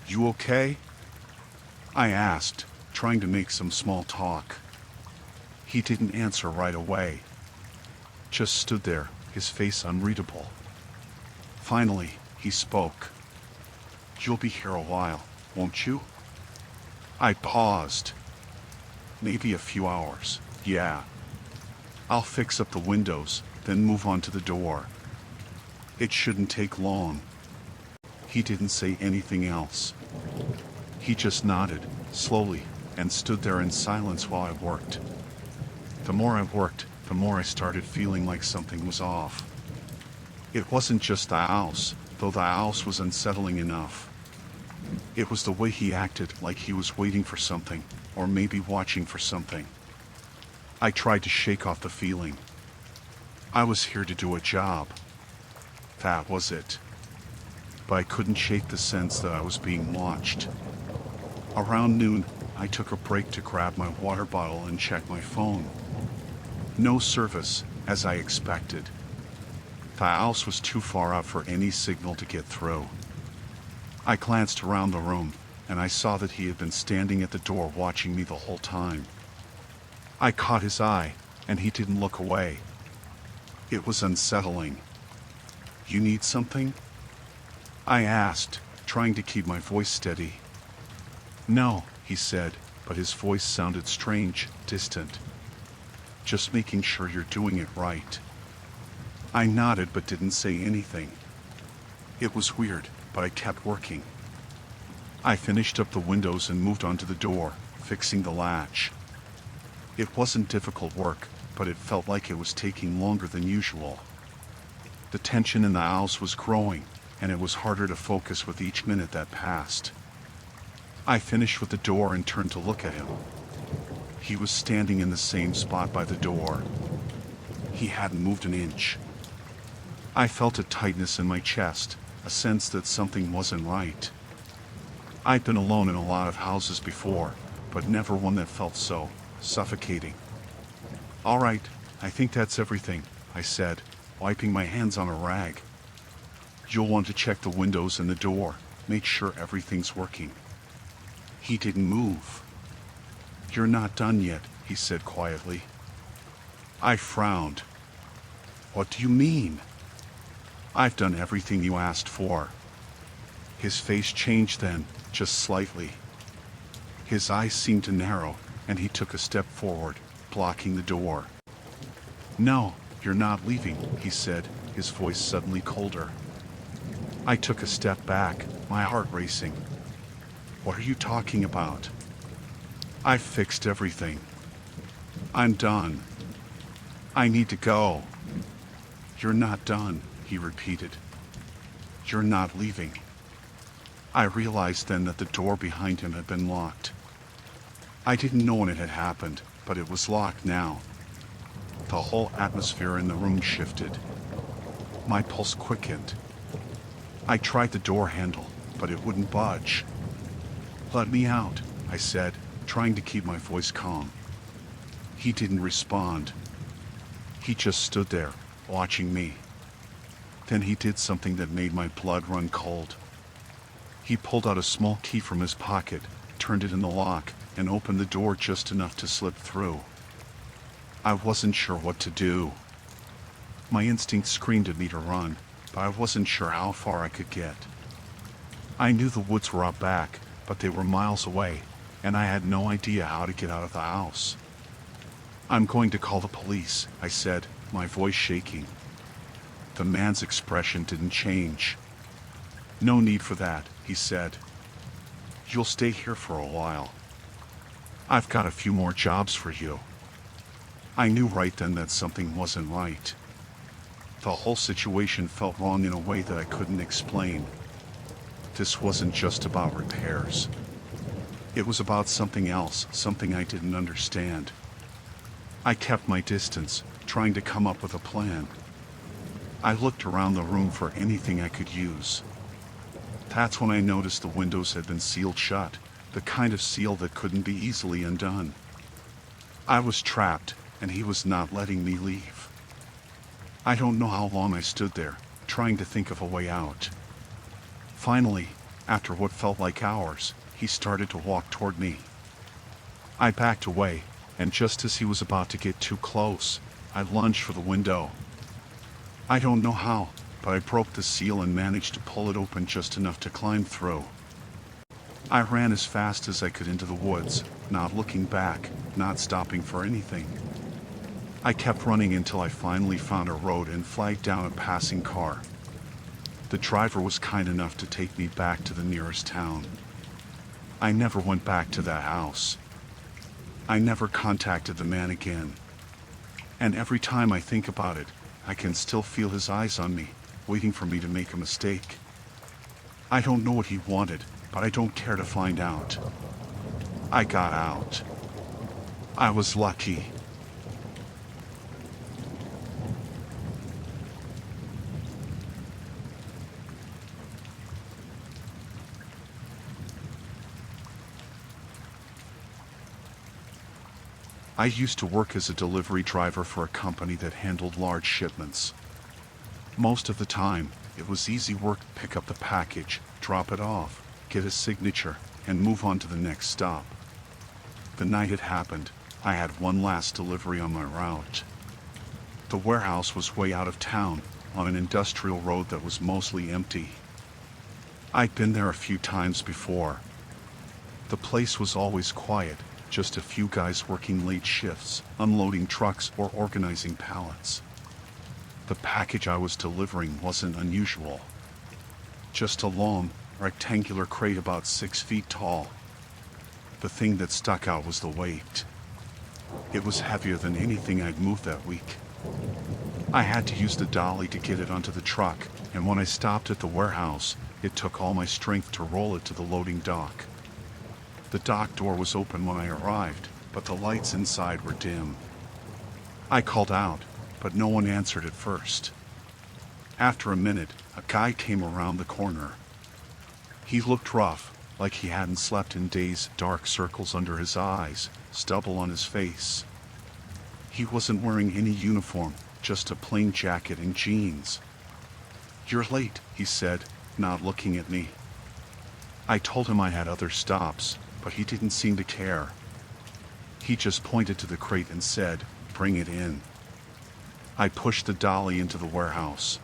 "You okay?" I asked, trying to make some small talk. He didn't answer right away. Just stood there, his face unreadable. Finally, he spoke. "You'll be here a while, won't you?" I paused. "Maybe a few hours, yeah. I'll fix up the windows, then move on to the door. It shouldn't take long." He didn't say anything else. He just nodded, slowly, and stood there in silence while I worked. The more I worked, the more I started feeling like something was off. It wasn't just the house, though the house was unsettling enough. It was the way he acted, like he was waiting for something, or maybe watching for something. I tried to shake off the feeling. I was here to do a job. That was it. But I couldn't shake the sense that I was being watched. Around noon, I took a break to grab my water bottle and check my phone. No service, as I expected. The house was too far out for any signal to get through. I glanced around the room, and I saw that he had been standing at the door watching me the whole time. I caught his eye, and he didn't look away. It was unsettling. "You need something?" I asked, trying to keep my voice steady. "No," he said, but his voice sounded strange, distant. "Just making sure you're doing it right." I nodded but didn't say anything. It was weird, but I kept working. I finished up the windows and moved onto the door, fixing the latch. It wasn't difficult work, but it felt like it was taking longer than usual. The tension in the house was growing, and it was harder to focus with each minute that passed. I finished with the door and turned to look at him. He was standing in the same spot by the door. He hadn't moved an inch. I felt a tightness in my chest, a sense that something wasn't right. I'd been alone in a lot of houses before, but never one that felt so suffocating. "All right, I think that's everything," I said, wiping my hands on a rag. "You'll want to check the windows and the door, make sure everything's working." He didn't move. "You're not done yet," he said quietly. I frowned. "What do you mean?" "I've done everything you asked for." His face changed then, just slightly. His eyes seemed to narrow, and he took a step forward, blocking the door. "No, you're not leaving," he said, his voice suddenly colder. I took a step back, my heart racing. "What are you talking about?" "I've fixed everything. I'm done. I need to go." "You're not done," he repeated. "You're not leaving." I realized then that the door behind him had been locked. I didn't know when it had happened, but it was locked now. The whole atmosphere in the room shifted. My pulse quickened. I tried the door handle, but it wouldn't budge. "Let me out," I said, trying to keep my voice calm. He didn't respond. He just stood there, watching me. Then he did something that made my blood run cold. He pulled out a small key from his pocket, turned it in the lock, and opened the door just enough to slip through. I wasn't sure what to do. My instinct screamed at me to run, but I wasn't sure how far I could get. I knew the woods were out back, but they were miles away, and I had no idea how to get out of the house. "I'm going to call the police," I said, my voice shaking. The man's expression didn't change. "No need for that," he said. "You'll stay here for a while. I've got a few more jobs for you." I knew right then that something wasn't right. The whole situation felt wrong in a way that I couldn't explain. This wasn't just about repairs. It was about something else, something I didn't understand. I kept my distance, trying to come up with a plan. I looked around the room for anything I could use. That's when I noticed the windows had been sealed shut, the kind of seal that couldn't be easily undone. I was trapped, and he was not letting me leave. I don't know how long I stood there, trying to think of a way out. Finally, after what felt like hours, he started to walk toward me. I backed away, and just as he was about to get too close, I lunged for the window. I don't know how, but I broke the seal and managed to pull it open just enough to climb through. I ran as fast as I could into the woods, not looking back, not stopping for anything. I kept running until I finally found a road and flagged down a passing car. The driver was kind enough to take me back to the nearest town. I never went back to that house. I never contacted the man again. And every time I think about it, I can still feel his eyes on me, waiting for me to make a mistake. I don't know what he wanted, but I don't care to find out. I got out. I was lucky. I used to work as a delivery driver for a company that handled large shipments. Most of the time, it was easy work to pick up the package, drop it off, get a signature, and move on to the next stop. The night it happened, I had one last delivery on my route. The warehouse was way out of town, on an industrial road that was mostly empty. I'd been there a few times before. The place was always quiet, just a few guys working late shifts, unloading trucks or organizing pallets. The package I was delivering wasn't unusual. Just a long, rectangular crate about 6 feet tall. The thing that stuck out was the weight. It was heavier than anything I'd moved that week. I had to use the dolly to get it onto the truck, and when I stopped at the warehouse, it took all my strength to roll it to the loading dock. The dock door was open when I arrived, but the lights inside were dim. I called out, but no one answered at first. After a minute, a guy came around the corner. He looked rough, like he hadn't slept in days, dark circles under his eyes, stubble on his face. He wasn't wearing any uniform, just a plain jacket and jeans. "You're late," he said, not looking at me. I told him I had other stops, but he didn't seem to care. He just pointed to the crate and said, "Bring it in." I pushed the dolly into the warehouse.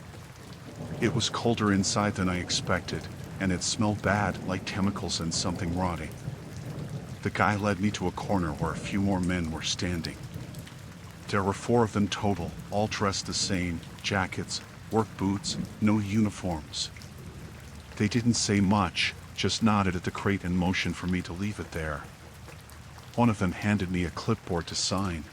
It was colder inside than I expected, and it smelled bad, like chemicals and something rotting. The guy led me to a corner where a few more men were standing. There were 4 of them total, all dressed the same, jackets, work boots, no uniforms. They didn't say much, just nodded at the crate and motioned for me to leave it there. One of them handed me a clipboard to sign.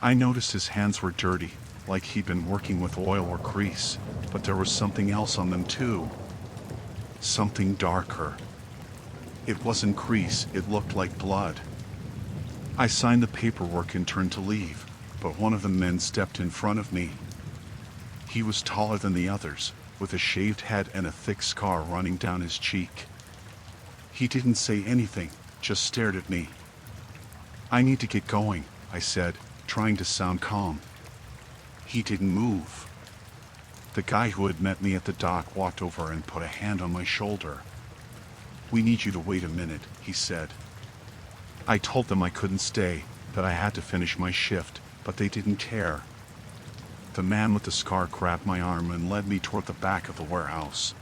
I noticed his hands were dirty, like he'd been working with oil or grease, but there was something else on them too. Something darker. It wasn't grease, it looked like blood. I signed the paperwork and turned to leave, but one of the men stepped in front of me. He was taller than the others, with a shaved head and a thick scar running down his cheek. He didn't say anything, just stared at me. "I need to get going," I said, trying to sound calm. He didn't move. The guy who had met me at the dock walked over and put a hand on my shoulder. "We need you to wait a minute," he said. I told them I couldn't stay, that I had to finish my shift, but they didn't care. The man with the scar grabbed my arm and led me toward the back of the warehouse.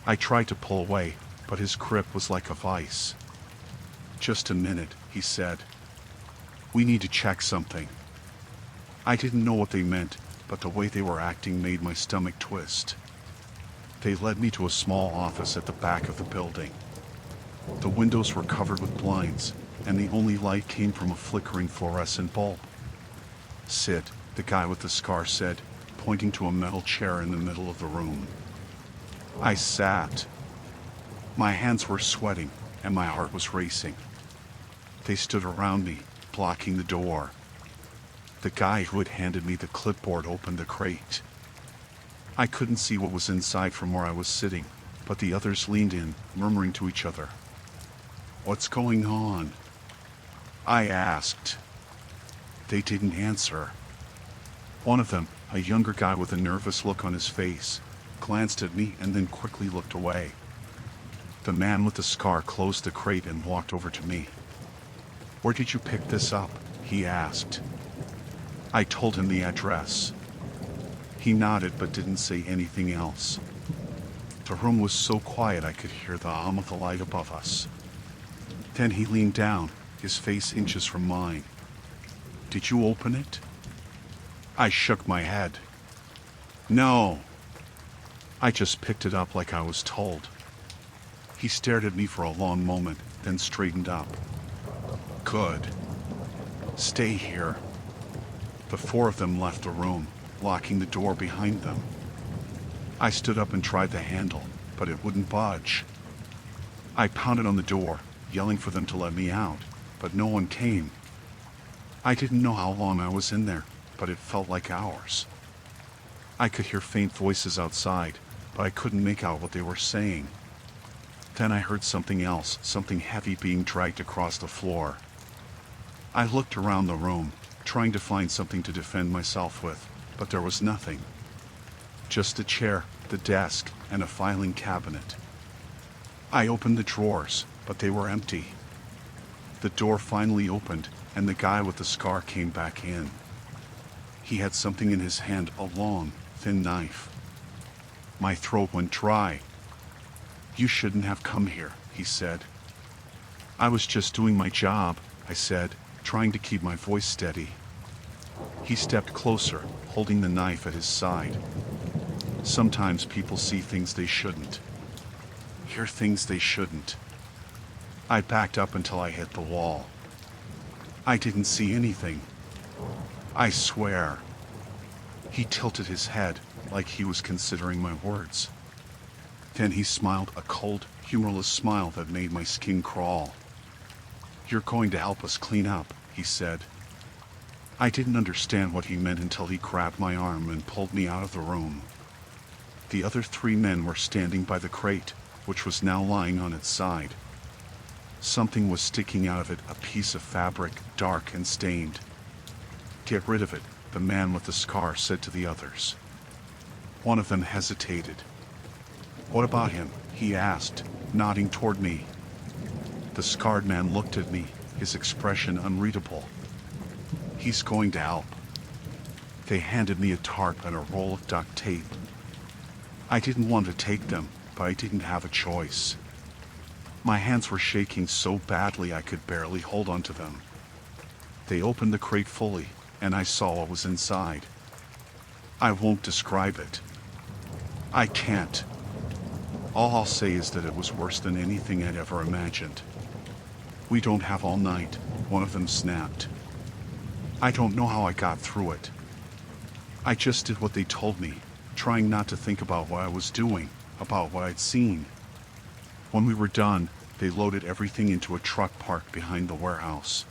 I tried to pull away, but his grip was like a vice. "Just a minute," he said. "We need to check something." I didn't know what they meant, but the way they were acting made my stomach twist. They led me to a small office at the back of the building. The windows were covered with blinds, and the only light came from a flickering fluorescent bulb. "Sit," the guy with the scar said, pointing to a metal chair in the middle of the room. I sat. My hands were sweating, and my heart was racing. They stood around me, blocking the door. The guy who had handed me the clipboard opened the crate. I couldn't see what was inside from where I was sitting, but the others leaned in, murmuring to each other. "What's going on?" I asked. They didn't answer. One of them, a younger guy with a nervous look on his face, glanced at me and then quickly looked away. The man with the scar closed the crate and walked over to me. "Where did you pick this up?" he asked. I told him the address. He nodded but didn't say anything else. The room was so quiet I could hear the hum of the light above us. Then he leaned down, his face inches from mine. "Did you open it?" I shook my head. "No. I just picked it up like I was told." He stared at me for a long moment, then straightened up. Good. Stay here. The four of them left the room, locking the door behind them. I stood up and tried the handle, but it wouldn't budge. I pounded on the door, yelling for them to let me out, but no one came. I didn't know how long I was in there, but it felt like hours. I could hear faint voices outside, but I couldn't make out what they were saying. Then I heard something else, something heavy being dragged across the floor. I looked around the room, trying to find something to defend myself with, but there was nothing. Just the chair, the desk, and a filing cabinet. I opened the drawers, but they were empty. The door finally opened, and the guy with the scar came back in. He had something in his hand, a long, thin knife. My throat went dry. "You shouldn't have come here," he said. "I was just doing my job," I said, trying to keep my voice steady. He stepped closer, holding the knife at his side. Sometimes people see things they shouldn't. Hear things they shouldn't. I backed up until I hit the wall. I didn't see anything. I swear. He tilted his head, like he was considering my words. Then he smiled, a cold, humorless smile that made my skin crawl. "You're going to help us clean up," he said. I didn't understand what he meant until he grabbed my arm and pulled me out of the room. The other 3 men were standing by the crate, which was now lying on its side. Something was sticking out of it, a piece of fabric, dark and stained. "Get rid of it," the man with the scar said to the others. One of them hesitated. "What about him?" he asked, nodding toward me. The scarred man looked at me, his expression unreadable. "He's going to help." They handed me a tarp and a roll of duct tape. I didn't want to take them, but I didn't have a choice. My hands were shaking so badly I could barely hold onto them. They opened the crate fully, and I saw what was inside. I won't describe it. I can't. All I'll say is that it was worse than anything I'd ever imagined. "We don't have all night," one of them snapped. I don't know how I got through it. I just did what they told me, trying not to think about what I was doing, about what I'd seen. When we were done, they loaded everything into a truck parked behind the warehouse.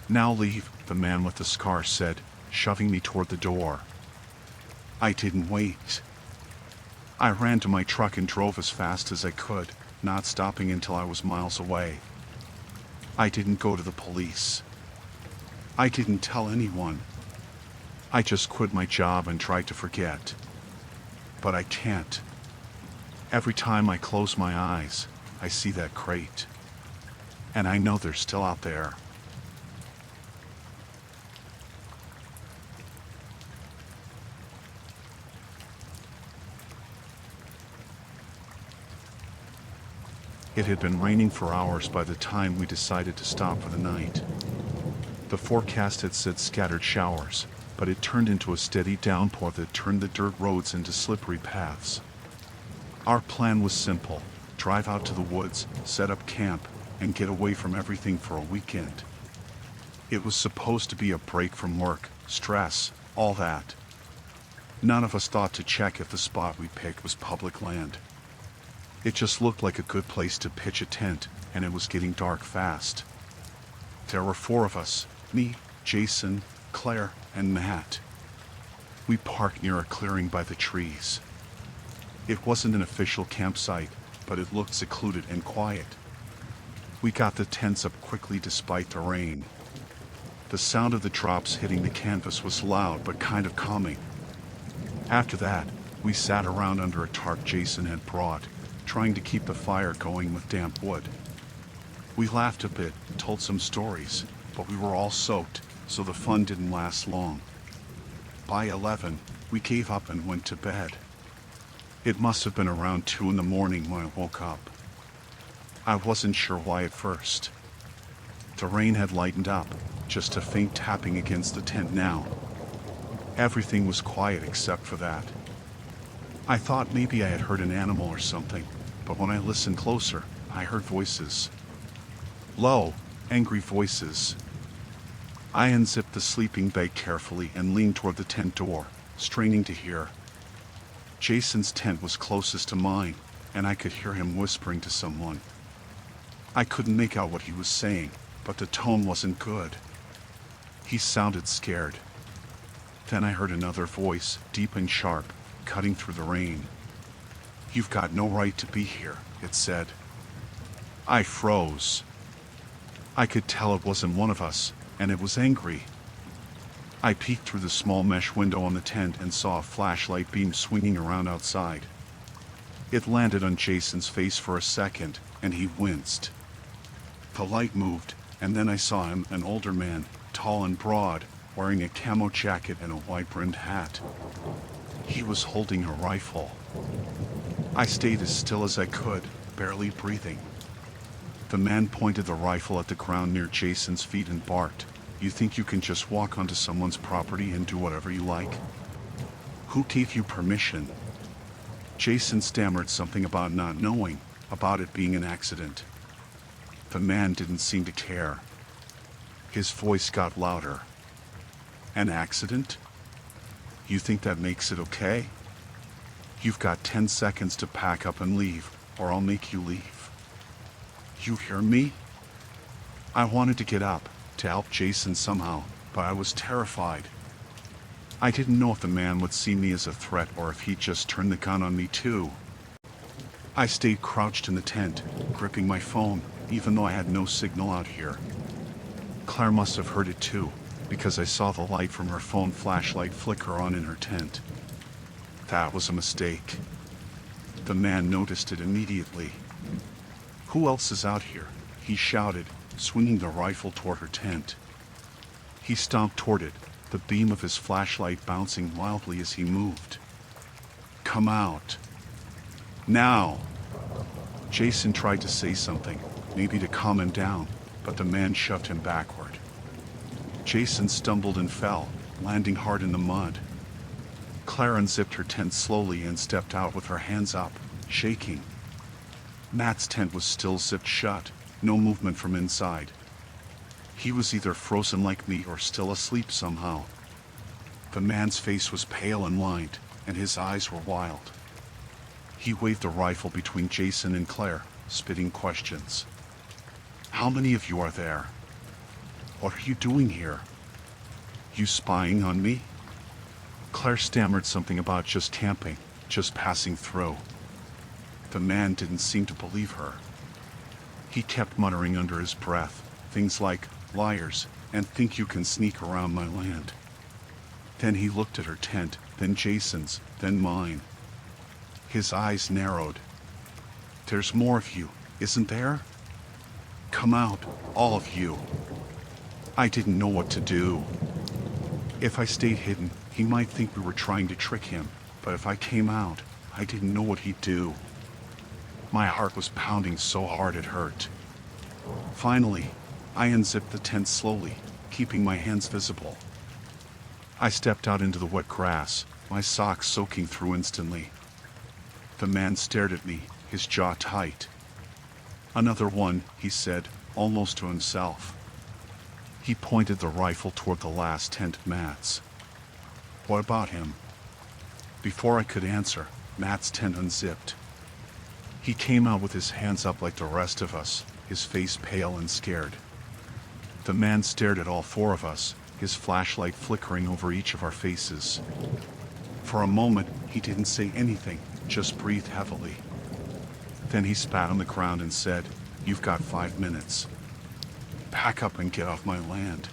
"Now leave," the man with the scar said, shoving me toward the door. I didn't wait. I ran to my truck and drove as fast as I could, not stopping until I was miles away. I didn't go to the police. I didn't tell anyone. I just quit my job and tried to forget. But I can't. Every time I close my eyes, I see that crate. And I know they're still out there. It had been raining for hours by the time we decided to stop for the night. The forecast had said scattered showers, but it turned into a steady downpour that turned the dirt roads into slippery paths. Our plan was simple: drive out to the woods, set up camp, and get away from everything for a weekend. It was supposed to be a break from work, stress, all that. None of us thought to check if the spot we picked was public land. It just looked like a good place to pitch a tent, and it was getting dark fast. There were 4 of us: me, Jason, Claire, and Matt. We parked near a clearing by the trees. It wasn't an official campsite, but it looked secluded and quiet. We got the tents up quickly despite the rain. The sound of the drops hitting the canvas was loud but kind of calming. After that, we sat around under a tarp Jason had brought, trying to keep the fire going with damp wood. We laughed a bit, told some stories, but we were all soaked, so the fun didn't last long. By 11, we gave up and went to bed. It must have been around 2 in the morning when I woke up. I wasn't sure why at first. The rain had lightened up, just a faint tapping against the tent now. Everything was quiet except for that. I thought maybe I had heard an animal or something, but when I listened closer, I heard voices. Low, angry voices. I unzipped the sleeping bag carefully and leaned toward the tent door, straining to hear. Jason's tent was closest to mine, and I could hear him whispering to someone. I couldn't make out what he was saying, but the tone wasn't good. He sounded scared. Then I heard another voice, deep and sharp, cutting through the rain. "You've got no right to be here," it said. I froze. I could tell it wasn't one of us, and it was angry. I peeked through the small mesh window on the tent and saw a flashlight beam swinging around outside. It landed on Jason's face for a second, and he winced. The light moved, and then I saw him, an older man, tall and broad, wearing a camo jacket and a wide-brimmed hat. He was holding a rifle. I stayed as still as I could, barely breathing. The man pointed the rifle at the ground near Jason's feet and barked, "You think you can just walk onto someone's property and do whatever you like? Who gave you permission?" Jason stammered something about not knowing, about it being an accident. The man didn't seem to care. His voice got louder. "An accident? You think that makes it okay? You've got 10 seconds to pack up and leave, or I'll make you leave. You hear me?" I wanted to get up, to help Jason somehow, but I was terrified. I didn't know if the man would see me as a threat or if he'd just turn the gun on me too. I stayed crouched in the tent, gripping my phone, even though I had no signal out here. Claire must have heard it too, because I saw the light from her phone flashlight flicker on in her tent. That was a mistake. The man noticed it immediately. "Who else is out here?" he shouted, swinging the rifle toward her tent. He stomped toward it, the beam of his flashlight bouncing wildly as he moved. "Come out. Now!" Jason tried to say something, maybe to calm him down, but the man shoved him backward. Jason stumbled and fell, landing hard in the mud. Claire unzipped her tent slowly and stepped out with her hands up, shaking. Matt's tent was still zipped shut, no movement from inside. He was either frozen like me or still asleep somehow. The man's face was pale and lined, and his eyes were wild. He waved the rifle between Jason and Claire, spitting questions. "How many of you are there? What are you doing here? You spying on me?" Claire stammered something about just camping, just passing through. The man didn't seem to believe her. He kept muttering under his breath, things like, "liars," and "think you can sneak around my land." Then he looked at her tent, then Jason's, then mine. His eyes narrowed. "There's more of you, isn't there? Come out, all of you." I didn't know what to do. If I stayed hidden, he might think we were trying to trick him, but if I came out, I didn't know what he'd do. My heart was pounding so hard it hurt. Finally, I unzipped the tent slowly, keeping my hands visible. I stepped out into the wet grass, my socks soaking through instantly. The man stared at me, his jaw tight. "Another one," he said, almost to himself. He pointed the rifle toward the last tent, Matt's. "What about him?" Before I could answer, Matt's tent unzipped. He came out with his hands up like the rest of us, his face pale and scared. The man stared at all four of us, his flashlight flickering over each of our faces. For a moment, he didn't say anything, just breathed heavily. Then he spat on the ground and said, "You've got 5 minutes. Pack up and get off my land.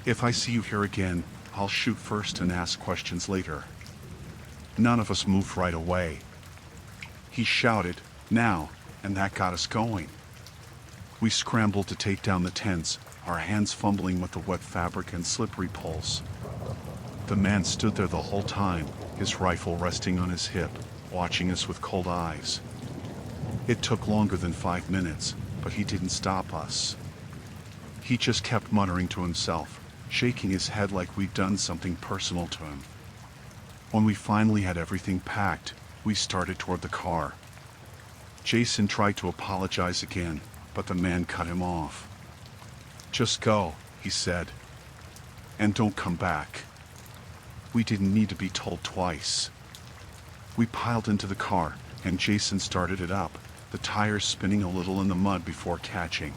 If I see you here again, I'll shoot first and ask questions later." None of us moved right away. He shouted, "Now," and that got us going. We scrambled to take down the tents, our hands fumbling with the wet fabric and slippery poles. The man stood there the whole time, his rifle resting on his hip, watching us with cold eyes. It took longer than 5 minutes, but he didn't stop us. He just kept muttering to himself, shaking his head like we'd done something personal to him. When we finally had everything packed, we started toward the car. Jason tried to apologize again, but the man cut him off. "Just go," he said, "and don't come back." We didn't need to be told twice. We piled into the car, and Jason started it up, the tires spinning a little in the mud before catching.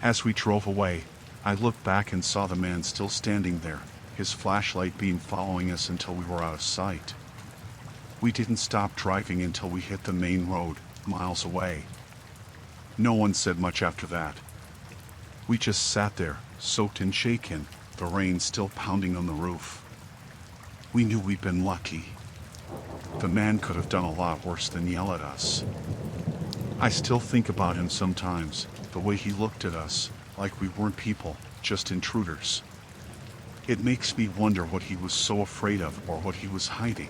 As we drove away, I looked back and saw the man still standing there, his flashlight beam following us until we were out of sight. We didn't stop driving until we hit the main road, miles away. No one said much after that. We just sat there, soaked and shaken, the rain still pounding on the roof. We knew we'd been lucky. The man could have done a lot worse than yell at us. I still think about him sometimes, the way he looked at us, like we weren't people, just intruders. It makes me wonder what he was so afraid of or what he was hiding.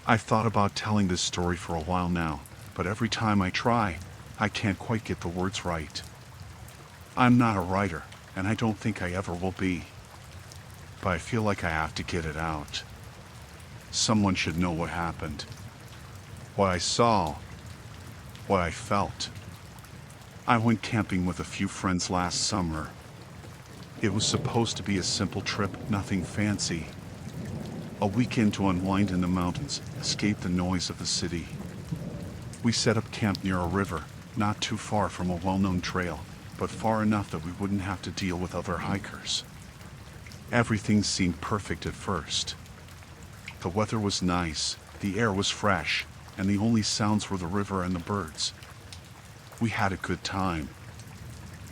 I've thought about telling this story for a while now, but every time I try, I can't quite get the words right. I'm not a writer, and I don't think I ever will be. But I feel like I have to get it out. Someone should know what happened. What I saw. What I felt. I went camping with a few friends last summer. It was supposed to be a simple trip, nothing fancy. A weekend to unwind in the mountains, escape the noise of the city. We set up camp near a river, not too far from a well-known trail, but far enough that we wouldn't have to deal with other hikers. Everything seemed perfect at first. The weather was nice, the air was fresh, and the only sounds were the river and the birds. We had a good time.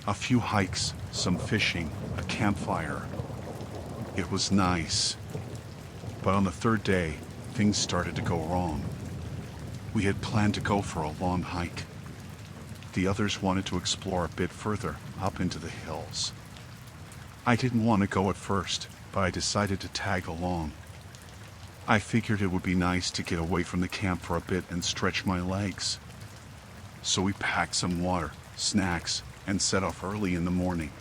A few hikes, some fishing, a campfire. It was nice. But on the third day, things started to go wrong. We had planned to go for a long hike. The others wanted to explore a bit further, up into the hills. I didn't want to go at first, but I decided to tag along. I figured it would be nice to get away from the camp for a bit and stretch my legs. So we packed some water, snacks, and set off early in the morning.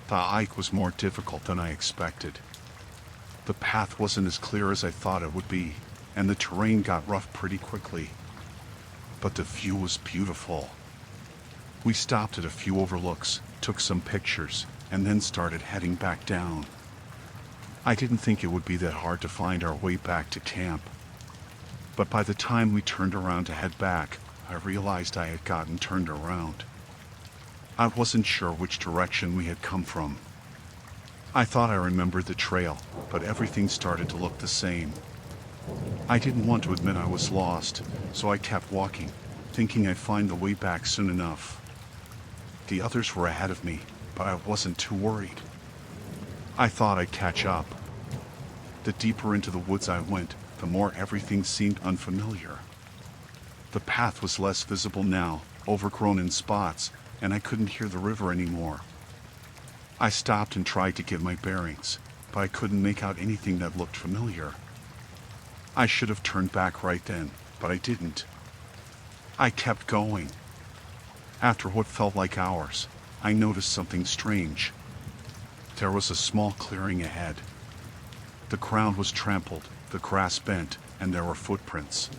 The hike was more difficult than I expected. The path wasn't as clear as I thought it would be, and the terrain got rough pretty quickly. But the view was beautiful. We stopped at a few overlooks, took some pictures, and then started heading back down. I didn't think it would be that hard to find our way back to camp. But by the time we turned around to head back, I realized I had gotten turned around. I wasn't sure which direction we had come from. I thought I remembered the trail, but everything started to look the same. I didn't want to admit I was lost, so I kept walking, thinking I'd find the way back soon enough. The others were ahead of me, but I wasn't too worried. I thought I'd catch up. The deeper into the woods I went, the more everything seemed unfamiliar. The path was less visible now, overgrown in spots, and I couldn't hear the river anymore. I stopped and tried to get my bearings, but I couldn't make out anything that looked familiar. I should have turned back right then, but I didn't. I kept going. After what felt like hours, I noticed something strange. There was a small clearing ahead. The ground was trampled, the grass bent, and there were footprints.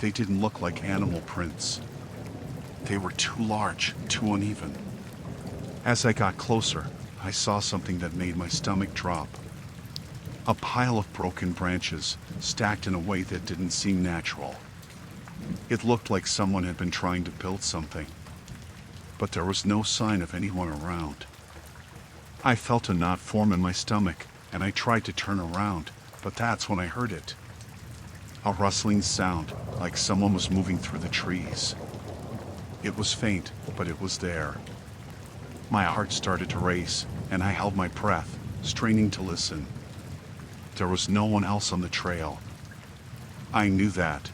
They didn't look like animal prints. They were too large, too uneven. As I got closer, I saw something that made my stomach drop. A pile of broken branches, stacked in a way that didn't seem natural. It looked like someone had been trying to build something, but there was no sign of anyone around. I felt a knot form in my stomach, and I tried to turn around, but that's when I heard it. A rustling sound, like someone was moving through the trees. It was faint, but it was there. My heart started to race, and I held my breath, straining to listen. There was no one else on the trail. I knew that.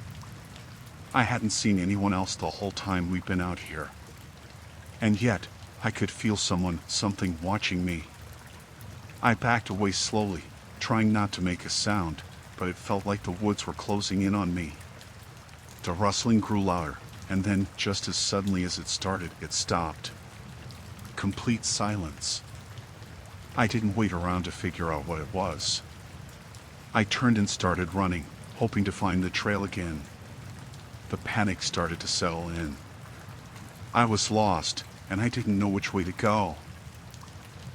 I hadn't seen anyone else the whole time we'd been out here. And yet, I could feel something watching me. I backed away slowly, trying not to make a sound, but it felt like the woods were closing in on me. The rustling grew louder, and then, just as suddenly as it started, it stopped. complete silence. I didn't wait around to figure out what it was. I turned and started running, hoping to find the trail again. The panic started to settle in. I was lost, and I didn't know which way to go.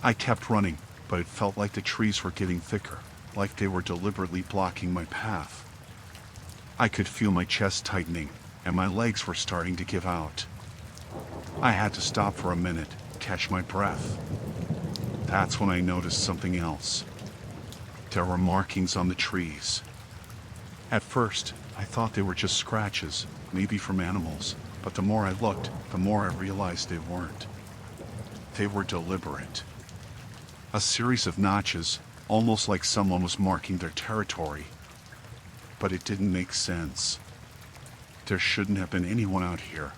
I kept running, but it felt like the trees were getting thicker, like they were deliberately blocking my path. I could feel my chest tightening, and my legs were starting to give out. I had to stop for a minute, catch my breath. That's when I noticed something else. There were markings on the trees. At first, I thought they were just scratches, maybe from animals, but the more I looked, the more I realized they weren't. They were deliberate. A series of notches, almost like someone was marking their territory. But it didn't make sense. There shouldn't have been anyone out here.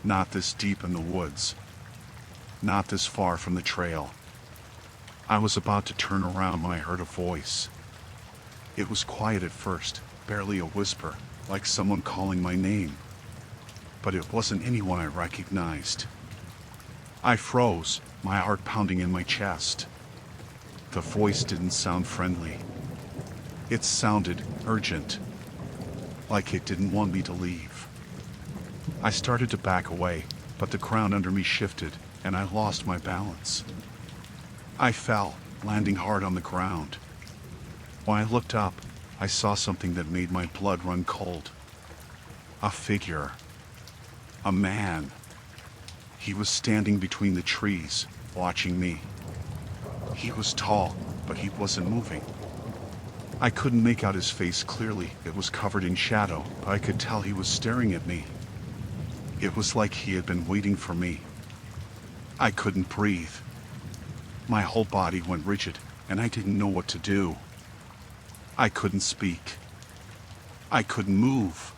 Not this deep in the woods. Not this far from the trail. I was about to turn around when I heard a voice. It was quiet at first, barely a whisper, like someone calling my name. But it wasn't anyone I recognized. I froze, my heart pounding in my chest. The voice didn't sound friendly. It sounded urgent, like it didn't want me to leave. I started to back away, but the ground under me shifted, and I lost my balance. I fell, landing hard on the ground. When I looked up, I saw something that made my blood run cold. A figure. A man. He was standing between the trees, watching me. He was tall, but he wasn't moving. I couldn't make out his face clearly. It was covered in shadow, but I could tell he was staring at me. It was like he had been waiting for me. I couldn't breathe. My whole body went rigid, and I didn't know what to do. I couldn't speak. I couldn't move.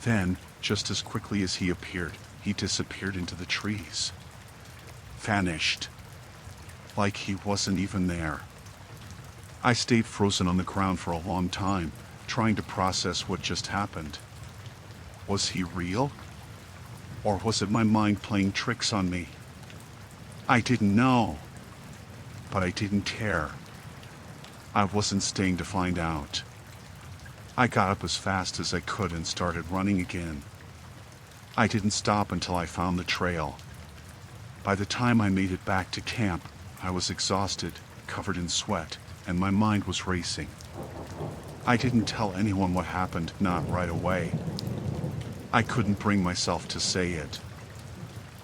Then, just as quickly as he appeared, he disappeared into the trees. Vanished. Like he wasn't even there. I stayed frozen on the ground for a long time, trying to process what just happened. Was he real? Or was it my mind playing tricks on me? I didn't know. But I didn't care. I wasn't staying to find out. I got up as fast as I could and started running again. I didn't stop until I found the trail. By the time I made it back to camp, I was exhausted, covered in sweat, and my mind was racing. I didn't tell anyone what happened, not right away. I couldn't bring myself to say it.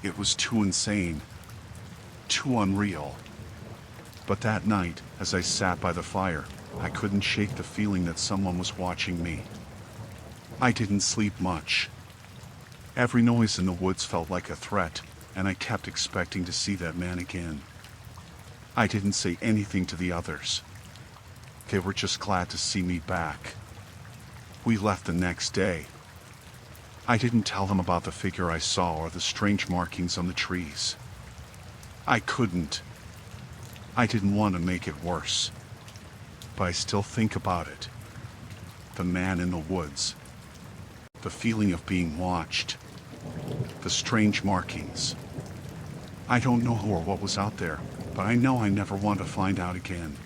It was too insane, too unreal. But that night, as I sat by the fire, I couldn't shake the feeling that someone was watching me. I didn't sleep much. Every noise in the woods felt like a threat, and I kept expecting to see that man again. I didn't say anything to the others. They were just glad to see me back. We left the next day. I didn't tell them about the figure I saw or the strange markings on the trees. I couldn't. I didn't want to make it worse. But I still think about it. The man in the woods. The feeling of being watched. The strange markings. I don't know who or what was out there, but I know I never want to find out again.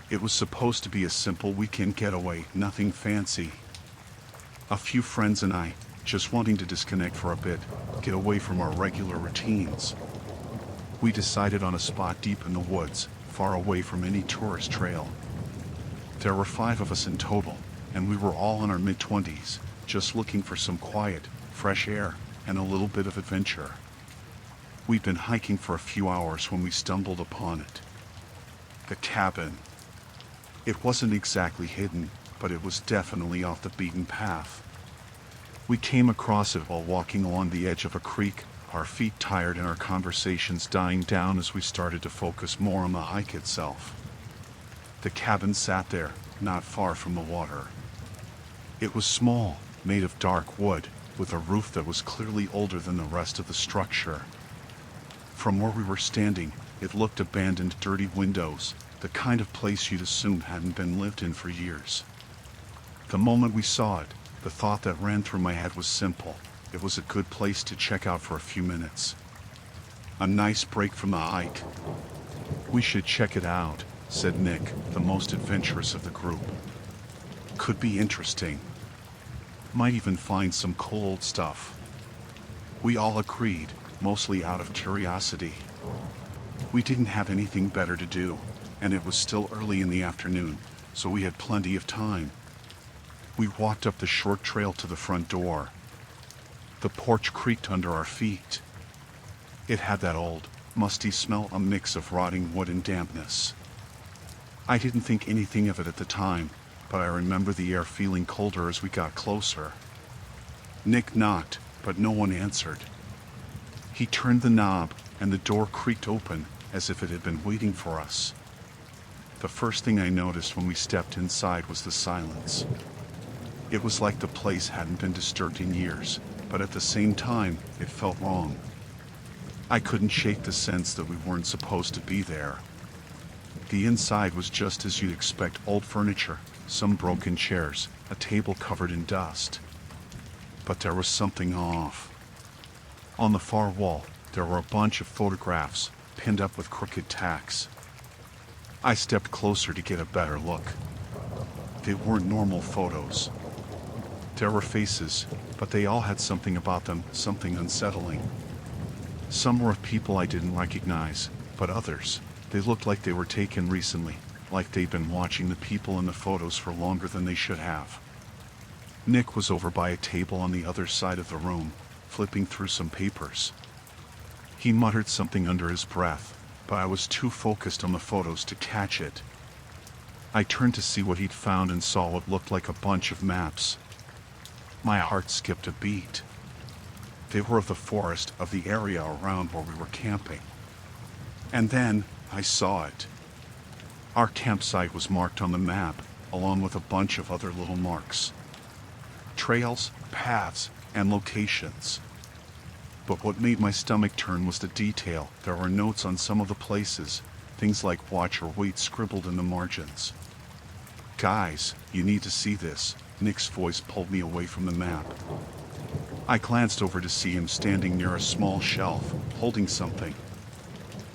It was supposed to be a simple weekend getaway, nothing fancy. A few friends and I, just wanting to disconnect for a bit, get away from our regular routines. We decided on a spot deep in the woods, far away from any tourist trail. There were 5 of us in total, and we were all in our mid-20s, just looking for some quiet, fresh air, and a little bit of adventure. We'd been hiking for a few hours when we stumbled upon it. The cabin. It wasn't exactly hidden, but it was definitely off the beaten path. We came across it while walking along the edge of a creek, our feet tired and our conversations dying down as we started to focus more on the hike itself. The cabin sat there, not far from the water. It was small, made of dark wood, with a roof that was clearly older than the rest of the structure. From where we were standing, It looked abandoned, dirty windows, the kind of place you'd assume hadn't been lived in for years. The moment we saw it, the thought that ran through my head was simple. It was a good place to check out for a few minutes. A nice break from the hike. "We should check it out," said Nick, the most adventurous of the group. "Could be interesting. Might even find some cool old stuff." We all agreed, mostly out of curiosity. We didn't have anything better to do, and it was still early in the afternoon, so we had plenty of time. We walked up the short trail to the front door. The porch creaked under our feet. It had that old, musty smell, a mix of rotting wood and dampness. I didn't think anything of it at the time, but I remember the air feeling colder as we got closer. Nick knocked, but no one answered. He turned the knob, and the door creaked open, as if it had been waiting for us. The first thing I noticed when we stepped inside was the silence. It was like the place hadn't been disturbed in years, but at the same time, it felt wrong. I couldn't shake the sense that we weren't supposed to be there. The inside was just as you'd expect: old furniture, some broken chairs, a table covered in dust. But there was something off. On the far wall, there were a bunch of photographs, pinned up with crooked tacks. I stepped closer to get a better look. They weren't normal photos. There were faces, but they all had something about them, something unsettling. Some were of people I didn't recognize, but others, they looked like they were taken recently, like they'd been watching the people in the photos for longer than they should have. Nick was over by a table on the other side of the room, flipping through some papers. He muttered something under his breath, but I was too focused on the photos to catch it. I turned to see what he'd found and saw what looked like a bunch of maps. My heart skipped a beat. They were of the forest, of the area around where we were camping. And then I saw it. Our campsite was marked on the map, along with a bunch of other little marks. Trails, paths, and locations. But what made my stomach turn was the detail. There were notes on some of the places, things like watch or wait scribbled in the margins. "Guys, you need to see this." Nick's voice pulled me away from the map. I glanced over to see him standing near a small shelf, holding something.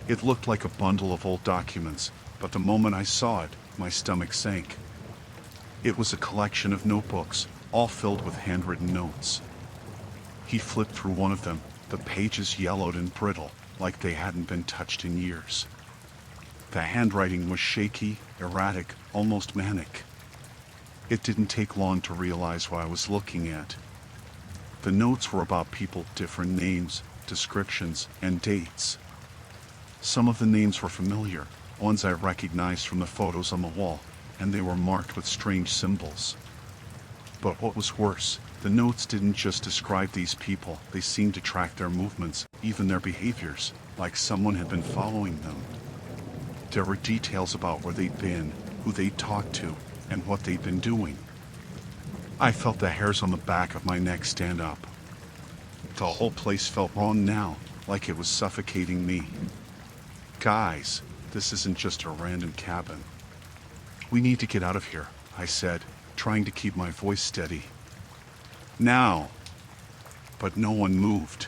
It looked like a bundle of old documents, but the moment I saw it, my stomach sank. It was a collection of notebooks, all filled with handwritten notes. He flipped through one of them, the pages yellowed and brittle, like they hadn't been touched in years. The handwriting was shaky, erratic, almost manic. It didn't take long to realize what I was looking at. The notes were about people, different names, descriptions, and dates. Some of the names were familiar, ones I recognized from the photos on the wall, and they were marked with strange symbols. But what was worse, the notes didn't just describe these people, they seemed to track their movements, even their behaviors, like someone had been following them. There were details about where they'd been, who they'd talked to, and what they'd been doing. I felt the hairs on the back of my neck stand up. The whole place felt wrong now, like it was suffocating me. "Guys, this isn't just a random cabin. We need to get out of here," I said, trying to keep my voice steady. "Now!" But no one moved.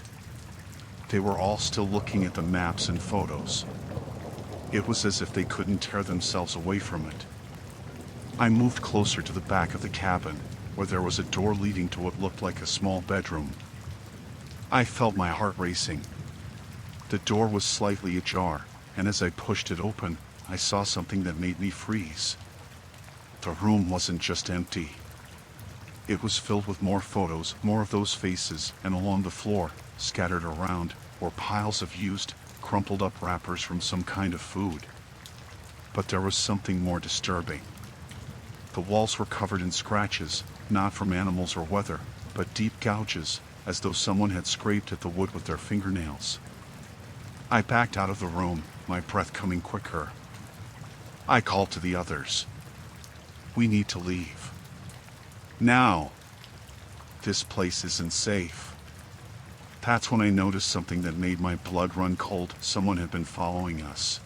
They were all still looking at the maps and photos. It was as if they couldn't tear themselves away from it. I moved closer to the back of the cabin, where there was a door leading to what looked like a small bedroom. I felt my heart racing. The door was slightly ajar, and as I pushed it open, I saw something that made me freeze. The room wasn't just empty. It was filled with more photos, more of those faces, and along the floor, scattered around, were piles of used, crumpled up wrappers from some kind of food. But there was something more disturbing. The walls were covered in scratches, not from animals or weather, but deep gouges, as though someone had scraped at the wood with their fingernails. I backed out of the room, my breath coming quicker. I called to the others. "We need to leave. Now! This place isn't safe." That's when I noticed something that made my blood run cold. Someone had been following us.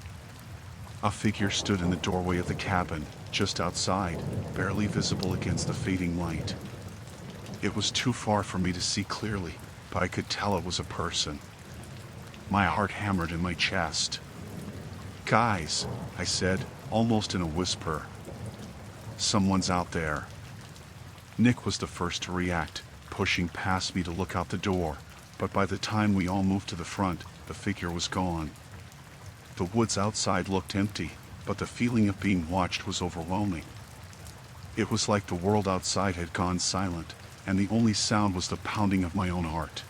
A figure stood in the doorway of the cabin, just outside, barely visible against the fading light. It was too far for me to see clearly, but I could tell it was a person. My heart hammered in my chest. "Guys," I said, almost in a whisper. "Someone's out there." Nick was the first to react, pushing past me to look out the door, but by the time we all moved to the front, the figure was gone. The woods outside looked empty, but the feeling of being watched was overwhelming. It was like the world outside had gone silent, and the only sound was the pounding of my own heart.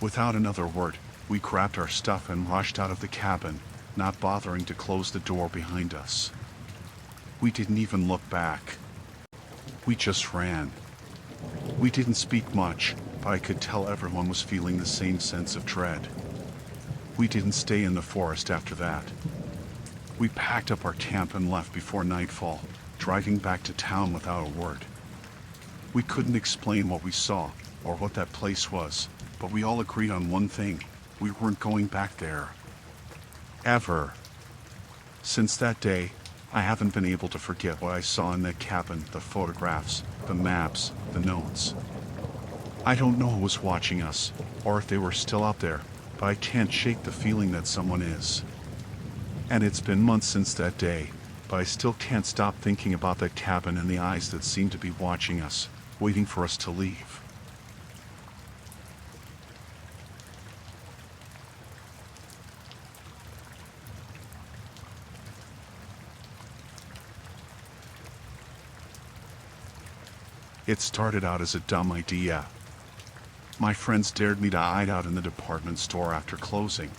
Without another word, we grabbed our stuff and rushed out of the cabin, not bothering to close the door behind us. We didn't even look back. We just ran. We didn't speak much, but I could tell everyone was feeling the same sense of dread. We didn't stay in the forest after that. We packed up our camp and left before nightfall, driving back to town without a word. We couldn't explain what we saw or what that place was, but we all agreed on one thing: we weren't going back there. Ever. Since that day, I haven't been able to forget what I saw in that cabin, the photographs, the maps, the notes. I don't know who was watching us, or if they were still out there, but I can't shake the feeling that someone is. And it's been months since that day, but I still can't stop thinking about that cabin and the eyes that seem to be watching us, waiting for us to leave. It started out as a dumb idea. My friends dared me to hide out in the department store after closing.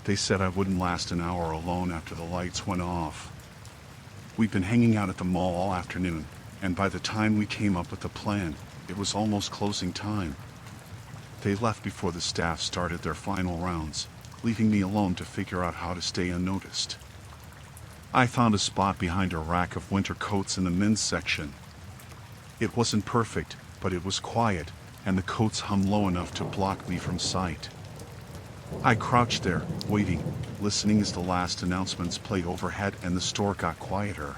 They said I wouldn't last an hour alone after the lights went off. We'd been hanging out at the mall all afternoon, and by the time we came up with the plan, it was almost closing time. They left before the staff started their final rounds, leaving me alone to figure out how to stay unnoticed. I found a spot behind a rack of winter coats in the men's section. It wasn't perfect, but it was quiet, and the coats hung low enough to block me from sight. I crouched there, waiting, listening as the last announcements played overhead and the store got quieter.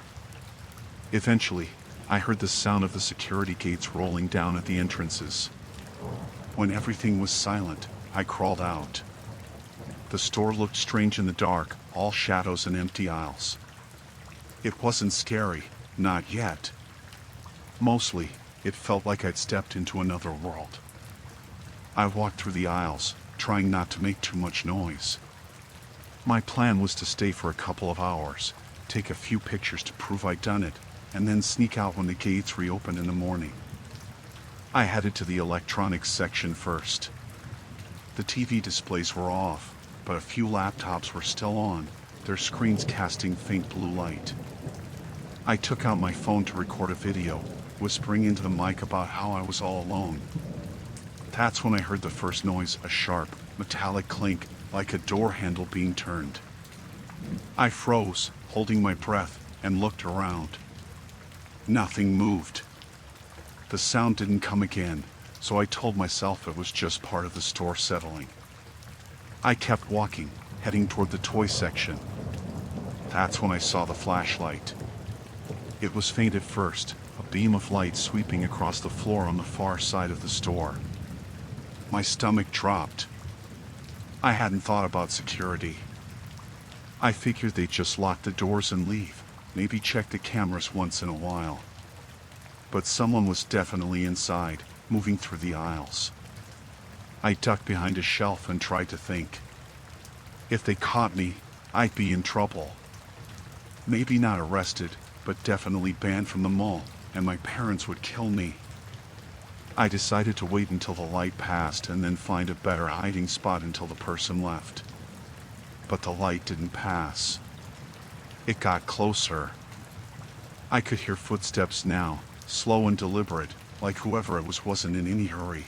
Eventually, I heard the sound of the security gates rolling down at the entrances. When everything was silent, I crawled out. The store looked strange in the dark, all shadows and empty aisles. It wasn't scary, not yet. Mostly, it felt like I'd stepped into another world. I walked through the aisles, trying not to make too much noise. My plan was to stay for a couple of hours, take a few pictures to prove I'd done it, and then sneak out when the gates reopened in the morning. I headed to the electronics section first. The TV displays were off, but a few laptops were still on, their screens casting faint blue light. I took out my phone to record a video, whispering into the mic about how I was all alone. That's when I heard the first noise, a sharp, metallic clink, like a door handle being turned. I froze, holding my breath, and looked around. Nothing moved. The sound didn't come again, so I told myself it was just part of the store settling. I kept walking, heading toward the toy section. That's when I saw the flashlight. It was faint at first, a beam of light sweeping across the floor on the far side of the store. My stomach dropped. I hadn't thought about security. I figured they'd just lock the doors and leave, maybe check the cameras once in a while. But someone was definitely inside, moving through the aisles. I ducked behind a shelf and tried to think. If they caught me, I'd be in trouble. Maybe not arrested, but definitely banned from the mall, and my parents would kill me. I decided to wait until the light passed and then find a better hiding spot until the person left. But the light didn't pass. It got closer. I could hear footsteps now, slow and deliberate, like whoever it was wasn't in any hurry.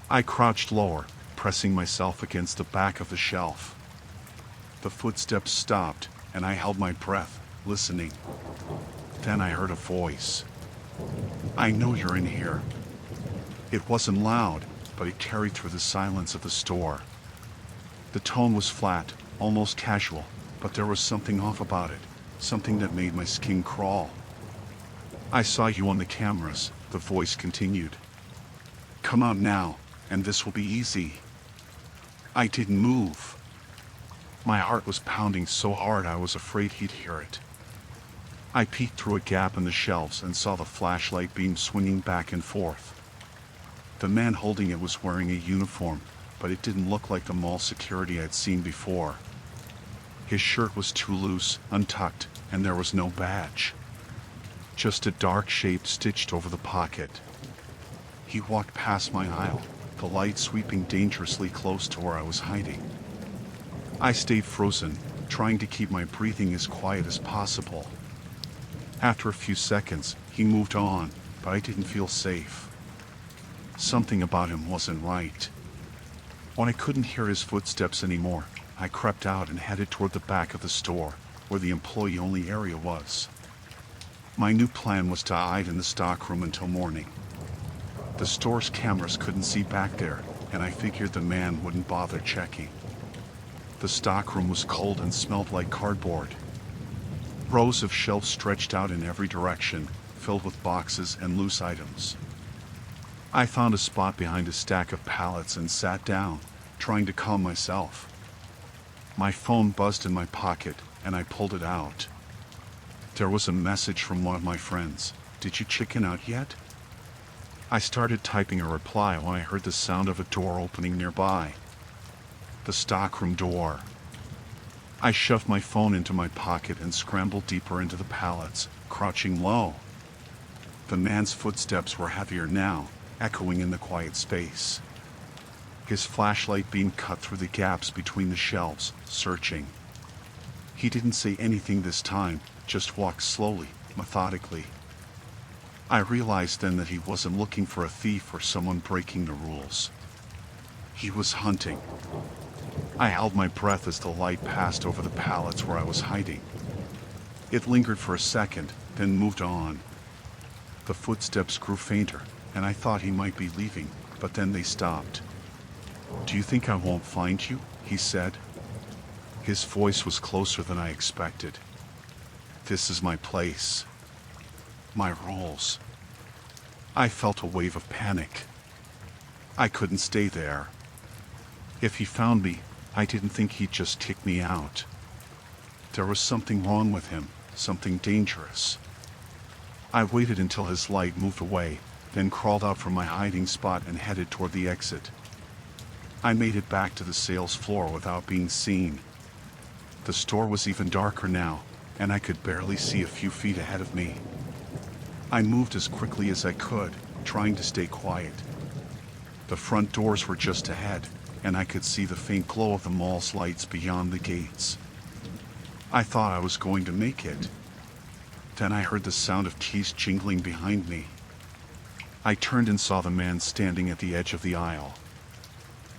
I crouched lower, pressing myself against the back of the shelf. The footsteps stopped, and I held my breath, listening. Then I heard a voice. "I know you're in here." It wasn't loud, but it carried through the silence of the store. The tone was flat, almost casual, but there was something off about it, something that made my skin crawl. "I saw you on the cameras," the voice continued. "Come out now, and this will be easy." I didn't move. My heart was pounding so hard I was afraid he'd hear it. I peeked through a gap in the shelves and saw the flashlight beam swinging back and forth. The man holding it was wearing a uniform, but it didn't look like the mall security I'd seen before. His shirt was too loose, untucked, and there was no badge. Just a dark shape stitched over the pocket. He walked past my aisle, the light sweeping dangerously close to where I was hiding. I stayed frozen, trying to keep my breathing as quiet as possible. After a few seconds, he moved on, but I didn't feel safe. Something about him wasn't right. When I couldn't hear his footsteps anymore, I crept out and headed toward the back of the store, where the employee-only area was. My new plan was to hide in the stockroom until morning. The store's cameras couldn't see back there, and I figured the man wouldn't bother checking. The stockroom was cold and smelled like cardboard. Rows of shelves stretched out in every direction, filled with boxes and loose items. I found a spot behind a stack of pallets and sat down, trying to calm myself. My phone buzzed in my pocket, and I pulled it out. There was a message from one of my friends. "Did you chicken out yet?" I started typing a reply when I heard the sound of a door opening nearby. The stockroom door. I shoved my phone into my pocket and scrambled deeper into the pallets, crouching low. The man's footsteps were heavier now, echoing in the quiet space. His flashlight beam cut through the gaps between the shelves, searching. He didn't say anything this time, just walked slowly, methodically. I realized then that he wasn't looking for a thief or someone breaking the rules. He was hunting. I held my breath as the light passed over the pallets where I was hiding. It lingered for a second, then moved on. The footsteps grew fainter, and I thought he might be leaving, but then they stopped. "Do you think I won't find you?" he said. His voice was closer than I expected. "This is my place. My rules." I felt a wave of panic. I couldn't stay there. If he found me, I didn't think he'd just kick me out. There was something wrong with him, something dangerous. I waited until his light moved away, then crawled out from my hiding spot and headed toward the exit. I made it back to the sales floor without being seen. The store was even darker now, and I could barely see a few feet ahead of me. I moved as quickly as I could, trying to stay quiet. The front doors were just ahead, and I could see the faint glow of the mall's lights beyond the gates. I thought I was going to make it. Then I heard the sound of keys jingling behind me. I turned and saw the man standing at the edge of the aisle.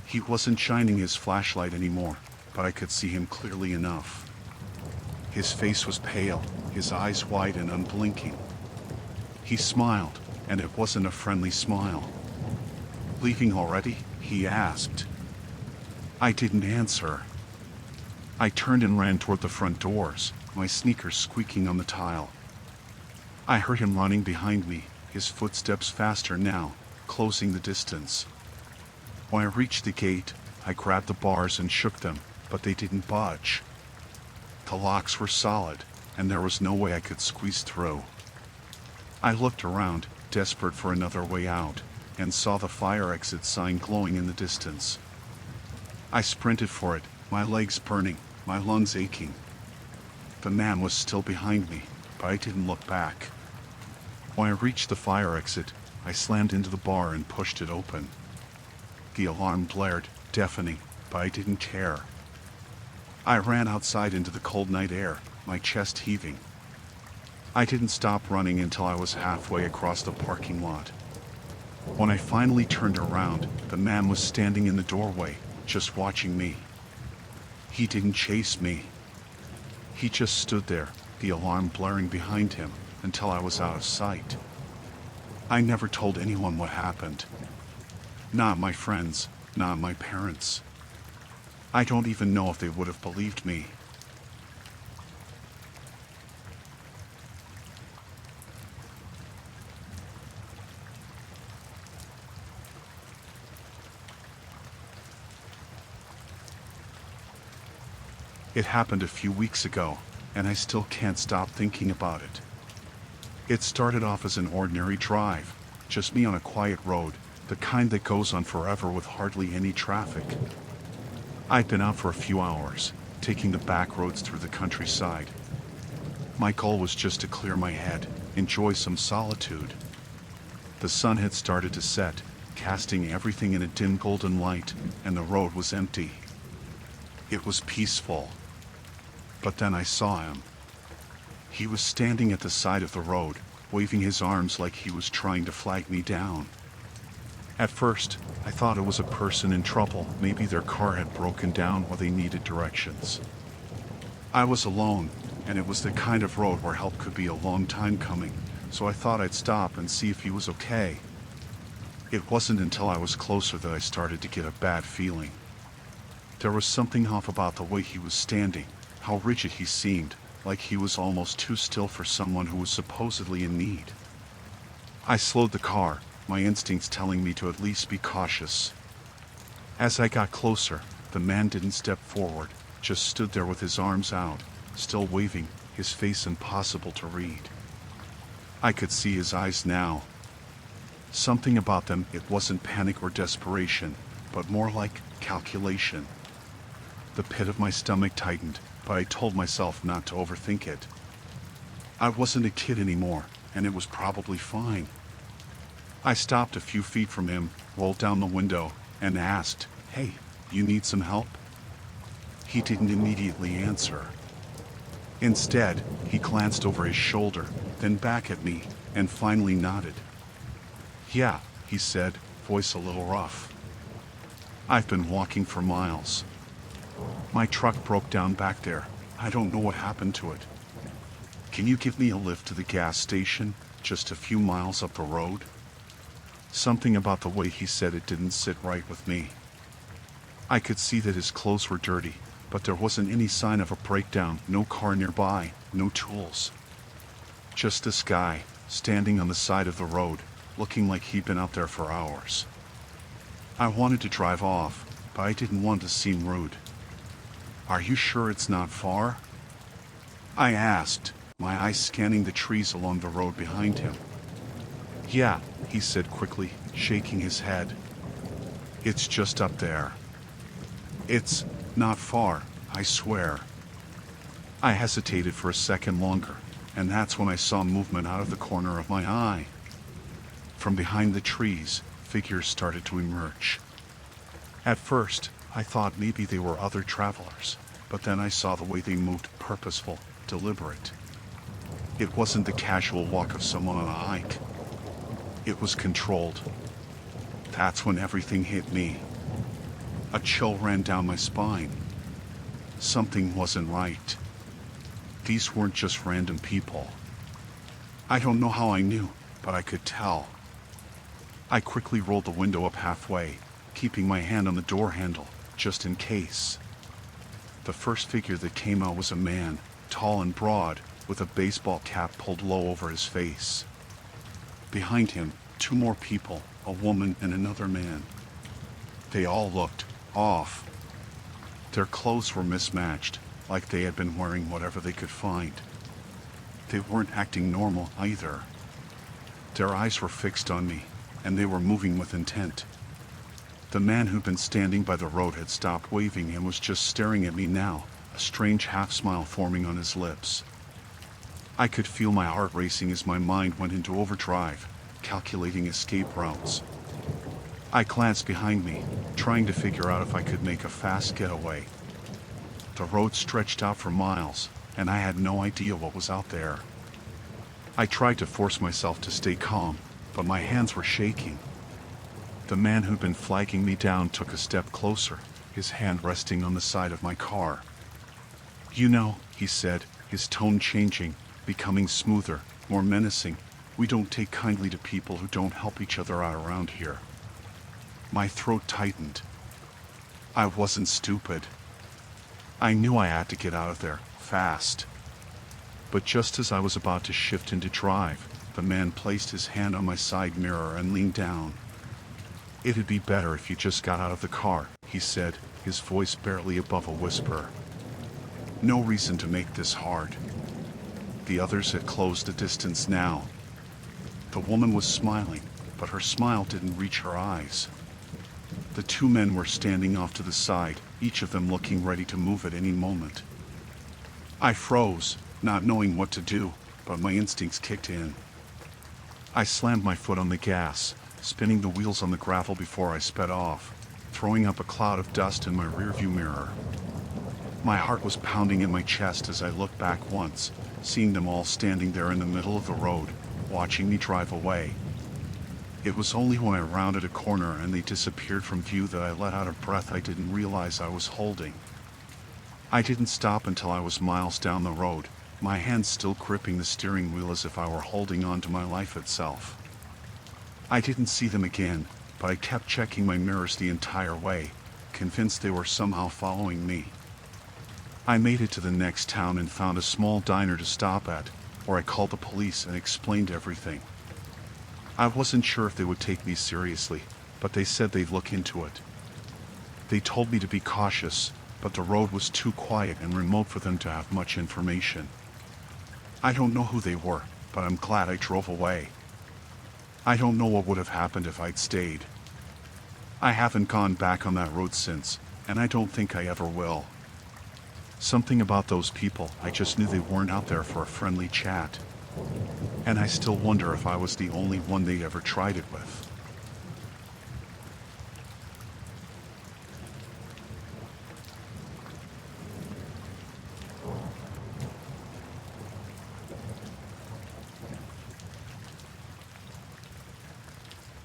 He wasn't shining his flashlight anymore, but I could see him clearly enough. His face was pale, his eyes wide and unblinking. He smiled, and it wasn't a friendly smile. "Leaving already?" he asked. I didn't answer. I turned and ran toward the front doors, my sneakers squeaking on the tile. I heard him running behind me, his footsteps faster now, closing the distance. When I reached the gate, I grabbed the bars and shook them, but they didn't budge. The locks were solid, and there was no way I could squeeze through. I looked around, desperate for another way out, and saw the fire exit sign glowing in the distance. I sprinted for it, my legs burning, my lungs aching. The man was still behind me, but I didn't look back. When I reached the fire exit, I slammed into the bar and pushed it open. The alarm blared, deafening, but I didn't care. I ran outside into the cold night air, my chest heaving. I didn't stop running until I was halfway across the parking lot. When I finally turned around, the man was standing in the doorway, just watching me. He didn't chase me. He just stood there, the alarm blaring behind him, until I was out of sight. I never told anyone what happened. Not my friends, not my parents. I don't even know if they would have believed me. It happened a few weeks ago, and I still can't stop thinking about it. It started off as an ordinary drive, just me on a quiet road, the kind that goes on forever with hardly any traffic. I'd been out for a few hours, taking the back roads through the countryside. My goal was just to clear my head, enjoy some solitude. The sun had started to set, casting everything in a dim golden light, and the road was empty. It was peaceful. But then I saw him. He was standing at the side of the road, waving his arms like he was trying to flag me down. At first, I thought it was a person in trouble. Maybe their car had broken down or they needed directions. I was alone, and it was the kind of road where help could be a long time coming, so I thought I'd stop and see if he was okay. It wasn't until I was closer that I started to get a bad feeling. There was something off about the way he was standing, how rigid he seemed, like he was almost too still for someone who was supposedly in need. I slowed the car, my instincts telling me to at least be cautious. As I got closer, the man didn't step forward, just stood there with his arms out, still waving, his face impossible to read. I could see his eyes now. Something about them, it wasn't panic or desperation, but more like calculation. The pit of my stomach tightened, but I told myself not to overthink it. I wasn't a kid anymore, and it was probably fine. I stopped a few feet from him, rolled down the window, and asked, "Hey, you need some help?" He didn't immediately answer. Instead, he glanced over his shoulder, then back at me, and finally nodded. "Yeah," he said, voice a little rough. "I've been walking for miles. My truck broke down back there. I don't know what happened to it. Can you give me a lift to the gas station, just a few miles up the road?" Something about the way he said it didn't sit right with me. I could see that his clothes were dirty, but there wasn't any sign of a breakdown, no car nearby, no tools. Just this guy, standing on the side of the road, looking like he'd been out there for hours. I wanted to drive off, but I didn't want to seem rude. "Are you sure it's not far?" I asked, my eyes scanning the trees along the road behind him. "Yeah," he said quickly, shaking his head. "It's just up there. It's not far, I swear." I hesitated for a second longer, and that's when I saw movement out of the corner of my eye. From behind the trees, figures started to emerge. At first, I thought maybe they were other travelers, but then I saw the way they moved, purposeful, deliberate. It wasn't the casual walk of someone on a hike. It was controlled. That's when everything hit me. A chill ran down my spine. Something wasn't right. These weren't just random people. I don't know how I knew, but I could tell. I quickly rolled the window up halfway, keeping my hand on the door handle, just in case. The first figure that came out was a man, tall and broad, with a baseball cap pulled low over his face. Behind him, two more people, a woman and another man. They all looked off. Their clothes were mismatched, like they had been wearing whatever they could find. They weren't acting normal either. Their eyes were fixed on me, and they were moving with intent. The man who'd been standing by the road had stopped waving and was just staring at me now, a strange half-smile forming on his lips. I could feel my heart racing as my mind went into overdrive, calculating escape routes. I glanced behind me, trying to figure out if I could make a fast getaway. The road stretched out for miles, and I had no idea what was out there. I tried to force myself to stay calm, but my hands were shaking. The man who'd been flagging me down took a step closer, his hand resting on the side of my car. "You know," he said, his tone changing, becoming smoother, more menacing, "we don't take kindly to people who don't help each other out around here." My throat tightened. I wasn't stupid. I knew I had to get out of there, fast. But just as I was about to shift into drive, the man placed his hand on my side mirror and leaned down. "It'd be better if you just got out of the car," he said, his voice barely above a whisper. "No reason to make this hard." The others had closed the distance now. The woman was smiling, but her smile didn't reach her eyes. The two men were standing off to the side, each of them looking ready to move at any moment. I froze, not knowing what to do, but my instincts kicked in. I slammed my foot on the gas, spinning the wheels on the gravel before I sped off, throwing up a cloud of dust in my rearview mirror. My heart was pounding in my chest as I looked back once, seeing them all standing there in the middle of the road, watching me drive away. It was only when I rounded a corner and they disappeared from view that I let out a breath I didn't realize I was holding. I didn't stop until I was miles down the road, my hands still gripping the steering wheel as if I were holding on to my life itself. I didn't see them again, but I kept checking my mirrors the entire way, convinced they were somehow following me. I made it to the next town and found a small diner to stop at, where I called the police and explained everything. I wasn't sure if they would take me seriously, but they said they'd look into it. They told me to be cautious, but the road was too quiet and remote for them to have much information. I don't know who they were, but I'm glad I drove away. I don't know what would have happened if I'd stayed. I haven't gone back on that road since, and I don't think I ever will. Something about those people, I just knew they weren't out there for a friendly chat. And I still wonder if I was the only one they ever tried it with.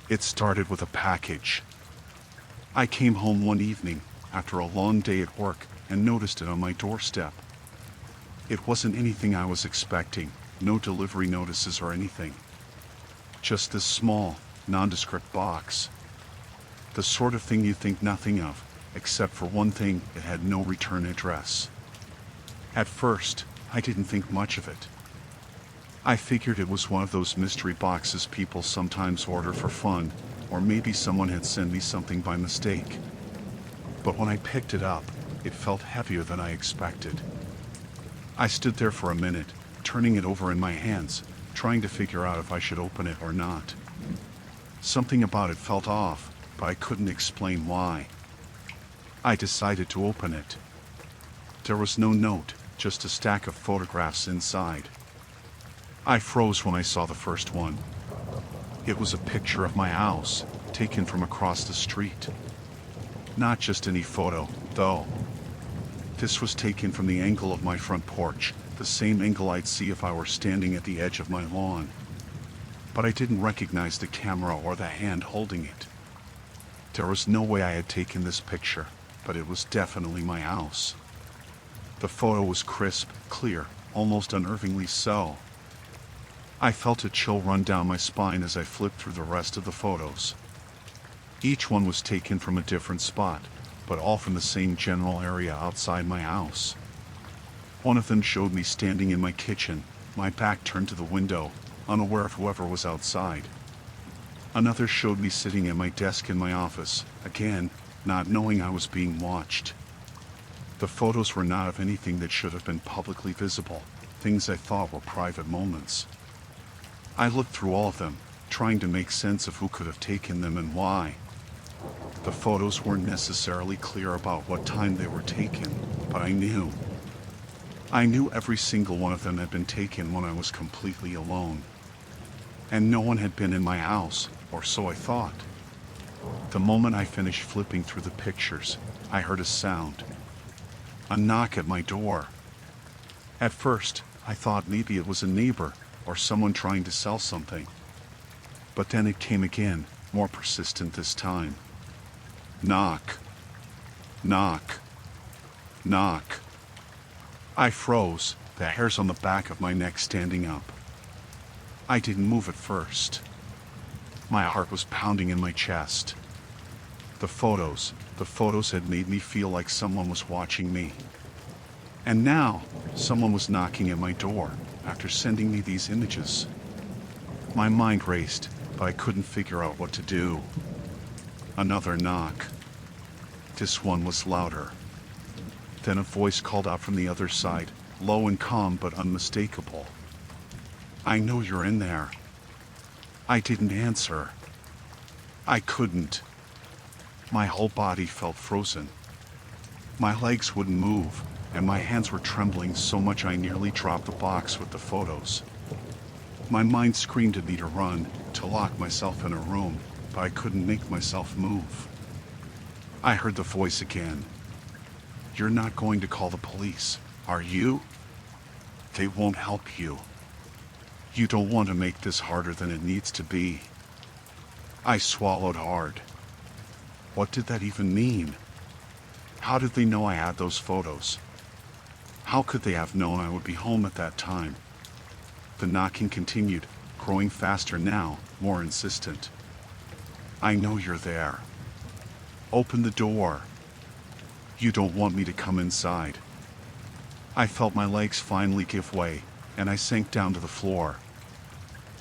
It started with a package. I came home one evening, after a long day at work, and noticed it on my doorstep. It wasn't anything I was expecting, no delivery notices or anything. Just this small, nondescript box. The sort of thing you think nothing of, except for one thing, it had no return address. At first, I didn't think much of it. I figured it was one of those mystery boxes people sometimes order for fun, or maybe someone had sent me something by mistake. But when I picked it up, it felt heavier than I expected. I stood there for a minute, turning it over in my hands, trying to figure out if I should open it or not. Something about it felt off, but I couldn't explain why. I decided to open it. There was no note, just a stack of photographs inside. I froze when I saw the first one. It was a picture of my house, taken from across the street. Not just any photo, though. This was taken from the angle of my front porch, the same angle I'd see if I were standing at the edge of my lawn. But I didn't recognize the camera or the hand holding it. There was no way I had taken this picture, but it was definitely my house. The photo was crisp, clear, almost unnervingly so. I felt a chill run down my spine as I flipped through the rest of the photos. Each one was taken from a different spot, but all from the same general area outside my house. One of them showed me standing in my kitchen, my back turned to the window, unaware of whoever was outside. Another showed me sitting at my desk in my office, again, not knowing I was being watched. The photos were not of anything that should have been publicly visible, things I thought were private moments. I looked through all of them, trying to make sense of who could have taken them and why. The photos weren't necessarily clear about what time they were taken, but I knew. I knew every single one of them had been taken when I was completely alone. And no one had been in my house, or so I thought. The moment I finished flipping through the pictures, I heard a sound. A knock at my door. At first, I thought maybe it was a neighbor, or someone trying to sell something. But then it came again, more persistent this time. Knock. Knock. Knock. I froze, the hairs on the back of my neck standing up. I didn't move at first. My heart was pounding in my chest. The photos had made me feel like someone was watching me. And now, someone was knocking at my door after sending me these images. My mind raced, but I couldn't figure out what to do. Another knock. This one was louder. Then a voice called out from the other side, low and calm but unmistakable. "I know you're in there." I didn't answer. I couldn't. My whole body felt frozen. My legs wouldn't move, and my hands were trembling so much I nearly dropped the box with the photos. My mind screamed at me to run, to lock myself in a room, but I couldn't make myself move. I heard the voice again. "You're not going to call the police, are you? They won't help you. You don't want to make this harder than it needs to be." I swallowed hard. What did that even mean? How did they know I had those photos? How could they have known I would be home at that time? The knocking continued, growing faster now, more insistent. "I know you're there. Open the door. You don't want me to come inside." I felt my legs finally give way, and I sank down to the floor.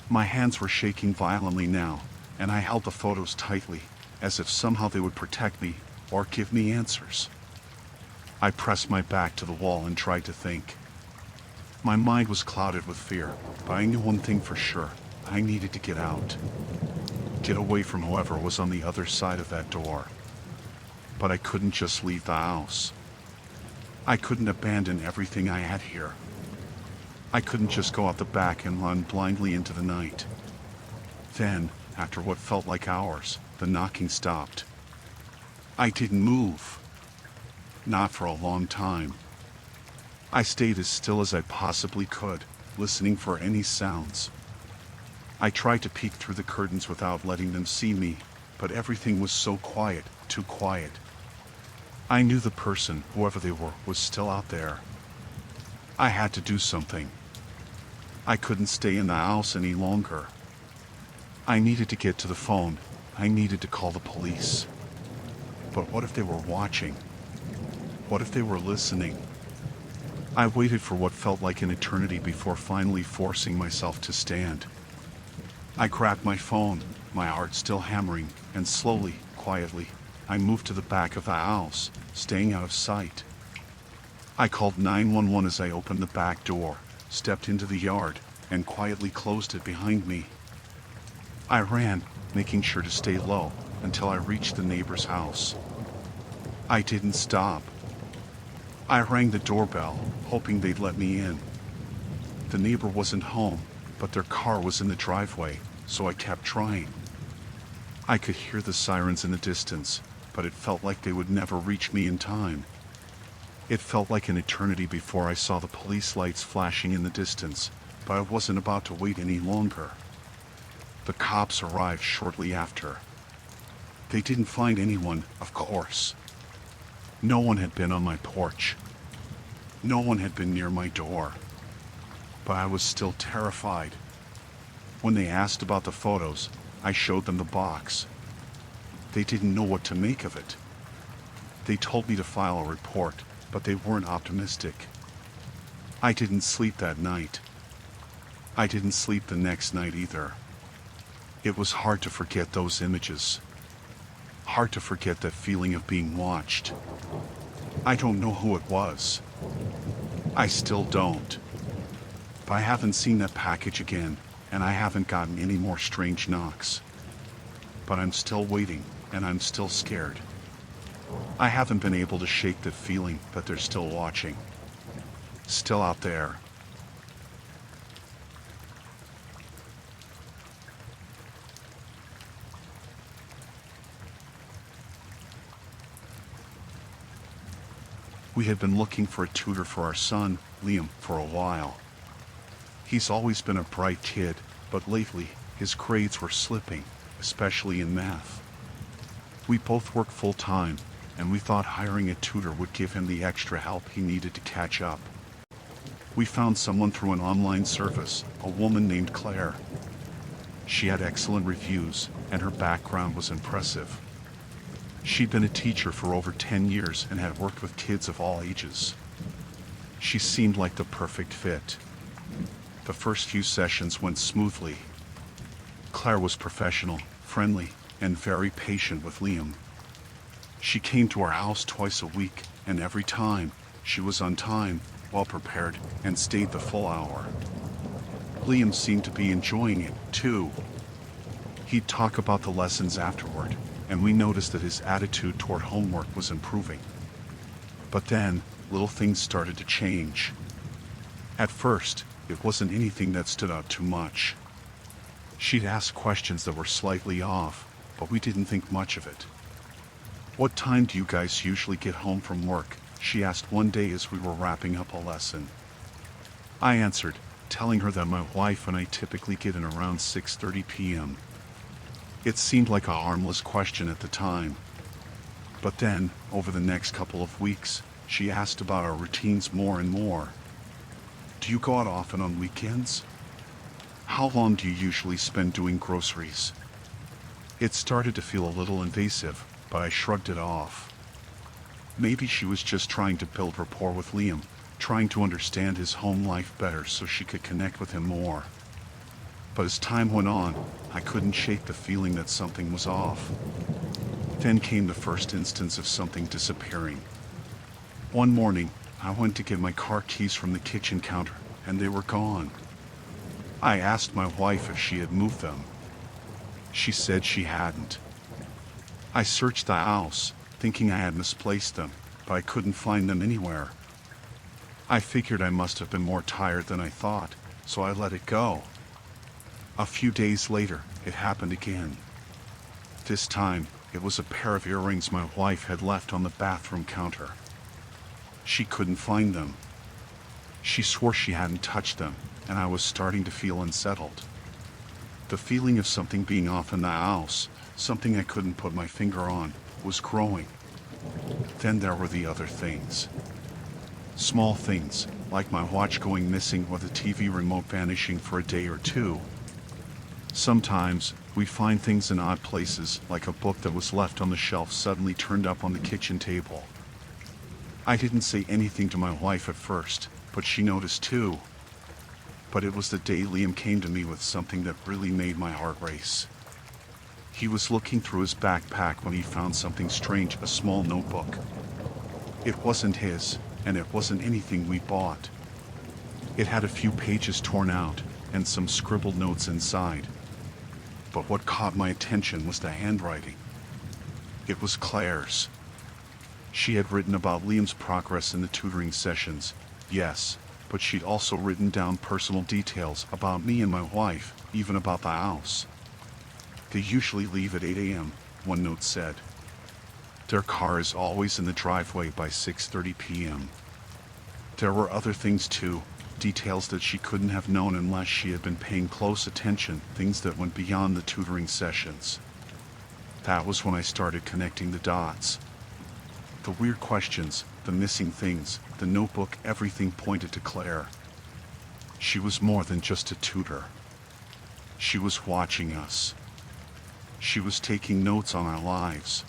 My hands were shaking violently now, and I held the photos tightly, as if somehow they would protect me or give me answers. I pressed my back to the wall and tried to think. My mind was clouded with fear, but I knew one thing for sure. I needed to get out. Get away from whoever was on the other side of that door. But I couldn't just leave the house. I couldn't abandon everything I had here. I couldn't just go out the back and run blindly into the night. Then, after what felt like hours, the knocking stopped. I didn't move. Not for a long time. I stayed as still as I possibly could, listening for any sounds. I tried to peek through the curtains without letting them see me, but everything was so quiet, too quiet. I knew the person, whoever they were, was still out there. I had to do something. I couldn't stay in the house any longer. I needed to get to the phone. I needed to call the police. But what if they were watching? What if they were listening? I waited for what felt like an eternity before finally forcing myself to stand. I grabbed my phone, my heart still hammering, and slowly, quietly, I moved to the back of the house, staying out of sight. I called 911 as I opened the back door, stepped into the yard, and quietly closed it behind me. I ran, making sure to stay low, until I reached the neighbor's house. I didn't stop. I rang the doorbell, hoping they'd let me in. The neighbor wasn't home, but their car was in the driveway, so I kept trying. I could hear the sirens in the distance, but it felt like they would never reach me in time. It felt like an eternity before I saw the police lights flashing in the distance, but I wasn't about to wait any longer. The cops arrived shortly after. They didn't find anyone, of course. No one had been on my porch. No one had been near my door. But I was still terrified. When they asked about the photos, I showed them the box. They didn't know what to make of it. They told me to file a report, but they weren't optimistic. I didn't sleep that night. I didn't sleep the next night either. It was hard to forget those images. Hard to forget that feeling of being watched. I don't know who it was. I still don't. But I haven't seen that package again, and I haven't gotten any more strange knocks. But I'm still waiting, and I'm still scared. I haven't been able to shake the feeling that they're still watching. Still out there. We had been looking for a tutor for our son, Liam, for a while. He's always been a bright kid, but lately his grades were slipping, especially in math. We both work full-time, and we thought hiring a tutor would give him the extra help he needed to catch up. We found someone through an online service, a woman named Claire. She had excellent reviews, and her background was impressive. She'd been a teacher for over 10 years and had worked with kids of all ages. She seemed like the perfect fit. The first few sessions went smoothly. Claire was professional, friendly, and very patient with Liam. She came to our house twice a week, and every time, she was on time, well prepared, and stayed the full hour. Liam seemed to be enjoying it, too. He'd talk about the lessons afterward, and we noticed that his attitude toward homework was improving. But then, little things started to change. At first, it wasn't anything that stood out too much. She'd ask questions that were slightly off, but we didn't think much of it. "What time do you guys usually get home from work?" she asked one day as we were wrapping up a lesson. I answered, telling her that my wife and I typically get in around 6:30 p.m. It seemed like a harmless question at the time. But then, over the next couple of weeks, she asked about our routines more and more. "Do you go out often on weekends? How long do you usually spend doing groceries?" It started to feel a little invasive, but I shrugged it off. Maybe she was just trying to build rapport with Liam, trying to understand his home life better so she could connect with him more. But as time went on, I couldn't shake the feeling that something was off. Then came the first instance of something disappearing. One morning, I went to get my car keys from the kitchen counter, and they were gone. I asked my wife if she had moved them. She said she hadn't. I searched the house, thinking I had misplaced them, but I couldn't find them anywhere. I figured I must have been more tired than I thought, so I let it go. A few days later, it happened again. This time, it was a pair of earrings my wife had left on the bathroom counter. She couldn't find them. She swore she hadn't touched them, and I was starting to feel unsettled. The feeling of something being off in the house, something I couldn't put my finger on, was growing. Then there were the other things. Small things, like my watch going missing or the TV remote vanishing for a day or two. Sometimes, we find things in odd places, like a book that was left on the shelf suddenly turned up on the kitchen table. I didn't say anything to my wife at first, but she noticed too. But it was the day Liam came to me with something that really made my heart race. He was looking through his backpack when he found something strange, a small notebook. It wasn't his, and it wasn't anything we bought. It had a few pages torn out, and some scribbled notes inside. But what caught my attention was the handwriting. It was Claire's. She had written about Liam's progress in the tutoring sessions, yes, but she'd also written down personal details about me and my wife, even about the house. "They usually leave at 8 a.m., one note said. "Their car is always in the driveway by 6:30 p.m. There were other things too, details that she couldn't have known unless she had been paying close attention, things that went beyond the tutoring sessions. That was when I started connecting the dots. The weird questions, the missing things, the notebook, everything pointed to Claire. She was more than just a tutor. She was watching us. She was taking notes on our lives.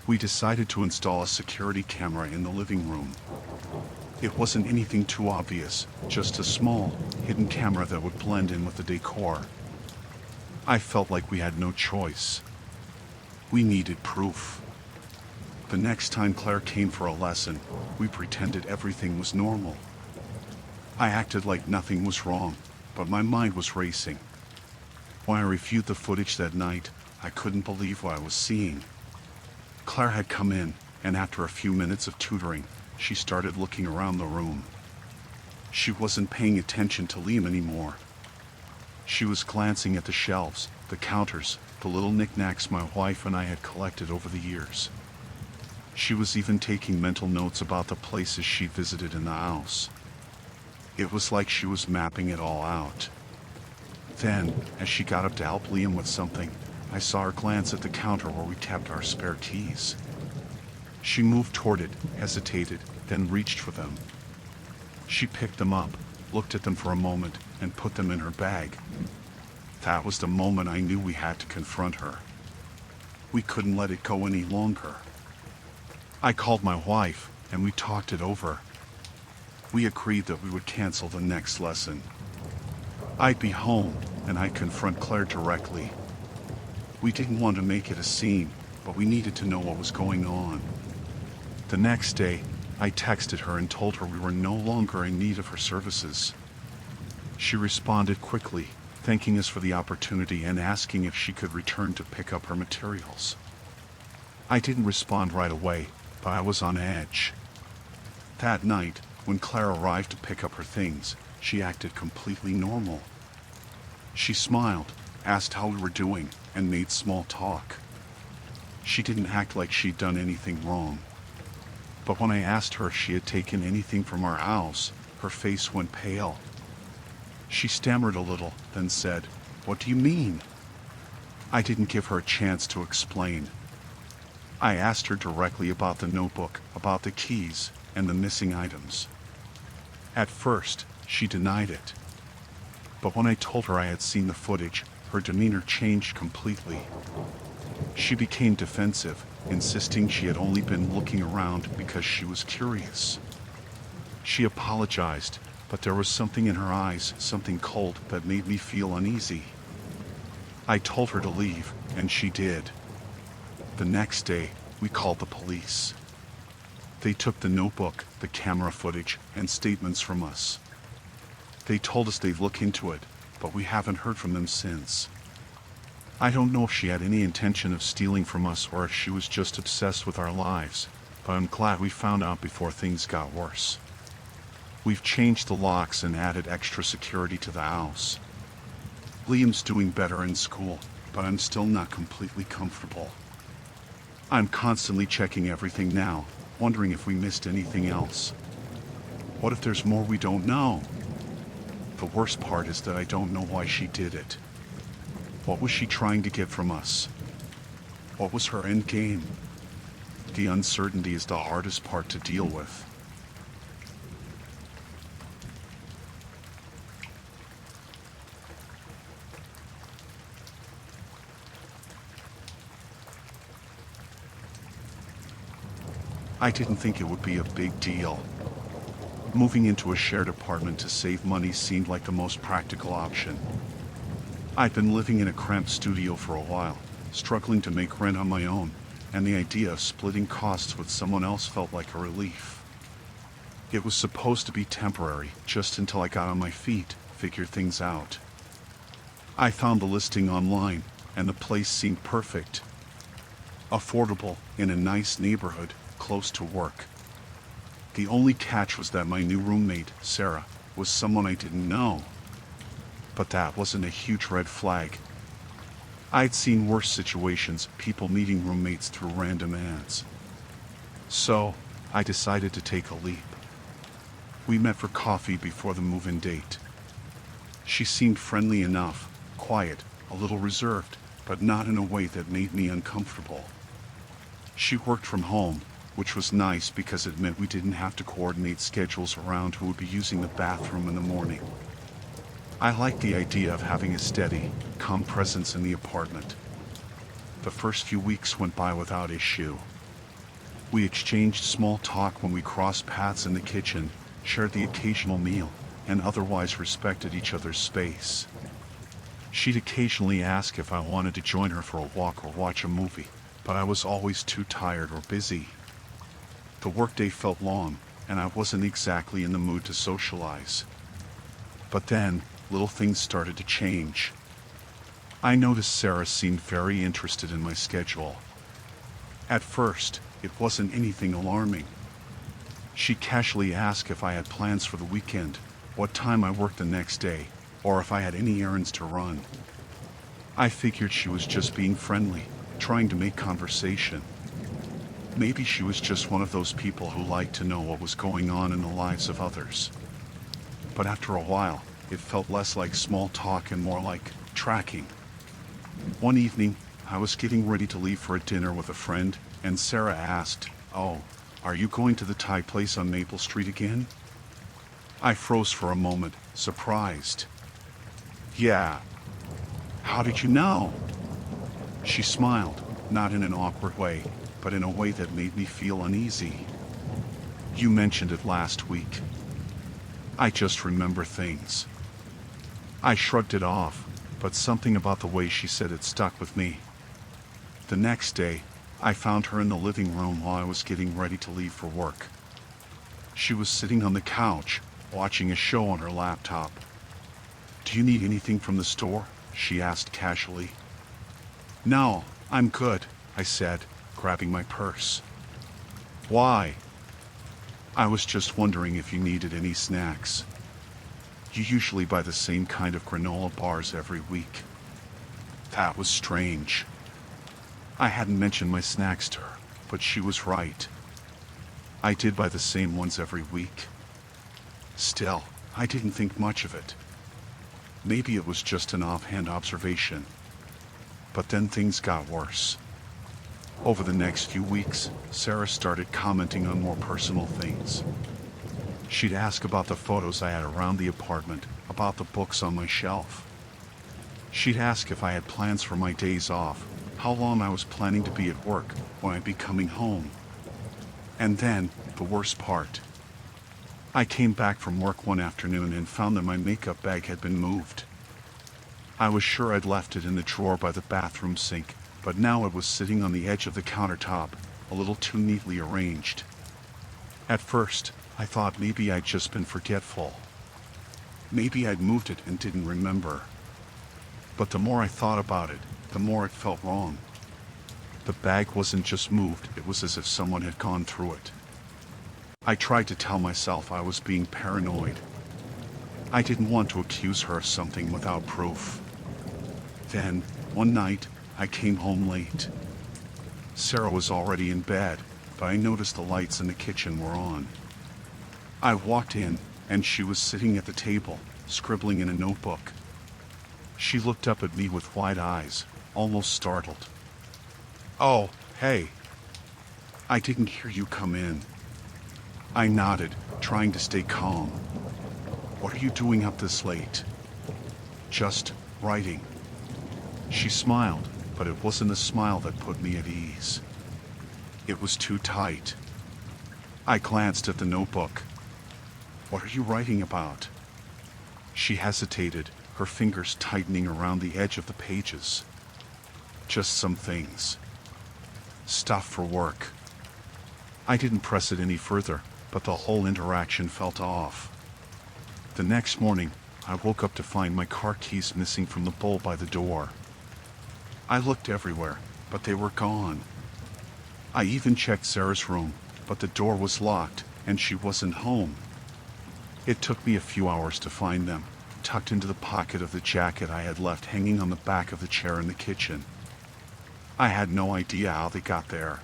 We decided to install a security camera in the living room. It wasn't anything too obvious, just a small, hidden camera that would blend in with the decor. I felt like we had no choice. We needed proof. The next time Claire came for a lesson, we pretended everything was normal. I acted like nothing was wrong, but my mind was racing. When I reviewed the footage that night, I couldn't believe what I was seeing. Claire had come in, and after a few minutes of tutoring, she started looking around the room. She wasn't paying attention to Liam anymore. She was glancing at the shelves, the counters, the little knickknacks my wife and I had collected over the years. She was even taking mental notes about the places she visited in the house. It was like she was mapping it all out. Then, as she got up to help Liam with something, I saw her glance at the counter where we kept our spare keys. She moved toward it, hesitated, then reached for them. She picked them up, looked at them for a moment, and put them in her bag. That was the moment I knew we had to confront her. We couldn't let it go any longer. I called my wife, and we talked it over. We agreed that we would cancel the next lesson. I'd be home, and I'd confront Claire directly. We didn't want to make it a scene, but we needed to know what was going on. The next day, I texted her and told her we were no longer in need of her services. She responded quickly, thanking us for the opportunity and asking if she could return to pick up her materials. I didn't respond right away, but I was on edge. That night, when Claire arrived to pick up her things, she acted completely normal. She smiled, asked how we were doing, and made small talk. She didn't act like she'd done anything wrong. But when I asked her if she had taken anything from our house, her face went pale. She stammered a little, then said, "What do you mean?" I didn't give her a chance to explain. I asked her directly about the notebook, about the keys, and the missing items. At first, she denied it. But when I told her I had seen the footage, her demeanor changed completely. She became defensive, insisting she had only been looking around because she was curious. She apologized, but there was something in her eyes, something cold, that made me feel uneasy. I told her to leave, and she did. The next day, we called the police. They took the notebook, the camera footage, and statements from us. They told us they'd look into it, but we haven't heard from them since. I don't know if she had any intention of stealing from us or if she was just obsessed with our lives, but I'm glad we found out before things got worse. We've changed the locks and added extra security to the house. Liam's doing better in school, but I'm still not completely comfortable. I'm constantly checking everything now, wondering if we missed anything else. What if there's more we don't know? The worst part is that I don't know why she did it. What was she trying to get from us? What was her end game? The uncertainty is the hardest part to deal with. I didn't think it would be a big deal. Moving into a shared apartment to save money seemed like the most practical option. I'd been living in a cramped studio for a while, struggling to make rent on my own, and the idea of splitting costs with someone else felt like a relief. It was supposed to be temporary, just until I got on my feet, figured things out. I found the listing online, and the place seemed perfect. Affordable, in a nice neighborhood, close to work. The only catch was that my new roommate, Sarah, was someone I didn't know. But that wasn't a huge red flag. I'd seen worse situations, people meeting roommates through random ads. So, I decided to take a leap. We met for coffee before the move-in date. She seemed friendly enough, quiet, a little reserved, but not in a way that made me uncomfortable. She worked from home, which was nice because it meant we didn't have to coordinate schedules around who would be using the bathroom in the morning. I liked the idea of having a steady, calm presence in the apartment. The first few weeks went by without issue. We exchanged small talk when we crossed paths in the kitchen, shared the occasional meal, and otherwise respected each other's space. She'd occasionally ask if I wanted to join her for a walk or watch a movie, but I was always too tired or busy. The workday felt long, and I wasn't exactly in the mood to socialize. But then, little things started to change. I noticed Sarah seemed very interested in my schedule. At first, it wasn't anything alarming. She casually asked if I had plans for the weekend, what time I worked the next day, or if I had any errands to run. I figured she was just being friendly, trying to make conversation. Maybe she was just one of those people who liked to know what was going on in the lives of others. But after a while, it felt less like small talk and more like tracking. One evening, I was getting ready to leave for a dinner with a friend, and Sarah asked, "Oh, are you going to the Thai place on Maple Street again?" I froze for a moment, surprised. "Yeah." "How did you know?" She smiled, not in an awkward way, but in a way that made me feel uneasy. You mentioned it last week. I just remember things. I shrugged it off, but something about the way she said it stuck with me. The next day, I found her in the living room while I was getting ready to leave for work. She was sitting on the couch, watching a show on her laptop. "Do you need anything from the store?" she asked casually. "No, I'm good," I said, grabbing my purse. "Why?" "I was just wondering if you needed any snacks. You usually buy the same kind of granola bars every week." That was strange. I hadn't mentioned my snacks to her, but she was right. I did buy the same ones every week. Still, I didn't think much of it. Maybe it was just an offhand observation. But then things got worse. Over the next few weeks, Sarah started commenting on more personal things. She'd ask about the photos I had around the apartment, about the books on my shelf. She'd ask if I had plans for my days off, how long I was planning to be at work, when I'd be coming home. And then, the worst part. I came back from work one afternoon and found that my makeup bag had been moved. I was sure I'd left it in the drawer by the bathroom sink, but now it was sitting on the edge of the countertop, a little too neatly arranged. At first, I thought maybe I'd just been forgetful. Maybe I'd moved it and didn't remember. But the more I thought about it, the more it felt wrong. The bag wasn't just moved, it was as if someone had gone through it. I tried to tell myself I was being paranoid. I didn't want to accuse her of something without proof. Then, one night, I came home late. Sarah was already in bed, but I noticed the lights in the kitchen were on. I walked in, and she was sitting at the table, scribbling in a notebook. She looked up at me with wide eyes, almost startled. "Oh, hey. I didn't hear you come in." I nodded, trying to stay calm. "What are you doing up this late?" "Just writing." She smiled, but it wasn't a smile that put me at ease. It was too tight. I glanced at the notebook. "What are you writing about?" She hesitated, her fingers tightening around the edge of the pages. "Just some things. Stuff for work." I didn't press it any further, but the whole interaction felt off. The next morning, I woke up to find my car keys missing from the bowl by the door. I looked everywhere, but they were gone. I even checked Sarah's room, but the door was locked, and she wasn't home. It took me a few hours to find them, tucked into the pocket of the jacket I had left hanging on the back of the chair in the kitchen. I had no idea how they got there.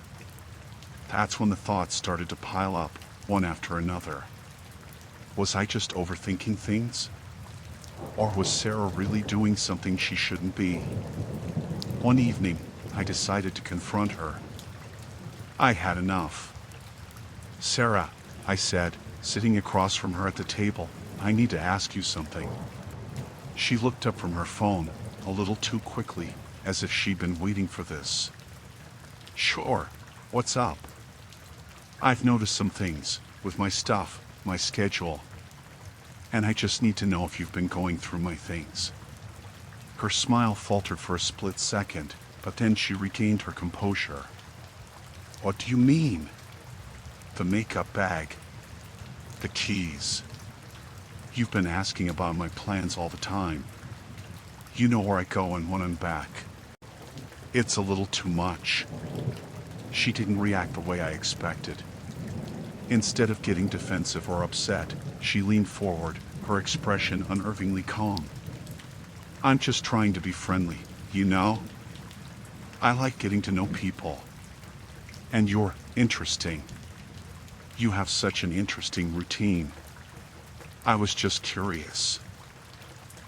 That's when the thoughts started to pile up, one after another. Was I just overthinking things? Or was Sarah really doing something she shouldn't be? One evening, I decided to confront her. I had enough. "Sarah," I said, sitting across from her at the table, "I need to ask you something." She looked up from her phone, a little too quickly, as if she'd been waiting for this. "Sure, what's up?" "I've noticed some things, with my stuff, my schedule. And I just need to know if you've been going through my things." Her smile faltered for a split second, but then she regained her composure. "What do you mean?" "The makeup bag. The keys. You've been asking about my plans all the time. You know where I go and when I'm back. It's a little too much." She didn't react the way I expected. Instead of getting defensive or upset, she leaned forward, her expression unnervingly calm. "I'm just trying to be friendly, you know? I like getting to know people. And you're interesting. You have such an interesting routine. I was just curious."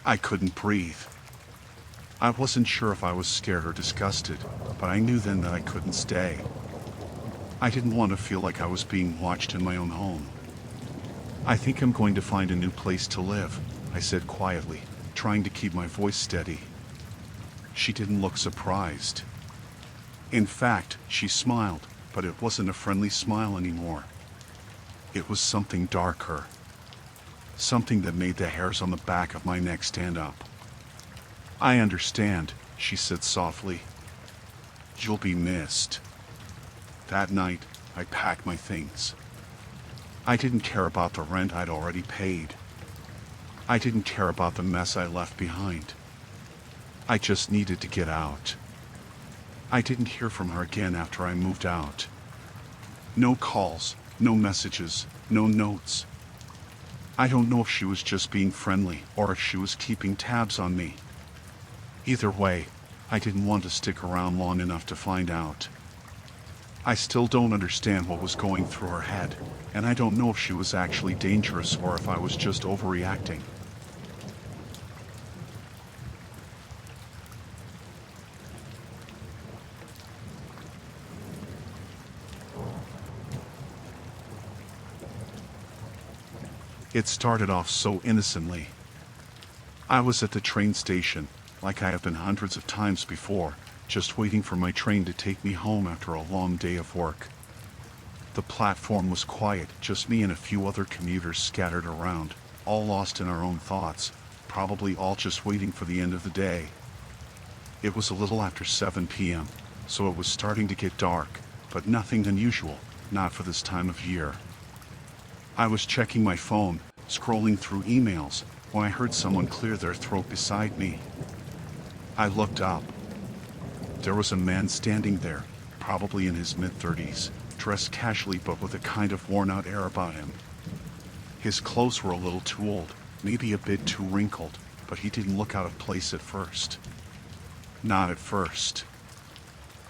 I couldn't breathe. I wasn't sure if I was scared or disgusted, but I knew then that I couldn't stay. I didn't want to feel like I was being watched in my own home. "I think I'm going to find a new place to live," I said quietly, trying to keep my voice steady. She didn't look surprised. In fact, she smiled, but it wasn't a friendly smile anymore. It was something darker. Something that made the hairs on the back of my neck stand up. "I understand," she said softly. "You'll be missed." That night, I packed my things. I didn't care about the rent I'd already paid. I didn't care about the mess I left behind. I just needed to get out. I didn't hear from her again after I moved out. No calls, no messages, no notes. I don't know if she was just being friendly or if she was keeping tabs on me. Either way, I didn't want to stick around long enough to find out. I still don't understand what was going through her head, and I don't know if she was actually dangerous or if I was just overreacting. It started off so innocently. I was at the train station, like I have been hundreds of times before, just waiting for my train to take me home after a long day of work. The platform was quiet, just me and a few other commuters scattered around, all lost in our own thoughts, probably all just waiting for the end of the day. It was a little after 7 p.m., so it was starting to get dark, but nothing unusual, not for this time of year. I was checking my phone, scrolling through emails, when I heard someone clear their throat beside me. I looked up. There was a man standing there, probably in his mid-30s, dressed casually but with a kind of worn-out air about him. His clothes were a little too old, maybe a bit too wrinkled, but he didn't look out of place at first. Not at first.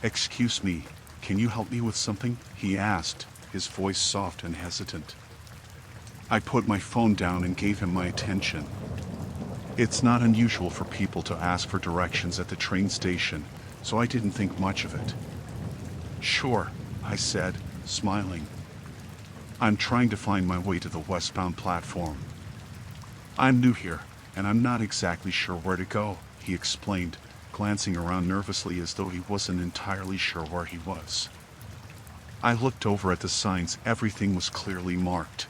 "Excuse me, can you help me with something?" he asked, his voice soft and hesitant. I put my phone down and gave him my attention. It's not unusual for people to ask for directions at the train station, so I didn't think much of it. "Sure," I said, smiling. "I'm trying to find my way to the westbound platform." "I'm new here, and I'm not exactly sure where to go," he explained, glancing around nervously as though he wasn't entirely sure where he was. I looked over at the signs. Everything was clearly marked.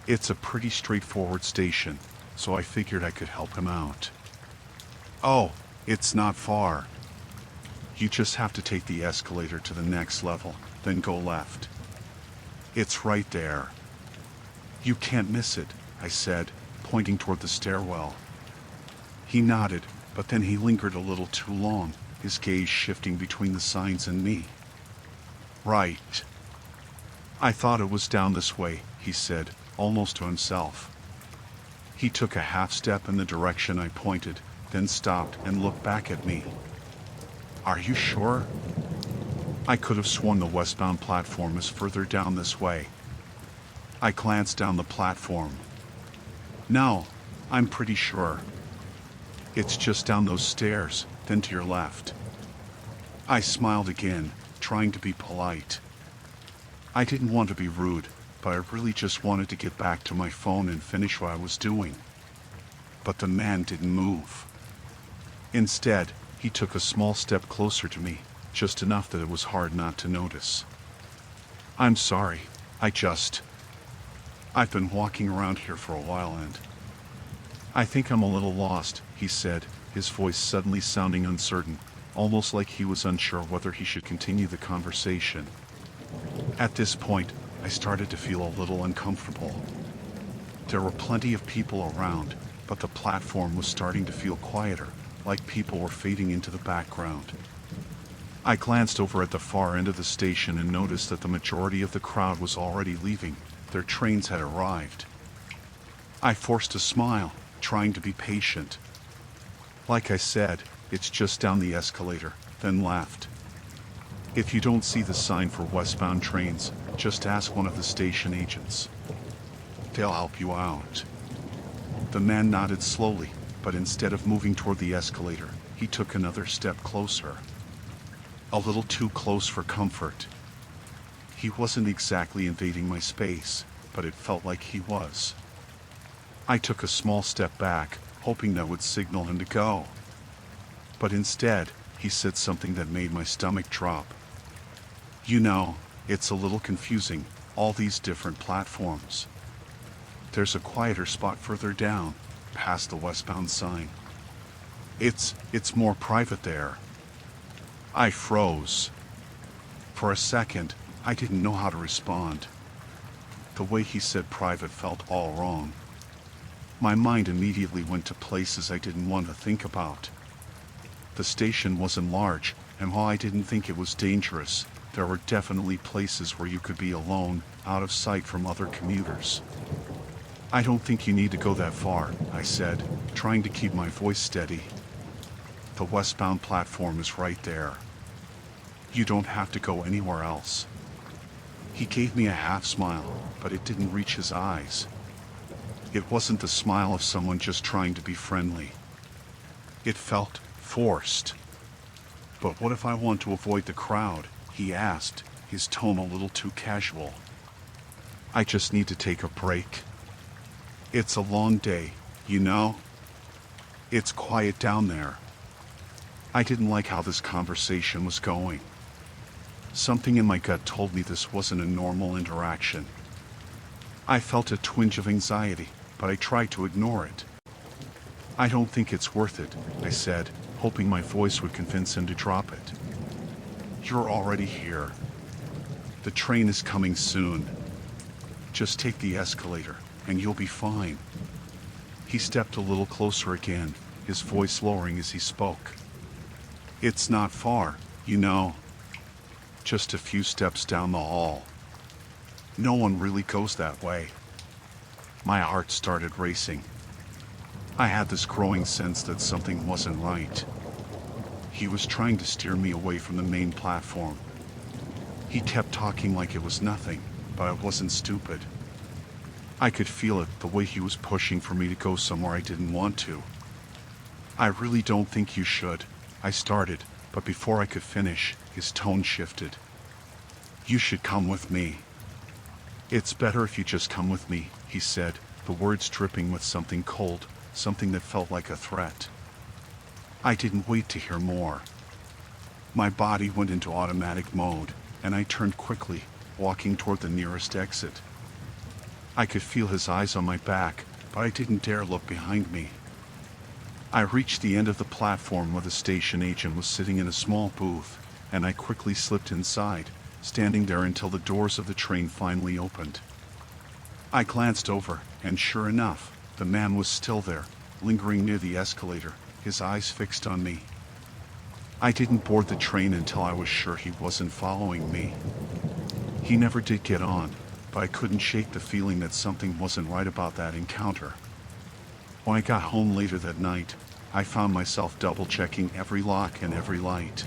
It's a pretty straightforward station, so I figured I could help him out. "Oh, it's not far. You just have to take the escalator to the next level, then go left. It's right there." "You can't miss it," I said, pointing toward the stairwell. He nodded, but then he lingered a little too long, his gaze shifting between the signs and me. "Right. I thought it was down this way," he said, almost to himself. He took a half step in the direction I pointed, then stopped and looked back at me. "Are you sure?" I could have sworn the westbound platform is further down this way. I glanced down the platform. "No, I'm pretty sure. It's just down those stairs, then to your left." I smiled again, trying to be polite. I didn't want to be rude, but I really just wanted to get back to my phone and finish what I was doing. But the man didn't move. Instead, he took a small step closer to me, just enough that it was hard not to notice. "I'm sorry, I've been walking around here for a while and I think I'm a little lost," he said, his voice suddenly sounding uncertain, almost like he was unsure whether he should continue the conversation. At this point, I started to feel a little uncomfortable. There were plenty of people around, but the platform was starting to feel quieter, like people were fading into the background. I glanced over at the far end of the station and noticed that the majority of the crowd was already leaving. Their trains had arrived. I forced a smile, trying to be patient. "Like I said, it's just down the escalator," then laughed. "If you don't see the sign for westbound trains, just ask one of the station agents. They'll help you out." The man nodded slowly, but instead of moving toward the escalator, he took another step closer. A little too close for comfort. He wasn't exactly invading my space, but it felt like he was. I took a small step back, hoping that would signal him to go. But instead, he said something that made my stomach drop. You know, it's a little confusing, all these different platforms. There's a quieter spot further down, past the westbound sign. It's more private there. I froze. For a second, I didn't know how to respond. The way he said private felt all wrong. My mind immediately went to places I didn't want to think about. The station wasn't large, and while I didn't think it was dangerous, there were definitely places where you could be alone, out of sight from other commuters. I don't think you need to go that far, I said, trying to keep my voice steady. The westbound platform is right there. You don't have to go anywhere else. He gave me a half smile, but it didn't reach his eyes. It wasn't the smile of someone just trying to be friendly. It felt forced. But what if I want to avoid the crowd? He asked, his tone a little too casual. I just need to take a break. It's a long day, you know? It's quiet down there. I didn't like how this conversation was going. Something in my gut told me this wasn't a normal interaction. I felt a twinge of anxiety, but I tried to ignore it. I don't think it's worth it, I said, hoping my voice would convince him to drop it. You're already here. The train is coming soon. Just take the escalator, and you'll be fine. He stepped a little closer again, his voice lowering as he spoke. It's not far, you know. Just a few steps down the hall. No one really goes that way. My heart started racing. I had this growing sense that something wasn't right. He was trying to steer me away from the main platform. He kept talking like it was nothing, but I wasn't stupid. I could feel it, the way he was pushing for me to go somewhere I didn't want to. I really don't think you should, I started, but before I could finish, his tone shifted. You should come with me. It's better if you just come with me, he said, the words dripping with something cold, something that felt like a threat. I didn't wait to hear more. My body went into automatic mode, and I turned quickly, walking toward the nearest exit. I could feel his eyes on my back, but I didn't dare look behind me. I reached the end of the platform where the station agent was sitting in a small booth, and I quickly slipped inside, standing there until the doors of the train finally opened. I glanced over, and sure enough, the man was still there, lingering near the escalator, his eyes fixed on me. I didn't board the train until I was sure he wasn't following me. He never did get on, but I couldn't shake the feeling that something wasn't right about that encounter. When I got home later that night, I found myself double-checking every lock and every light.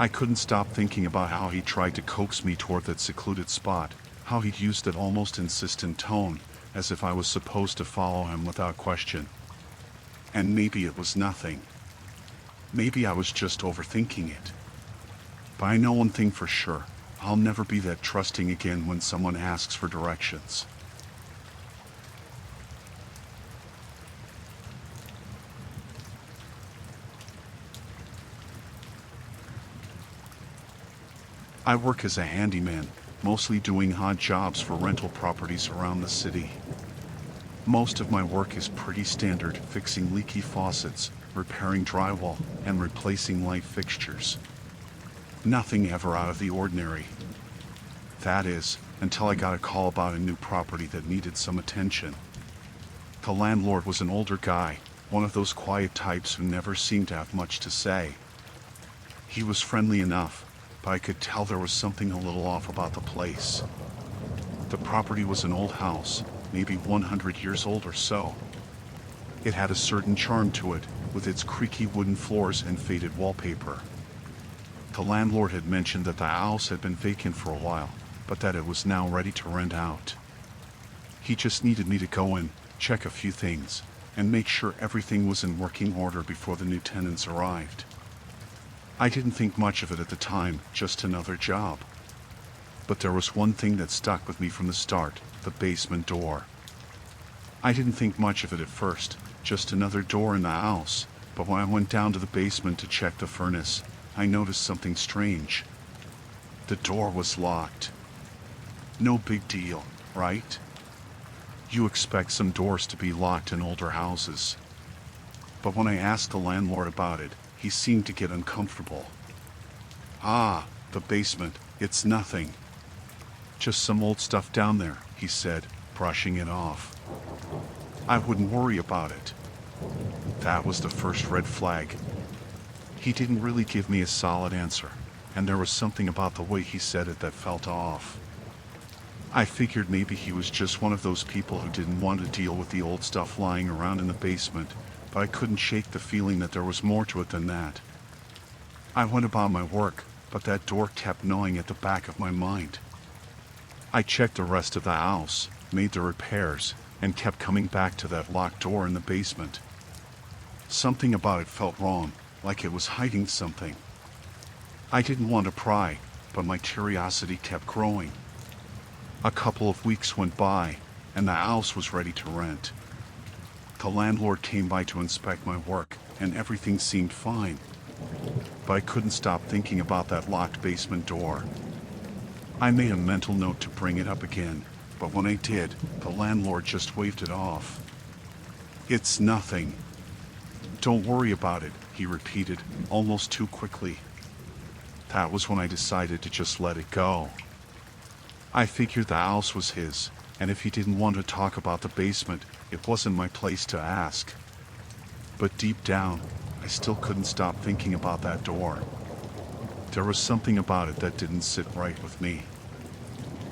I couldn't stop thinking about how he tried to coax me toward that secluded spot, how he'd used that almost insistent tone, as if I was supposed to follow him without question. And maybe it was nothing. Maybe I was just overthinking it. But I know one thing for sure, I'll never be that trusting again when someone asks for directions. I work as a handyman, mostly doing odd jobs for rental properties around the city. Most of my work is pretty standard, fixing leaky faucets, repairing drywall, and replacing light fixtures. Nothing ever out of the ordinary. That is, until I got a call about a new property that needed some attention. The landlord was an older guy, one of those quiet types who never seemed to have much to say. He was friendly enough, but I could tell there was something a little off about the place. The property was an old house, maybe 100 years old or so. It had a certain charm to it, with its creaky wooden floors and faded wallpaper. The landlord had mentioned that the house had been vacant for a while, but that it was now ready to rent out. He just needed me to go in, check a few things, and make sure everything was in working order before the new tenants arrived. I didn't think much of it at the time, just another job. But there was one thing that stuck with me from the start, the basement door. I didn't think much of it at first, just another door in the house, But when I went down to the basement to check the furnace, I noticed something strange. The door was locked. No big deal, right? You expect some doors to be locked in older houses. But when I asked the landlord about it, he seemed to get uncomfortable. "Ah, the basement, it's nothing. Just some old stuff down there," he said, brushing it off. "I wouldn't worry about it." That was the first red flag. He didn't really give me a solid answer, and there was something about the way he said it that felt off. I figured maybe he was just one of those people who didn't want to deal with the old stuff lying around in the basement, but I couldn't shake the feeling that there was more to it than that. I went about my work, but that door kept gnawing at the back of my mind. I checked the rest of the house, made the repairs, and kept coming back to that locked door in the basement. Something about it felt wrong, like it was hiding something. I didn't want to pry, but my curiosity kept growing. A couple of weeks went by, and the house was ready to rent. The landlord came by to inspect my work, and everything seemed fine. But I couldn't stop thinking about that locked basement door. I made a mental note to bring it up again, but when I did, the landlord just waved it off. "It's nothing. Don't worry about it," he repeated, almost too quickly. That was when I decided to just let it go. I figured the house was his, and if he didn't want to talk about the basement, it wasn't my place to ask. But deep down, I still couldn't stop thinking about that door. There was something about it that didn't sit right with me.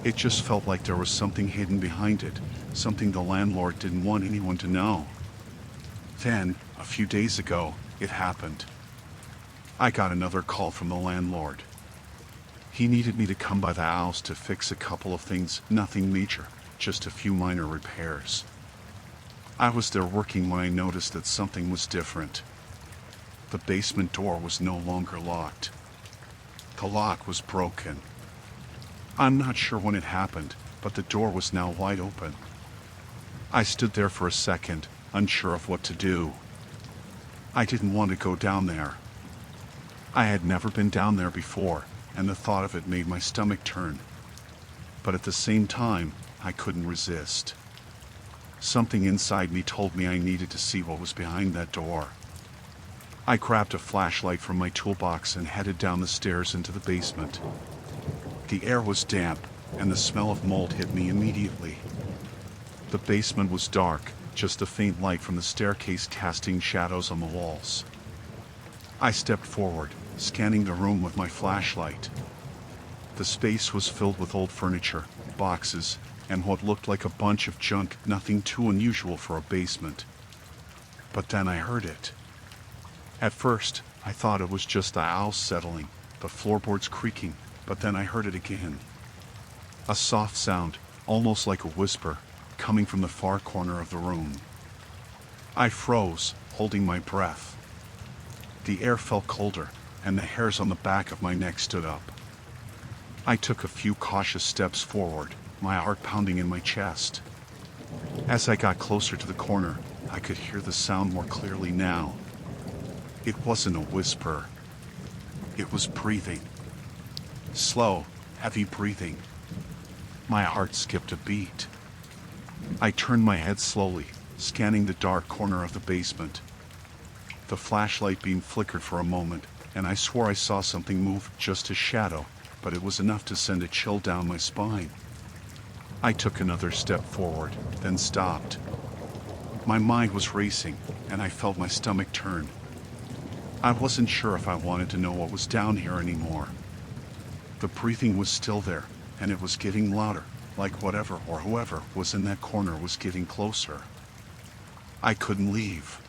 It just felt like there was something hidden behind it, something the landlord didn't want anyone to know. Then, a few days ago, it happened. I got another call from the landlord. He needed me to come by the house to fix a couple of things, nothing major, just a few minor repairs. I was there working when I noticed that something was different. The basement door was no longer locked. The lock was broken. I'm not sure when it happened, but the door was now wide open. I stood there for a second, unsure of what to do. I didn't want to go down there. I had never been down there before, and the thought of it made my stomach turn. But at the same time, I couldn't resist. Something inside me told me I needed to see what was behind that door. I grabbed a flashlight from my toolbox and headed down the stairs into the basement. The air was damp, and the smell of mold hit me immediately. The basement was dark, just a faint light from the staircase casting shadows on the walls. I stepped forward, scanning the room with my flashlight. The space was filled with old furniture, boxes, and what looked like a bunch of junk, nothing too unusual for a basement. But then I heard it. At first, I thought it was just the house settling, the floorboards creaking, but then I heard it again. A soft sound, almost like a whisper, coming from the far corner of the room. I froze, holding my breath. The air felt colder, and the hairs on the back of my neck stood up. I took a few cautious steps forward, my heart pounding in my chest. As I got closer to the corner, I could hear the sound more clearly now. It wasn't a whisper. It was breathing. Slow, heavy breathing. My heart skipped a beat. I turned my head slowly, scanning the dark corner of the basement. The flashlight beam flickered for a moment, and I swore I saw something move, just a shadow, but it was enough to send a chill down my spine. I took another step forward, then stopped. My mind was racing, and I felt my stomach turn. I wasn't sure if I wanted to know what was down here anymore. The breathing was still there, and it was getting louder, like whatever or whoever was in that corner was getting closer. I couldn't leave.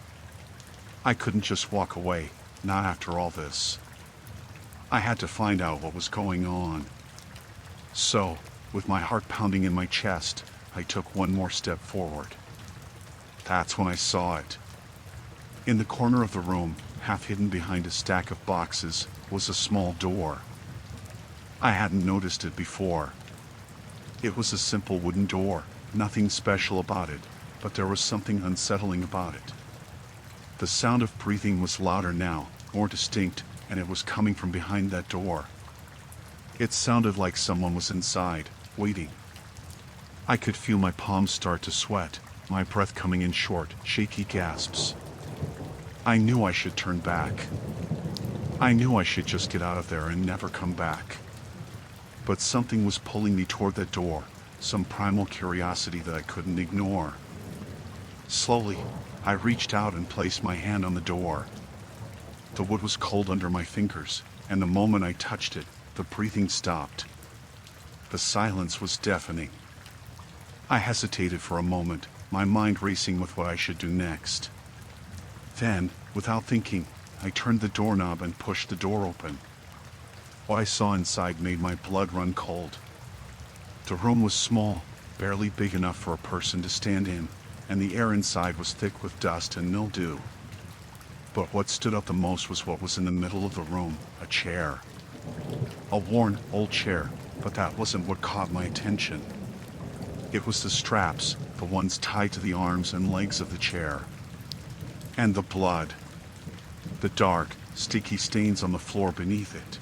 I couldn't just walk away, not after all this. I had to find out what was going on. So, with my heart pounding in my chest, I took one more step forward. That's when I saw it. In the corner of the room, half hidden behind a stack of boxes, was a small door. I hadn't noticed it before. It was a simple wooden door, nothing special about it, but there was something unsettling about it. The sound of breathing was louder now, more distinct, and it was coming from behind that door. It sounded like someone was inside, waiting. I could feel my palms start to sweat, my breath coming in short, shaky gasps. I knew I should turn back. I knew I should just get out of there and never come back. But something was pulling me toward that door, some primal curiosity that I couldn't ignore. Slowly, I reached out and placed my hand on the door. The wood was cold under my fingers, and the moment I touched it, the breathing stopped. The silence was deafening. I hesitated for a moment, my mind racing with what I should do next. Then, without thinking, I turned the doorknob and pushed the door open. What I saw inside made my blood run cold. The room was small, barely big enough for a person to stand in, and the air inside was thick with dust and mildew. But what stood out the most was what was in the middle of the room, a chair. A worn, old chair, but that wasn't what caught my attention. It was the straps, the ones tied to the arms and legs of the chair. And the blood. The dark, sticky stains on the floor beneath it.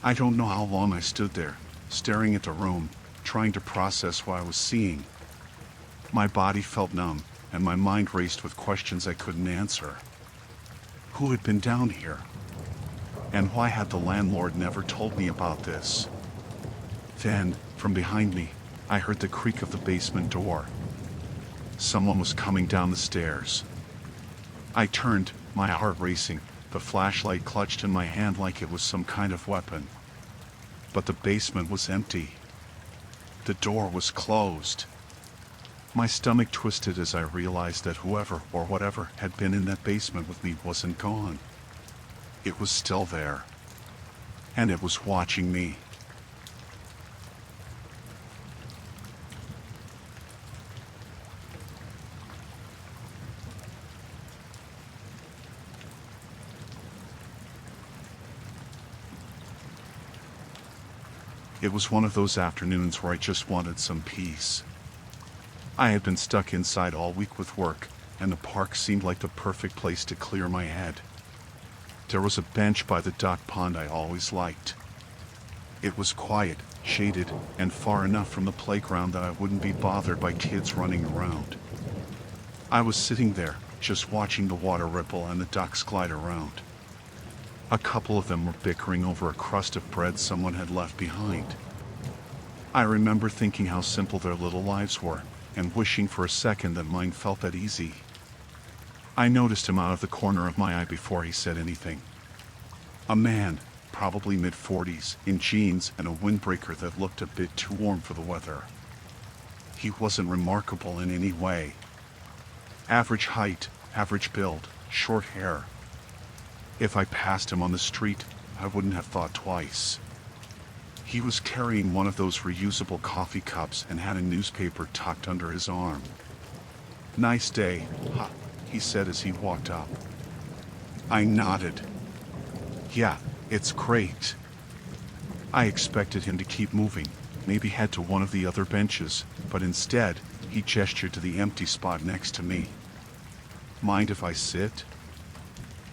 I don't know how long I stood there, staring at the room, trying to process what I was seeing. My body felt numb, and my mind raced with questions I couldn't answer. Who had been down here? And why had the landlord never told me about this? Then, from behind me, I heard the creak of the basement door. Someone was coming down the stairs. I turned, my heart racing, the flashlight clutched in my hand like it was some kind of weapon. But the basement was empty. The door was closed. My stomach twisted as I realized that whoever or whatever had been in that basement with me wasn't gone. It was still there. And it was watching me. It was one of those afternoons where I just wanted some peace. I had been stuck inside all week with work, and the park seemed like the perfect place to clear my head. There was a bench by the duck pond I always liked. It was quiet, shaded, and far enough from the playground that I wouldn't be bothered by kids running around. I was sitting there, just watching the water ripple and the ducks glide around. A couple of them were bickering over a crust of bread someone had left behind. I remember thinking how simple their little lives were, and wishing for a second that mine felt that easy. I noticed him out of the corner of my eye before he said anything. A man, probably mid-40s, in jeans and a windbreaker that looked a bit too warm for the weather. He wasn't remarkable in any way. Average height, average build, short hair. If I passed him on the street, I wouldn't have thought twice. He was carrying one of those reusable coffee cups and had a newspaper tucked under his arm. "Nice day, huh?" he said as he walked up. I nodded. "Yeah, it's great." I expected him to keep moving, maybe head to one of the other benches, but instead, he gestured to the empty spot next to me. "Mind if I sit?"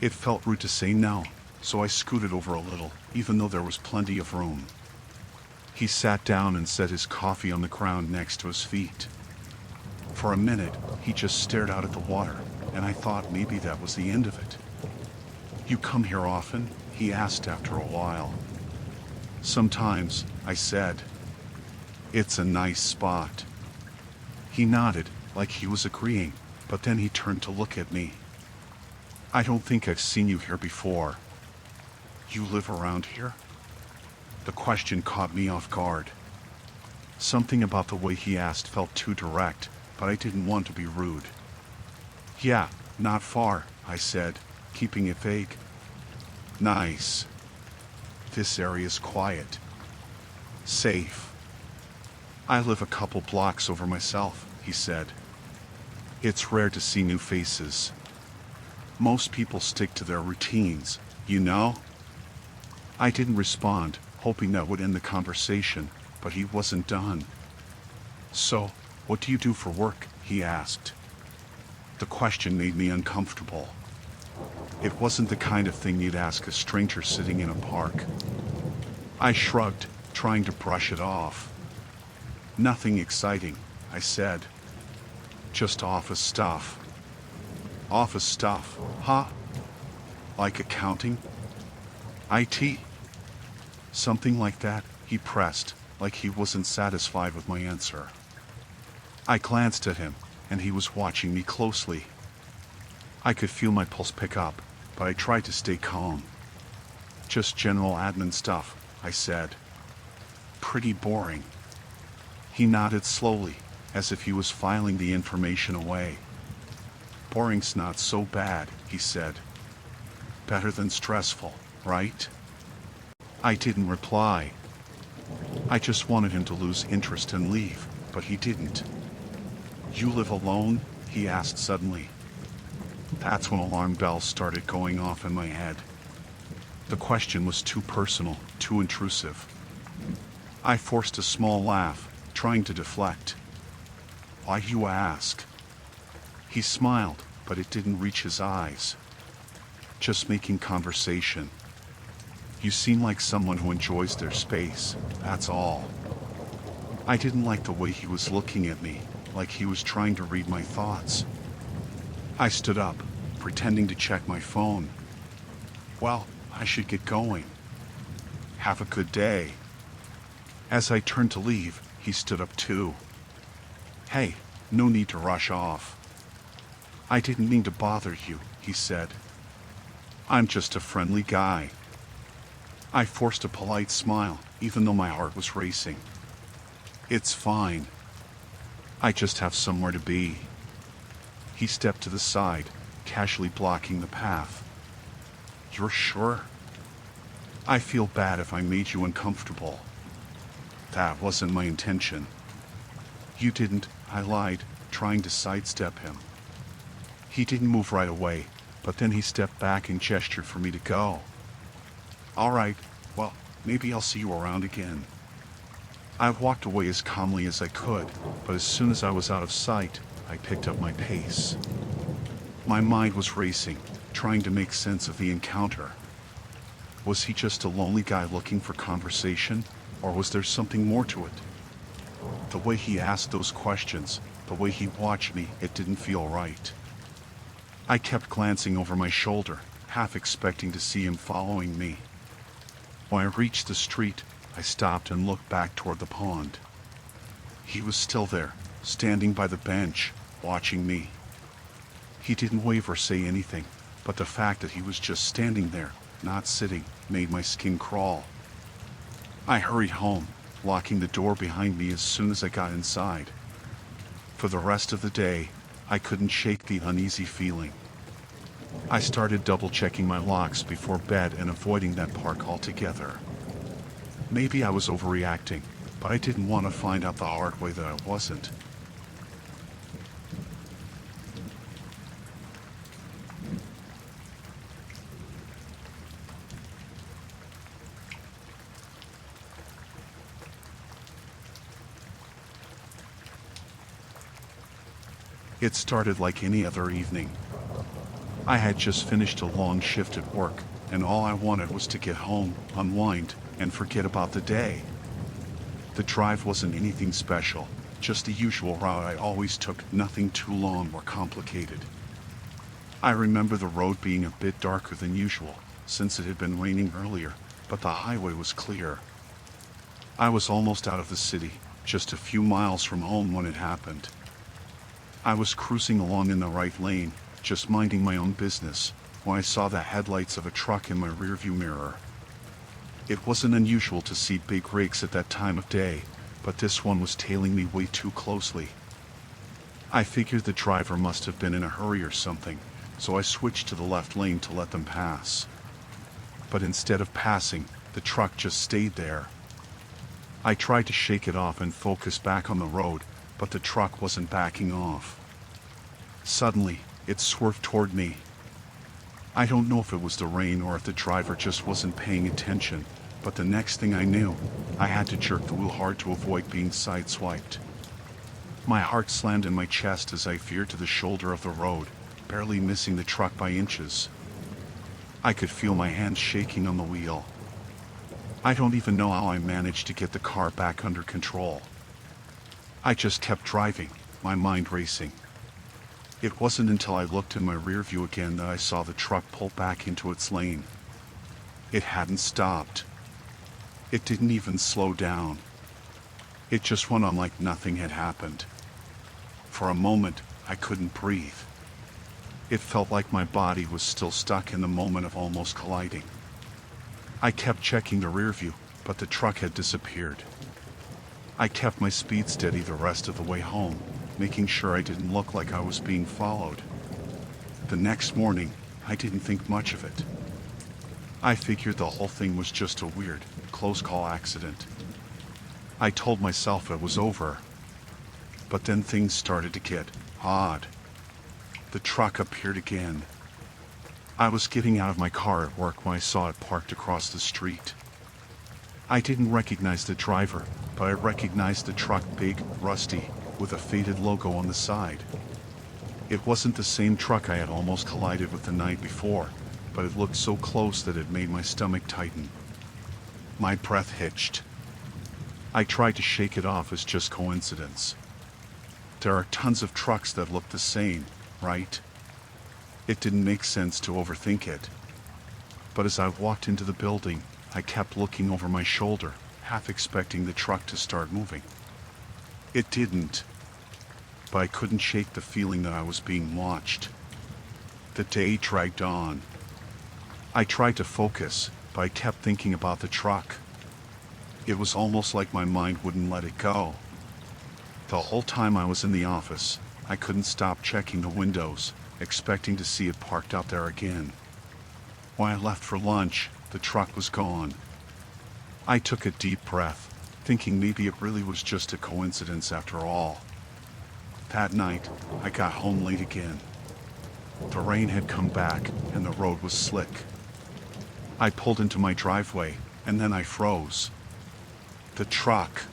It felt rude to say no, so I scooted over a little, even though there was plenty of room. He sat down and set his coffee on the ground next to his feet. For a minute, he just stared out at the water, and I thought maybe that was the end of it. "You come here often?" he asked after a while. "Sometimes," I said. "It's a nice spot." He nodded, like he was agreeing, but then he turned to look at me. "I don't think I've seen you here before. You live around here?" The question caught me off guard. Something about the way he asked felt too direct, but I didn't want to be rude. "Yeah, not far," I said, keeping it vague. "Nice. This area's quiet. Safe." "I live a couple blocks over myself," he said. "It's rare to see new faces. Most people stick to their routines, you know?" I didn't respond, hoping that would end the conversation, but he wasn't done. "So, what do you do for work?" he asked. The question made me uncomfortable. It wasn't the kind of thing you'd ask a stranger sitting in a park. I shrugged, trying to brush it off. Nothing exciting, I said. Just office stuff. Office stuff, huh? Like accounting? IT? Something like that, he pressed, like he wasn't satisfied with my answer. I glanced at him, and he was watching me closely. I could feel my pulse pick up, but I tried to stay calm. Just general admin stuff, I said. Pretty boring. He nodded slowly, as if he was filing the information away. Boring's not so bad, he said. Better than stressful, right? I didn't reply. I just wanted him to lose interest and leave, but he didn't. You live alone? He asked suddenly. That's when alarm bells started going off in my head. The question was too personal, too intrusive. I forced a small laugh, trying to deflect. Why, you ask? He smiled, but it didn't reach his eyes. Just making conversation. You seem like someone who enjoys their space, that's all. I didn't like the way he was looking at me, like he was trying to read my thoughts. I stood up, pretending to check my phone. Well, I should get going. Have a good day. As I turned to leave, he stood up too. Hey, no need to rush off. I didn't mean to bother you, he said. I'm just a friendly guy. I forced a polite smile, even though my heart was racing. It's fine. I just have somewhere to be. He stepped to the side, casually blocking the path. You're sure? I feel bad if I made you uncomfortable. That wasn't my intention. You didn't, I lied, trying to sidestep him. He didn't move right away, but then he stepped back and gestured for me to go. All right, well, maybe I'll see you around again. I walked away as calmly as I could, but as soon as I was out of sight, I picked up my pace. My mind was racing, trying to make sense of the encounter. Was he just a lonely guy looking for conversation, or was there something more to it? The way he asked those questions, the way he watched me, it didn't feel right. I kept glancing over my shoulder, half expecting to see him following me. When I reached the street, I stopped and looked back toward the pond. He was still there, standing by the bench, watching me. He didn't wave or say anything, but the fact that he was just standing there, not sitting, made my skin crawl. I hurried home, locking the door behind me as soon as I got inside. For the rest of the day, I couldn't shake the uneasy feeling. I started double-checking my locks before bed and avoiding that park altogether. Maybe I was overreacting, but I didn't want to find out the hard way that I wasn't. It started like any other evening. I had just finished a long shift at work, and all I wanted was to get home, unwind, and forget about the day. The drive wasn't anything special, just the usual route I always took, nothing too long or complicated. I remember the road being a bit darker than usual, since it had been raining earlier, but the highway was clear. I was almost out of the city, just a few miles from home when it happened. I was cruising along in the right lane, just minding my own business, when I saw the headlights of a truck in my rearview mirror. It wasn't unusual to see big rigs at that time of day, but this one was tailing me way too closely. I figured the driver must have been in a hurry or something, so I switched to the left lane to let them pass. But instead of passing, the truck just stayed there. I tried to shake it off and focus back on the road, but the truck wasn't backing off. Suddenly, it swerved toward me. I don't know if it was the rain or if the driver just wasn't paying attention, but the next thing I knew, I had to jerk the wheel hard to avoid being sideswiped. My heart slammed in my chest as I veered to the shoulder of the road, barely missing the truck by inches. I could feel my hands shaking on the wheel. I don't even know how I managed to get the car back under control. I just kept driving, my mind racing. It wasn't until I looked in my rear view again that I saw the truck pull back into its lane. It hadn't stopped. It didn't even slow down. It just went on like nothing had happened. For a moment, I couldn't breathe. It felt like my body was still stuck in the moment of almost colliding. I kept checking the rear view, but the truck had disappeared. I kept my speed steady the rest of the way home, making sure I didn't look like I was being followed. The next morning, I didn't think much of it. I figured the whole thing was just a weird, close call accident. I told myself it was over. But then things started to get odd. The truck appeared again. I was getting out of my car at work when I saw it parked across the street. I didn't recognize the driver, but I recognized the truck, big, rusty, with a faded logo on the side. It wasn't the same truck I had almost collided with the night before, but it looked so close that it made my stomach tighten. My breath hitched. I tried to shake it off as just coincidence. There are tons of trucks that look the same, right? It didn't make sense to overthink it. But as I walked into the building, I kept looking over my shoulder, half expecting the truck to start moving. It didn't. But I couldn't shake the feeling that I was being watched. The day dragged on. I tried to focus, but I kept thinking about the truck. It was almost like my mind wouldn't let it go. The whole time I was in the office, I couldn't stop checking the windows, expecting to see it parked out there again. When I left for lunch, the truck was gone. I took a deep breath, thinking maybe it really was just a coincidence after all. That night, I got home late again. The rain had come back, and the road was slick. I pulled into my driveway, and then I froze. The truck.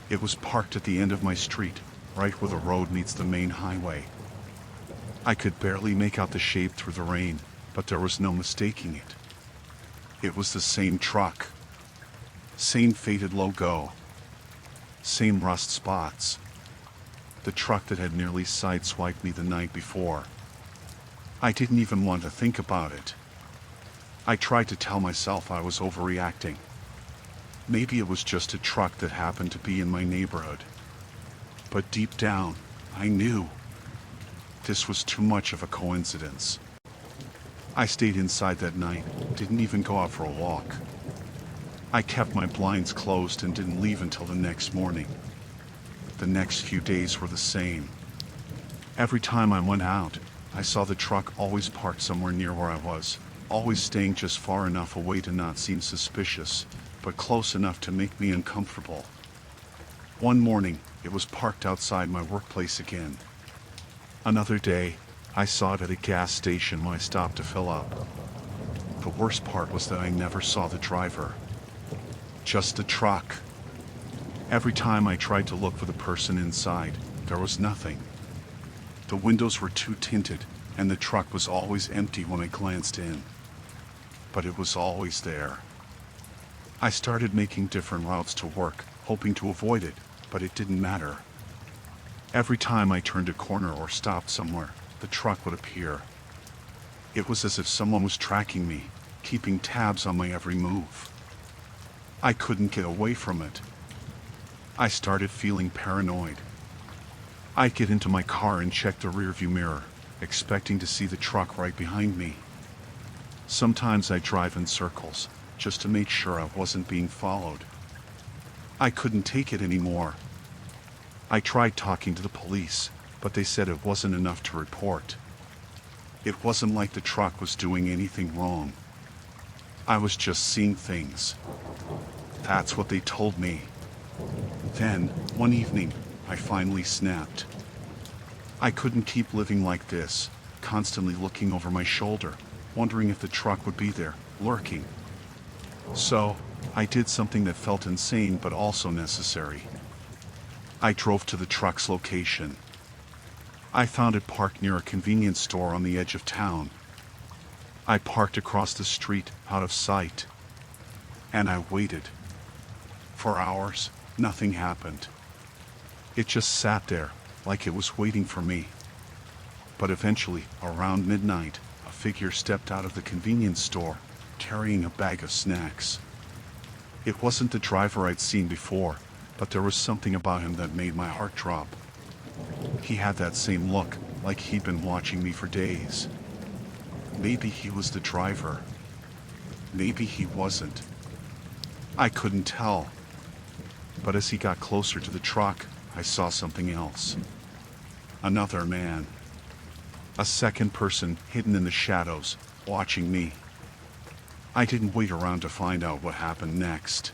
It was parked at the end of my street, right where the road meets the main highway. I could barely make out the shape through the rain, but there was no mistaking it. It was the same truck. Same faded logo. Same rust spots. The truck that had nearly sideswiped me the night before. I didn't even want to think about it. I tried to tell myself I was overreacting. Maybe it was just a truck that happened to be in my neighborhood. But deep down, I knew. This was too much of a coincidence. I stayed inside that night, didn't even go out for a walk. I kept my blinds closed and didn't leave until the next morning. The next few days were the same. Every time I went out, I saw the truck always parked somewhere near where I was, always staying just far enough away to not seem suspicious, but close enough to make me uncomfortable. One morning, it was parked outside my workplace again. Another day, I saw it at a gas station when I stopped to fill up. The worst part was that I never saw the driver. Just the truck. Every time I tried to look for the person inside, there was nothing. The windows were too tinted, and the truck was always empty when I glanced in. But it was always there. I started making different routes to work, hoping to avoid it, but it didn't matter. Every time I turned a corner or stopped somewhere, the truck would appear. It was as if someone was tracking me, keeping tabs on my every move. I couldn't get away from it. I started feeling paranoid. I'd get into my car and check the rearview mirror, expecting to see the truck right behind me. Sometimes I'd drive in circles, just to make sure I wasn't being followed. I couldn't take it anymore. I tried talking to the police, but they said it wasn't enough to report. It wasn't like the truck was doing anything wrong. I was just seeing things. That's what they told me. Then, one evening, I finally snapped. I couldn't keep living like this, constantly looking over my shoulder, wondering if the truck would be there, lurking. So, I did something that felt insane but also necessary. I drove to the truck's location. I found it parked near a convenience store on the edge of town. I parked across the street, out of sight. And I waited. For hours, nothing happened. It just sat there, like it was waiting for me. But eventually, around midnight, a figure stepped out of the convenience store, carrying a bag of snacks. It wasn't the driver I'd seen before, but there was something about him that made my heart drop. He had that same look, like he'd been watching me for days. Maybe he was the driver. Maybe he wasn't. I couldn't tell. But as he got closer to the truck, I saw something else. Another man. A second person hidden in the shadows, watching me. I didn't wait around to find out what happened next.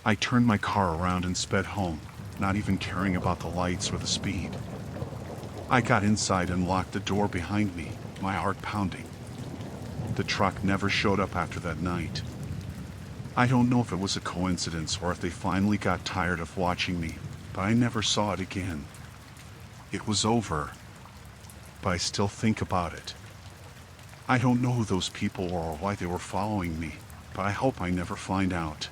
I turned my car around and sped home, not even caring about the lights or the speed. I got inside and locked the door behind me, my heart pounding. The truck never showed up after that night. I don't know if it was a coincidence or if they finally got tired of watching me, but I never saw it again. It was over. But I still think about it. I don't know who those people were or why they were following me, but I hope I never find out.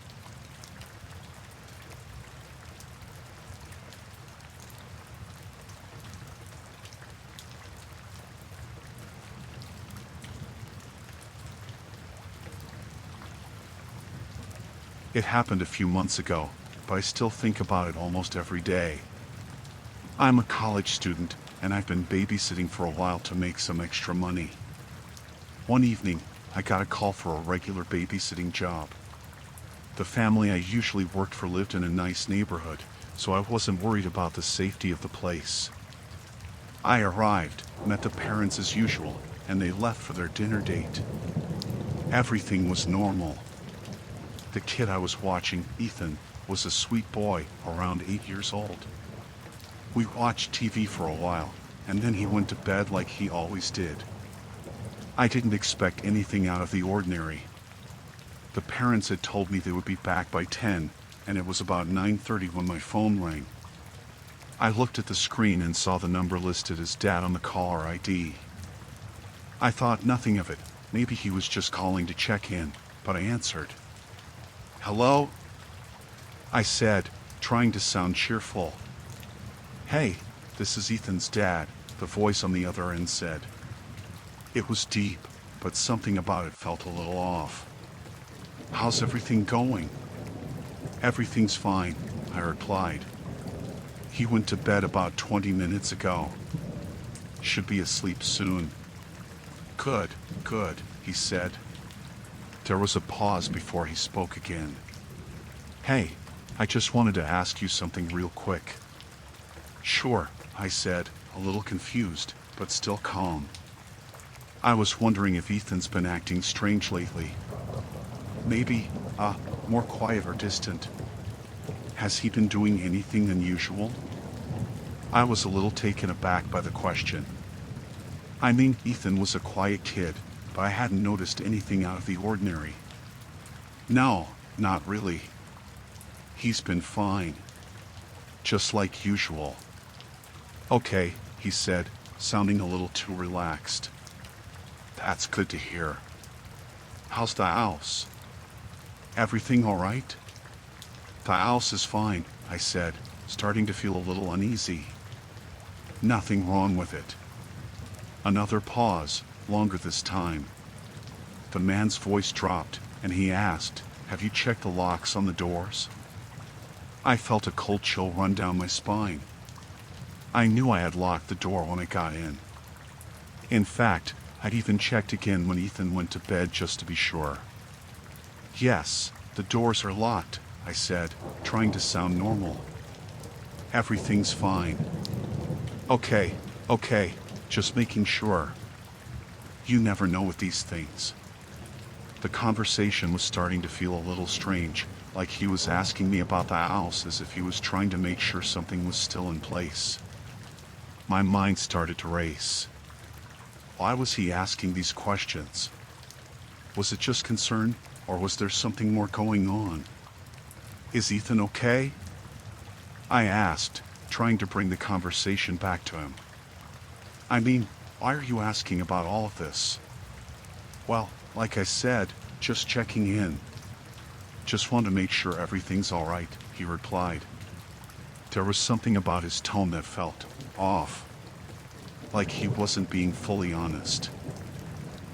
It happened a few months ago, but I still think about it almost every day. I'm a college student, and I've been babysitting for a while to make some extra money. One evening, I got a call for a regular babysitting job. The family I usually worked for lived in a nice neighborhood, so I wasn't worried about the safety of the place. I arrived, met the parents as usual, and they left for their dinner date. Everything was normal. The kid I was watching, Ethan, was a sweet boy, around 8 years old. We watched TV for a while, and then he went to bed like he always did. I didn't expect anything out of the ordinary. The parents had told me they would be back by 10, and it was about 9:30 when my phone rang. I looked at the screen and saw the number listed as Dad on the caller ID. I thought nothing of it. Maybe he was just calling to check in, but I answered. "Hello?" I said, trying to sound cheerful. "Hey, this is Ethan's dad," the voice on the other end said. It was deep, but something about it felt a little off. "How's everything going?" "Everything's fine," I replied. "He went to bed about 20 minutes ago. Should be asleep soon." Good, he said. There was a pause before he spoke again. "Hey, I just wanted to ask you something real quick." "Sure," I said, a little confused, but still calm. I was wondering if Ethan's been acting strange lately. Maybe, more quiet or distant. Has he been doing anything unusual? I was a little taken aback by the question. I mean, Ethan was a quiet kid, but I hadn't noticed anything out of the ordinary. "No, not really. He's been fine. Just like usual." "Okay," he said, sounding a little too relaxed. "That's good to hear. How's the house? Everything all right?" "The house is fine," I said, starting to feel a little uneasy. "Nothing wrong with it." Another pause, longer this time. The man's voice dropped, and he asked, "Have you checked the locks on the doors?" I felt a cold chill run down my spine. I knew I had locked the door when I got in. In fact, I'd even checked again when Ethan went to bed just to be sure. "Yes, the doors are locked," I said, trying to sound normal. "Everything's fine." Okay, just making sure. You never know with these things." The conversation was starting to feel a little strange, like he was asking me about the house as if he was trying to make sure something was still in place. My mind started to race. Why was he asking these questions? Was it just concern, or was there something more going on? Is Ethan okay? I asked, trying to bring the conversation back to him. I mean, why are you asking about all of this? Well, like I said, just checking in. Just want to make sure everything's all right, he replied. There was something about his tone that felt off, like he wasn't being fully honest.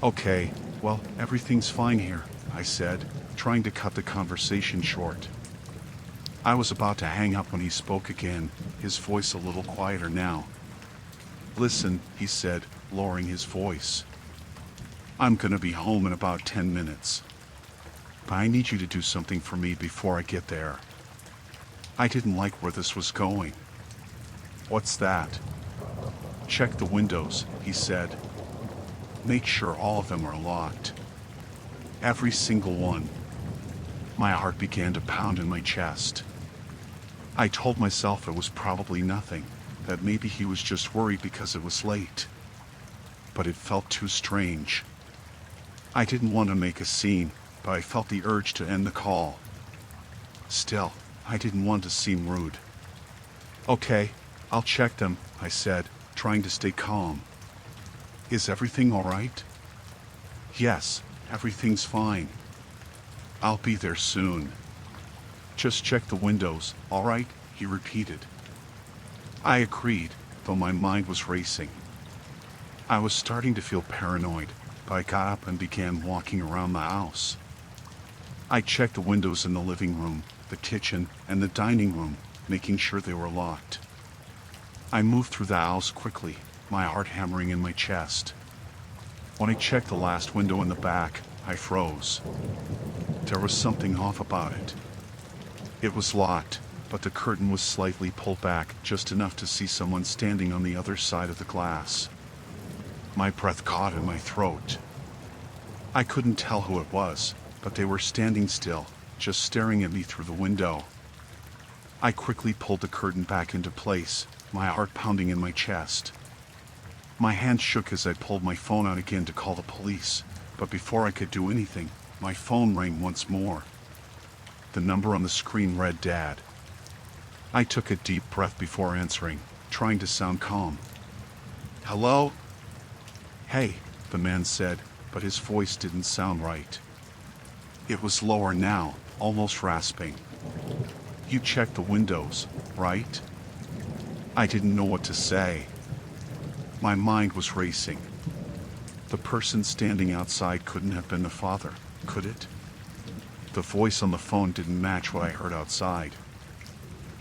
Okay, well, everything's fine here, I said, trying to cut the conversation short. I was about to hang up when he spoke again, his voice a little quieter now. Listen, he said, lowering his voice. I'm gonna be home in about 10 minutes. But I need you to do something for me before I get there. I didn't like where this was going. What's that? Check the windows, he said. Make sure all of them are locked. Every single one. My heart began to pound in my chest. I told myself it was probably nothing, that maybe he was just worried because it was late. But it felt too strange. I didn't want to make a scene, but I felt the urge to end the call. Still, I didn't want to seem rude. Okay, I'll check them, I said, trying to stay calm. Is everything all right? Yes, everything's fine. I'll be there soon. Just check the windows, all right? He repeated. I agreed, though my mind was racing. I was starting to feel paranoid, but I got up and began walking around the house. I checked the windows in the living room, the kitchen, and the dining room, making sure they were locked. I moved through the house quickly, my heart hammering in my chest. When I checked the last window in the back, I froze. There was something off about it. It was locked, but the curtain was slightly pulled back, just enough to see someone standing on the other side of the glass. My breath caught in my throat. I couldn't tell who it was, but they were standing still, just staring at me through the window. I quickly pulled the curtain back into place, my heart pounding in my chest. My hand shook as I pulled my phone out again to call the police, but before I could do anything, my phone rang once more. The number on the screen read Dad. I took a deep breath before answering, trying to sound calm. Hello? Hey, the man said, but his voice didn't sound right. It was lower now, almost rasping. You checked the windows, right? I didn't know what to say. My mind was racing. The person standing outside couldn't have been the father, could it? The voice on the phone didn't match what I heard outside.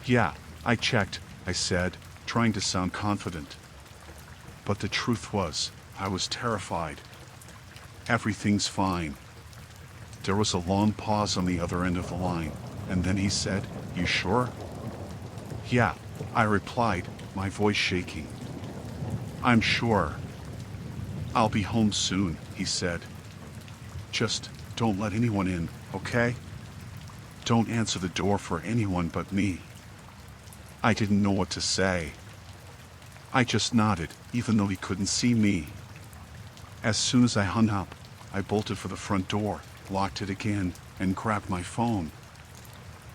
Yeah, I checked, I said, trying to sound confident. But the truth was, I was terrified. Everything's fine. There was a long pause on the other end of the line, and then he said, You sure? Yeah, I replied, my voice shaking. I'm sure. I'll be home soon, he said. Just don't let anyone in, okay? Don't answer the door for anyone but me. I didn't know what to say. I just nodded, even though he couldn't see me. As soon as I hung up, I bolted for the front door, locked it again, and grabbed my phone.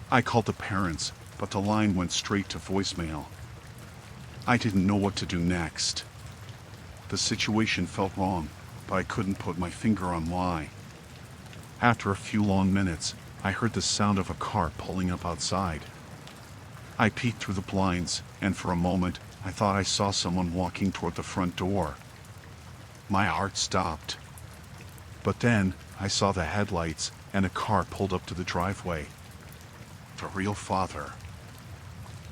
I called the parents, but the line went straight to voicemail. I didn't know what to do next. The situation felt wrong, but I couldn't put my finger on why. After a few long minutes, I heard the sound of a car pulling up outside. I peeked through the blinds, and for a moment, I thought I saw someone walking toward the front door. My heart stopped. But then, I saw the headlights, and a car pulled up to the driveway. The real father.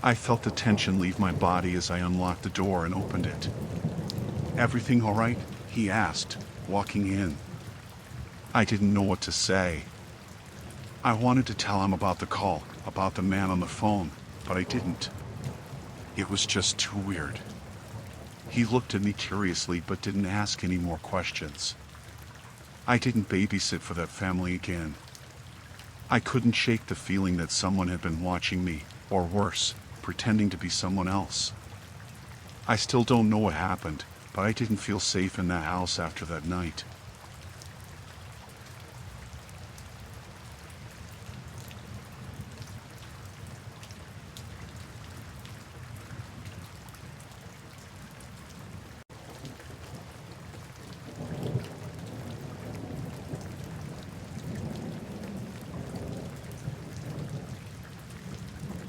I felt the tension leave my body as I unlocked the door and opened it. Everything all right? He asked, walking in. I didn't know what to say. I wanted to tell him about the call, about the man on the phone, but I didn't. It was just too weird. He looked at me curiously but didn't ask any more questions. I didn't babysit for that family again. I couldn't shake the feeling that someone had been watching me, or worse, pretending to be someone else. I still don't know what happened, but I didn't feel safe in that house after that night.